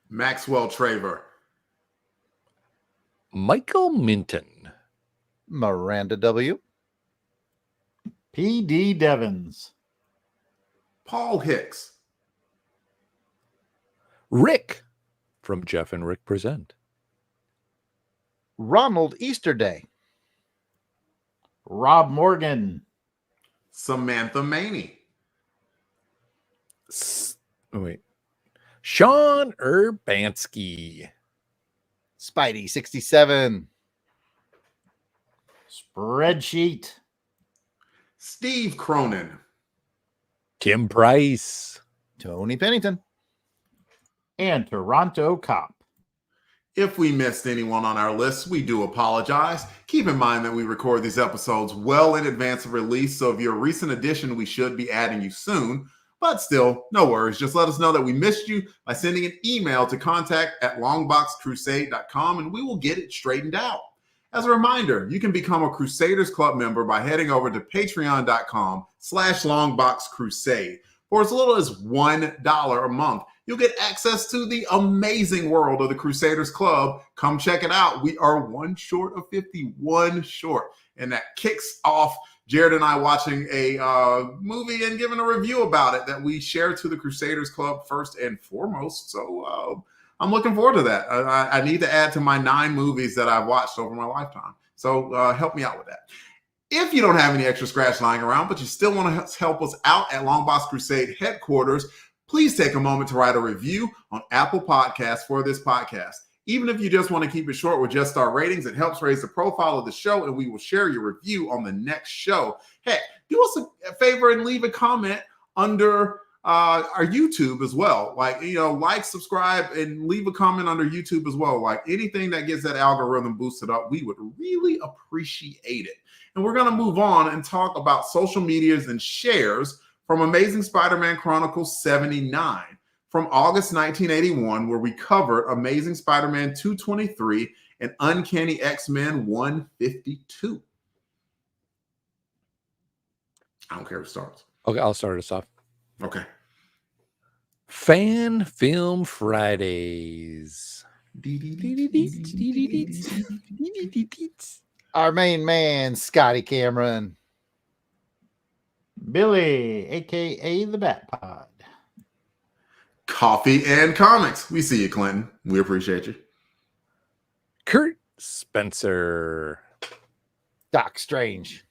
Maxwell Traver. Michael Minton. Miranda W. P.D. Devons. Paul Hicks. Rick from Jeff and Rick Present. Ronald Easterday. Rob Morgan. Samantha Maney. Sean Urbanski. Spidey 67. Spreadsheet. Steve Cronin. Tim Price. Tony Pennington. And Toronto Cop. If we missed anyone on our list, we do apologize. Keep in mind that we record these episodes well in advance of release, so if you're a recent addition, we should be adding you soon. But still, no worries. Just let us know that we missed you by sending an email to contact@longboxcrusade.com, and we will get it straightened out. As a reminder, you can become a Crusaders Club member by heading over to patreon.com/longboxcrusade. For as little as $1 a month, you'll get access to the amazing world of the Crusaders Club. Come check it out. We are one short of 51 short. And that kicks off Jared and I watching a movie and giving a review about it that we share to the Crusaders Club first and foremost. So I'm looking forward to that. I need to add to my 9 movies that I've watched over my lifetime. So help me out with that. If you don't have any extra scratch lying around, but you still want to help us out at Longbox Crusade headquarters, please take a moment to write a review on Apple Podcasts for this podcast. Even if you just want to keep it short with just star ratings, it helps raise the profile of the show, and we will share your review on the next show. Heck, do us a favor and leave a comment under our YouTube as well. Like, subscribe, and leave a comment under YouTube as well. Like, anything that gets that algorithm boosted up, we would really appreciate it. And we're going to move on and talk about social medias and shares from Amazing Spider-Man Chronicles 79 from August 1981, where we covered Amazing Spider-Man 223 and Uncanny X-Men 152. I don't care who starts. Okay, I'll start us off. Okay. Fan Film Fridays. Our main man, Scotty Cameron. Billy, a.k.a. the Bat Pod. Coffee and Comics. We see you, Clinton. We appreciate you. Kurt Spencer. Doc Strange.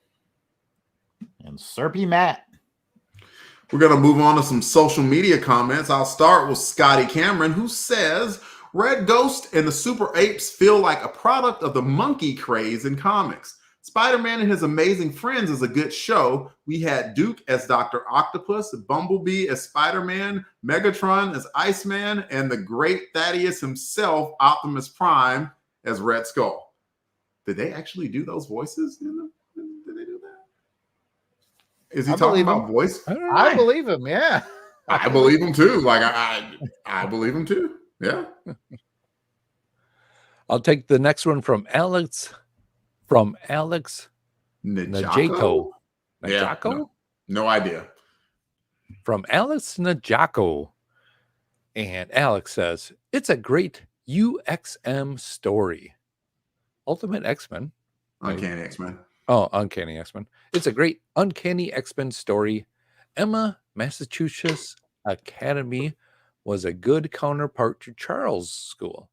And Serpy Matt. We're going to move on to some social media comments. I'll start with Scotty Cameron, who says, Red Ghost and the Super Apes feel like a product of the monkey craze in comics. Spider-Man and His Amazing Friends is a good show. We had Duke as Dr. Octopus, Bumblebee as Spider-Man, Megatron as Iceman, and the great Thaddeus himself, Optimus Prime, as Red Skull. Did they actually do those voices? Did they do that? Is he talking about voice? I believe him, yeah. I believe him too. Like I believe him too. Yeah. I'll take the next one from Alex Najako. Yeah, no idea. From Alex Najako. And Alex says, it's a great UXM story. Ultimate X-Men. Uncanny X-Men. Oh, Uncanny X-Men. It's a great Uncanny X-Men story. Emma, Massachusetts Academy was a good counterpart to Charles School.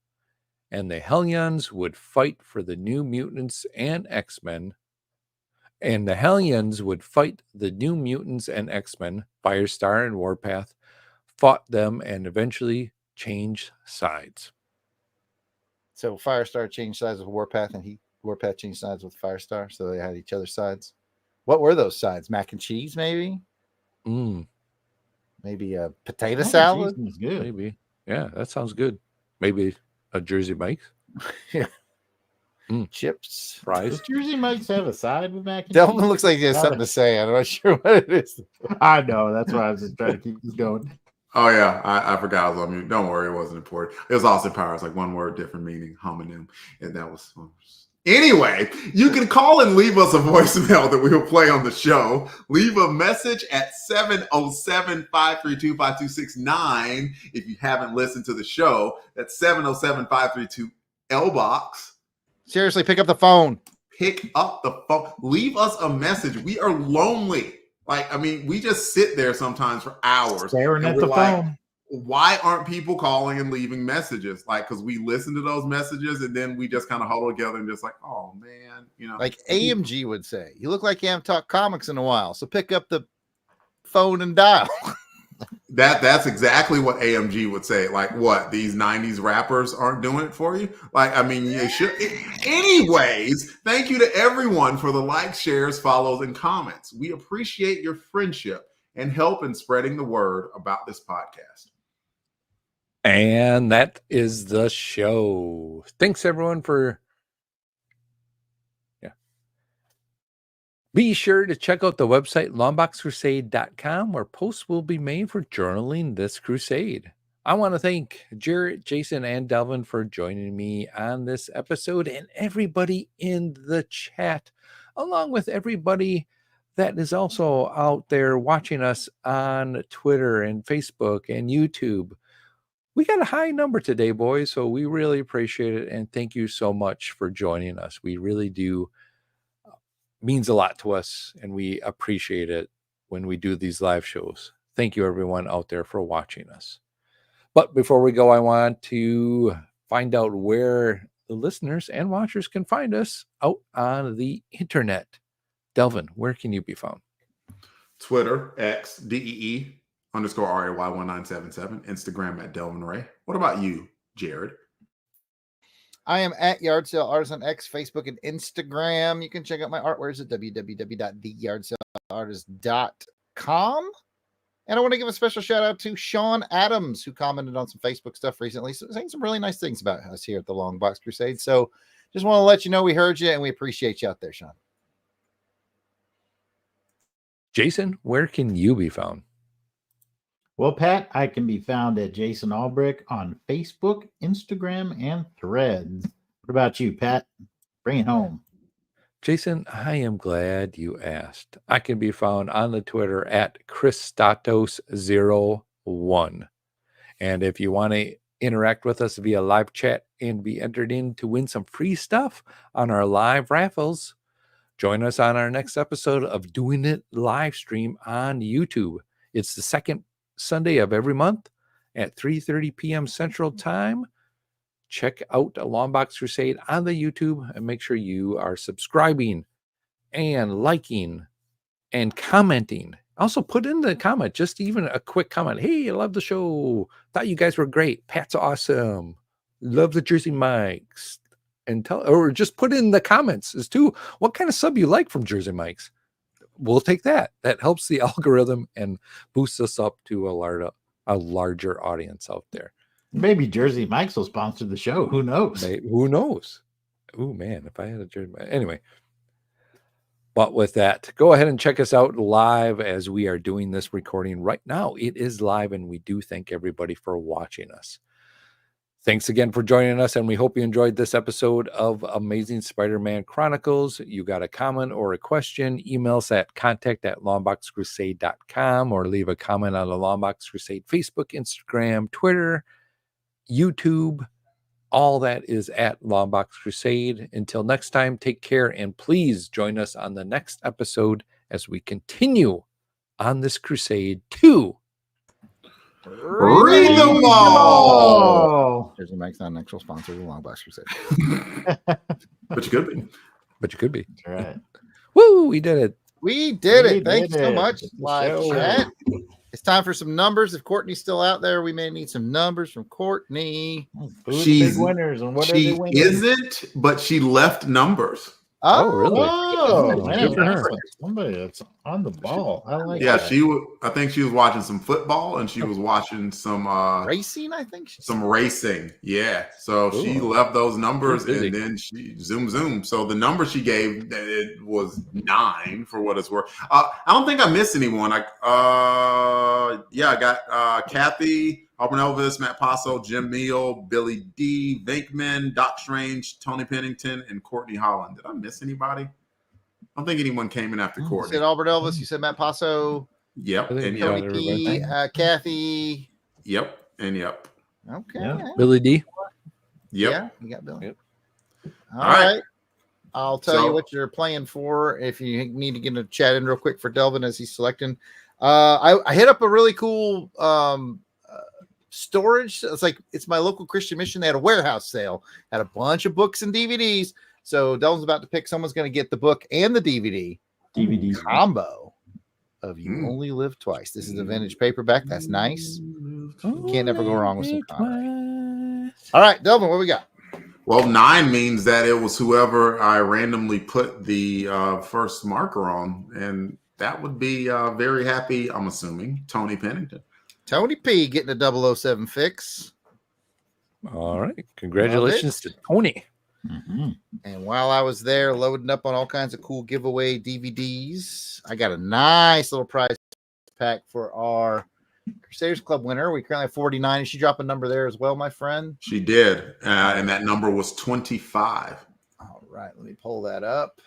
And the Hellions would fight for the New Mutants and X-Men. And the Hellions would fight the New Mutants and X-Men. Firestar and Warpath fought them and eventually changed sides. So Firestar changed sides with Warpath, and Warpath changed sides with Firestar, so they had each other's sides. What were those sides? Mac and cheese, maybe? Maybe a potato salad? Was good. Maybe. Yeah, that sounds good. Maybe a Jersey Mike's. Yeah. Chips. Fries. Does Jersey Mike's have a side with mac and Delvin cheese? looks like he has something to say. I'm not sure what it is. I know. That's why I was just trying to keep this going. Oh yeah, I forgot I was on mute. Don't worry, it wasn't important. It was Austin Powers, like one word, different meaning, homonym, and that was. Anyway, you can call and leave us a voicemail that we will play on the show. Leave a message at 707-532-5269 if you haven't listened to the show. That's 707-532-LBOX. Seriously, pick up the phone. Pick up the phone. Leave us a message. We are lonely. Like, I mean, we just sit there sometimes for hours. Staring at the phone. Why aren't people calling and leaving messages? Like, because we listen to those messages and then we just kind of huddle together and just like, oh man, you know. Like AMG would say, you look like you haven't talked comics in a while, so pick up the phone and dial. That's exactly what AMG would say. Like, what, these 90s rappers aren't doing it for you? Like, I mean, you should. Anyways, thank you to everyone for the likes, shares, follows, and comments. We appreciate your friendship and help in spreading the word about this podcast. And that is the show. Thanks everyone for Be sure to check out the website longboxcrusade.com where posts will be made for journaling this crusade. I want to thank Jarrett, Jason, and Delvin for joining me on this episode and everybody in the chat, along with everybody that is also out there watching us on Twitter and Facebook and YouTube. We got a high number today, boys, so we really appreciate it, and thank you so much for joining us. We really do. Means a lot to us, and we appreciate it when we do these live shows. Thank you, everyone out there, for watching us. But before we go, I want to find out where the listeners and watchers can find us out on the internet. Delvin, where can you be found? Twitter, X, DEE_RAY1977, Instagram at Delvin Ray. What about you, Jared? I am at Yard Sale Artist on X, Facebook, and Instagram. You can check out my artworks at www.theyardsaleartist.com. And I want to give a special shout out to Sean Adams, who commented on some Facebook stuff recently, saying some really nice things about us here at the Longbox Crusade. So just want to let you know we heard you and we appreciate you out there, Sean. Jason, where can you be found? Well, Pat, I can be found at Jason Albrick on Facebook, Instagram, and Threads. What about you, Pat? Bring it home. Jason, I am glad you asked. I can be found on the Twitter at Christatos01. And if you want to interact with us via live chat and be entered in to win some free stuff on our live raffles, join us on our next episode of Doing It live stream on YouTube. It's the second Sunday of every month at 3:30 p.m. Central Time. Check out Longbox Crusade on the YouTube and make sure you are subscribing and liking and commenting. Also put in the comment, just even a quick comment. Hey, I love the show. Thought you guys were great. Pat's awesome. Love the Jersey Mikes. And or just put in the comments as to what kind of sub you like from Jersey Mikes. We'll take that. That helps the algorithm and boosts us up to a larger audience out there. Maybe Jersey Mike's will sponsor the show. Who knows? Who knows? Oh man, if I had a Jersey Mike. Anyway. But with that, go ahead and check us out live as we are doing this recording right now. It is live, and we do thank everybody for watching us. Thanks again for joining us, and we hope you enjoyed this episode of Amazing Spider-Man Chronicles. You got a comment or a question, email us at contact@longboxcrusade.com or leave a comment on the Longbox Crusade Facebook, Instagram, Twitter, YouTube. All that is at Longbox Crusade. Until next time, take care, and please join us on the next episode as we continue on this crusade to Read them all. Jersey Mike's not an actual sponsor of the Longbox Crusade. But you could be. But you could be. All right. Woo, we did it. We did We it. Thank you did so it. much. It's the Live show. chat. It's time for some numbers. If Courtney's still out there, we may need some numbers from Courtney. Who's the She's- big winners and what are She they winning? isn't, but she left numbers. Oh, really? Oh, Good man, for her. somebody that's on the ball. I like Yeah, that. I think she was watching some football and she was watching some Racing, I think. some racing. Yeah. So she Ooh. left those numbers She's busy. and then she zoom. So the number she gave, it was 9 for what it's worth. I don't think I missed anyone. I got Kathy, Auburn Elvis, Matt Passo, Jim Neal, Billy D, Vinkman, Doc Strange, Tony Pennington, and Courtney Holland. Did I miss anybody? I don't think anyone came in after You Courtney. said Albert Elvis. You said Matt Passo, Yep. I think And we yep. got Tony P, everybody. Kathy. Yep. And yep. Okay. Yeah. Billy D. Yep. Yeah, you got Bill. Yep. All All right. right. I'll tell you So- what you're playing for if you need to get a chat in real quick for Delvin as he's selecting. I hit up a really cool storage. It's my local Christian mission. They had a warehouse sale, had a bunch of books and DVDs. So Delvin's about to pick. Someone's going to get the book and the DVD DVD. combo of You Mm. Only Live Twice. This is a vintage paperback. That's nice. Can't never go wrong with some Connery. All right, Delvin, what we got? Well, 9 means that it was whoever I randomly put the first marker on, and that would be very happy, I'm assuming, Tony Pennington. Tony P getting a 007 fix. All right. Congratulations to Tony. Mhm. And while I was there loading up on all kinds of cool giveaway DVDs, I got a nice little prize pack for our Crusaders Club winner. We currently have 49. Did she drop a number there as well, my friend? She did, and that number was 25. All right, let me pull that up.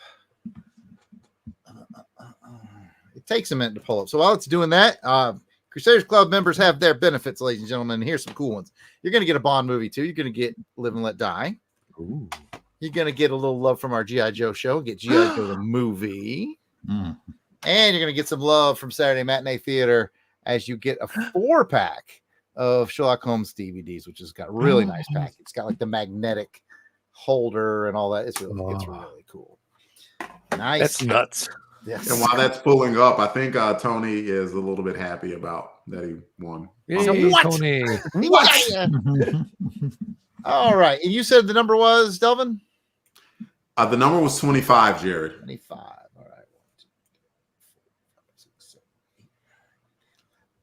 It takes a minute to pull up. So while it's doing that, Crusaders Club members have their benefits, ladies and gentlemen. Here's some cool ones. You're going to get a Bond movie, too. You're going to get Live and Let Die. Ooh. You're going to get a little love from our G.I. Joe show. Get G.I. Joe the movie. Mm. And you're going to get some love from Saturday Matinee Theater as you get a 4-pack of Sherlock Holmes DVDs, which has got a really nice package. It's got like the magnetic holder and all that. It's really cool. Nice. That's nuts. Yes. And while that's pulling up, I think Tony is a little bit happy about that he won. Yay, what? Tony. What? All right. And you said the number was, Delvin? The number was 25, Jared. 25. All right. 1, 2, 3, 4, 5, 6, 7, 8, 9,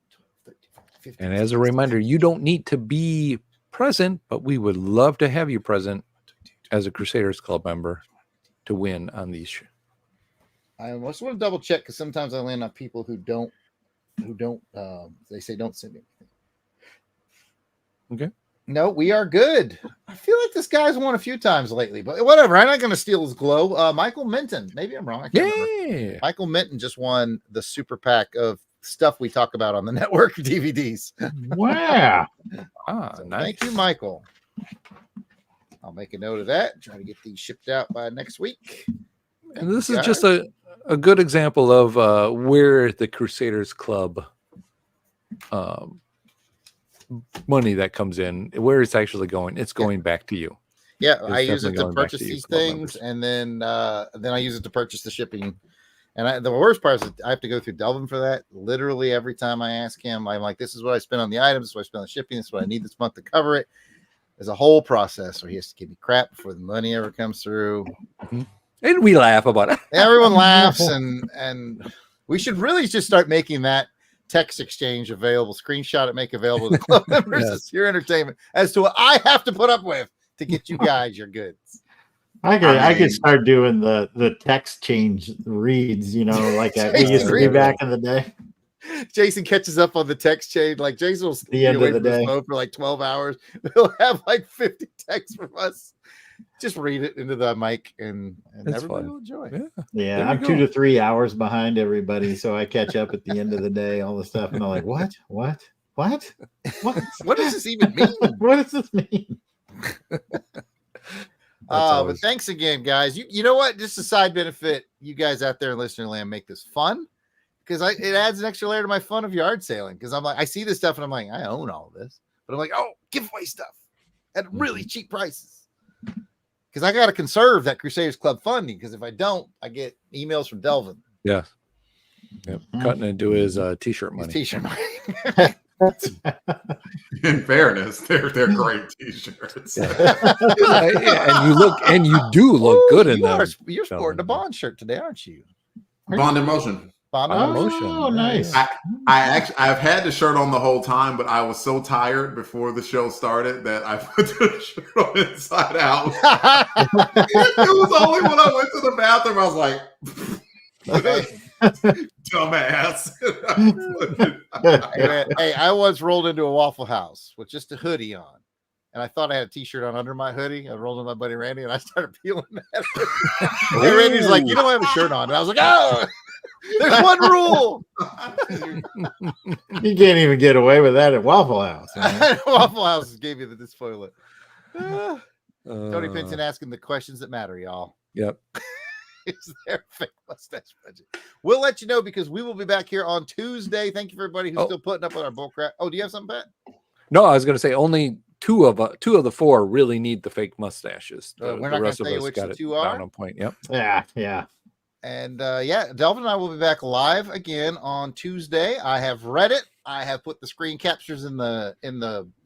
12, 13, 14, 15. And as a reminder, you don't need to be present, but we would love to have you present as a Crusaders Club member to win on these. I just want to double check because sometimes I land on people who don't, they say don't send me anything. Okay. No, we are good. I feel like this guy's won a few times lately, but whatever. I'm not going to steal his glow. Michael Minton. Maybe I'm wrong. I can't remember. Yeah. Michael Minton just won the super pack of stuff we talk about on the network DVDs. Wow. Ah, nice. Thank you, Michael. I'll make a note of that. Try to get these shipped out by next week. And this is just a good example of where the Crusaders Club money that comes in, where it's actually going, it's going back to you. Yeah, It's I use it definitely to going back purchase to you, these club things, members. and then I use it to purchase the shipping. And the worst part is that I have to go through Delvin for that. Literally every time I ask him, I'm like, "This is what I spent on the items. This is what I spent on shipping. This is what I need this month to cover it." There's a whole process, so he has to give me crap before the money ever comes through. And we laugh about it. Everyone laughs, and we should really just start making that text exchange available. Screenshot it, make available to club members as your entertainment as to what I have to put up with to get you guys your goods. I could start doing the text change reads, like we used to do back in the day. Jason catches up on the text chain. Like Jason will The end of the day phone for like 12 hours. He'll have like 50 texts from us. Just read it into the mic, and everybody will enjoy it. Yeah, I'm 2 to 3 hours behind everybody, so I catch up at the end of the day, all the stuff, and I'm like, what? What does this even mean? What does this mean? But thanks again, guys. You know what? Just a side benefit, you guys out there in listener land make this fun, because it adds an extra layer to my fun of yard sailing. Because I'm like, I see this stuff and I'm like, I own all of this, but I'm like, oh, giveaway stuff at really cheap prices. Because I got to conserve that Crusaders Club funding, because if I don't, I get emails from Delvin. Yeah. Yep. Cutting into his t-shirt money. T-shirt money. In fairness, they're great t-shirts. And you do look good in them. You're sporting a Bond shirt today, aren't you? Bond in Motion. Bond in Motion. Oh, nice. I've had the shirt on the whole time, but I was so tired before the show started that I put the shirt on inside out. It was only when I went to the bathroom I was like, dumbass. Hey, I once rolled into a Waffle House with just a hoodie on, and I thought I had a t-shirt on under my hoodie. I rolled into my buddy Randy, and I started peeling that. And Randy's like, "You don't have a shirt on," and I was like, "Oh, there's one rule." You can't even get away with that at Waffle House. Waffle House gave you the spoiler. Tony Pinton asking the questions that matter, y'all. Yep. Is there a fake mustache budget? We'll let you know, because we will be back here on Tuesday. Thank you for everybody who's still putting up with our bullcrap. Oh, do you have something, Pat? No, I was going to say only two of the four really need the fake mustaches. We're not going to tell you which the two are. On point. Yep. Yeah. And Delvin and I will be back live again on Tuesday. I have read it. I have put the screen captures in the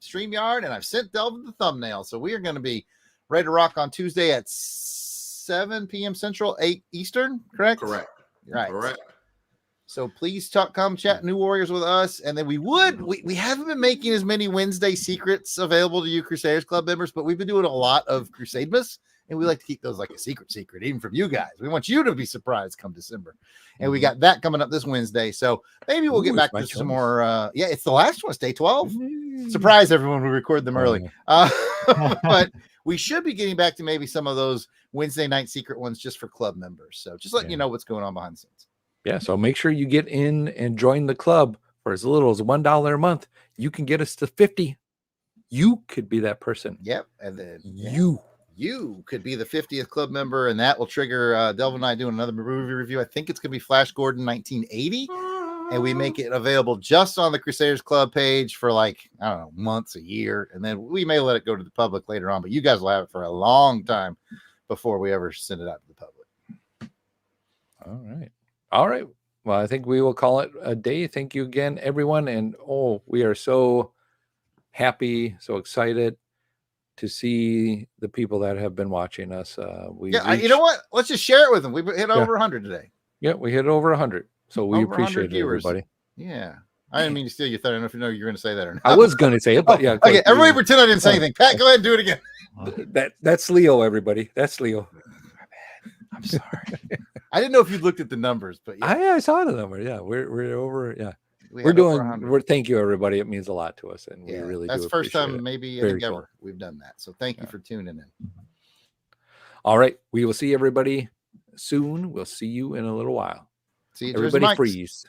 StreamYard, and I've sent Delvin the thumbnail. So we are going to be ready to rock on Tuesday at 7 p.m. Central, 8 Eastern, correct? Correct. Right. Correct. So please come chat New Warriors with us. And then we haven't been making as many Wednesday secrets available to you Crusaders Club members, but we've been doing a lot of Crusademas, and we like to keep those like a secret, even from you guys. We want you to be surprised come December. And we got that coming up this Wednesday. So maybe we'll get back to some more. It's the last one. It's day 12. Surprise everyone. We record them early. But we should be getting back to maybe some of those Wednesday night secret ones just for club members. So just letting you know what's going on behind the scenes. Yeah. So make sure you get in and join the club for as little as $1 a month. You can get us to 50. You could be that person. Yep. And then you could be the 50th club member, and that will trigger Delvin and I doing another movie review. I think it's going to be Flash Gordon 1980. And we make it available just on the Crusaders Club page for months, a year. And then we may let it go to the public later on, but you guys will have it for a long time before we ever send it out to the public. All right. Well, I think we will call it a day. Thank you again, everyone. And we are so happy, so excited to see the people that have been watching us. You know what? Let's just share it with them. We hit over 100 today. Yeah, we hit over 100. So we appreciate it, everybody. Yeah. I didn't mean to steal your thunder. I don't know if you know you're going to say that or not. I was going to say it, but yeah. Okay, everybody pretend I didn't say anything. Pat, go ahead and do it again. That's Leo, everybody. That's Leo. I'm sorry. I didn't know if you looked at the numbers, but I saw the number. Yeah, we're over. Yeah, we're thank you, everybody. It means a lot to us, and we really that's do. That's the first time maybe I think cool. we've done that. So thank you for tuning in. All right, we will see everybody soon. We'll see you in a little while. See you, everybody. Freeze.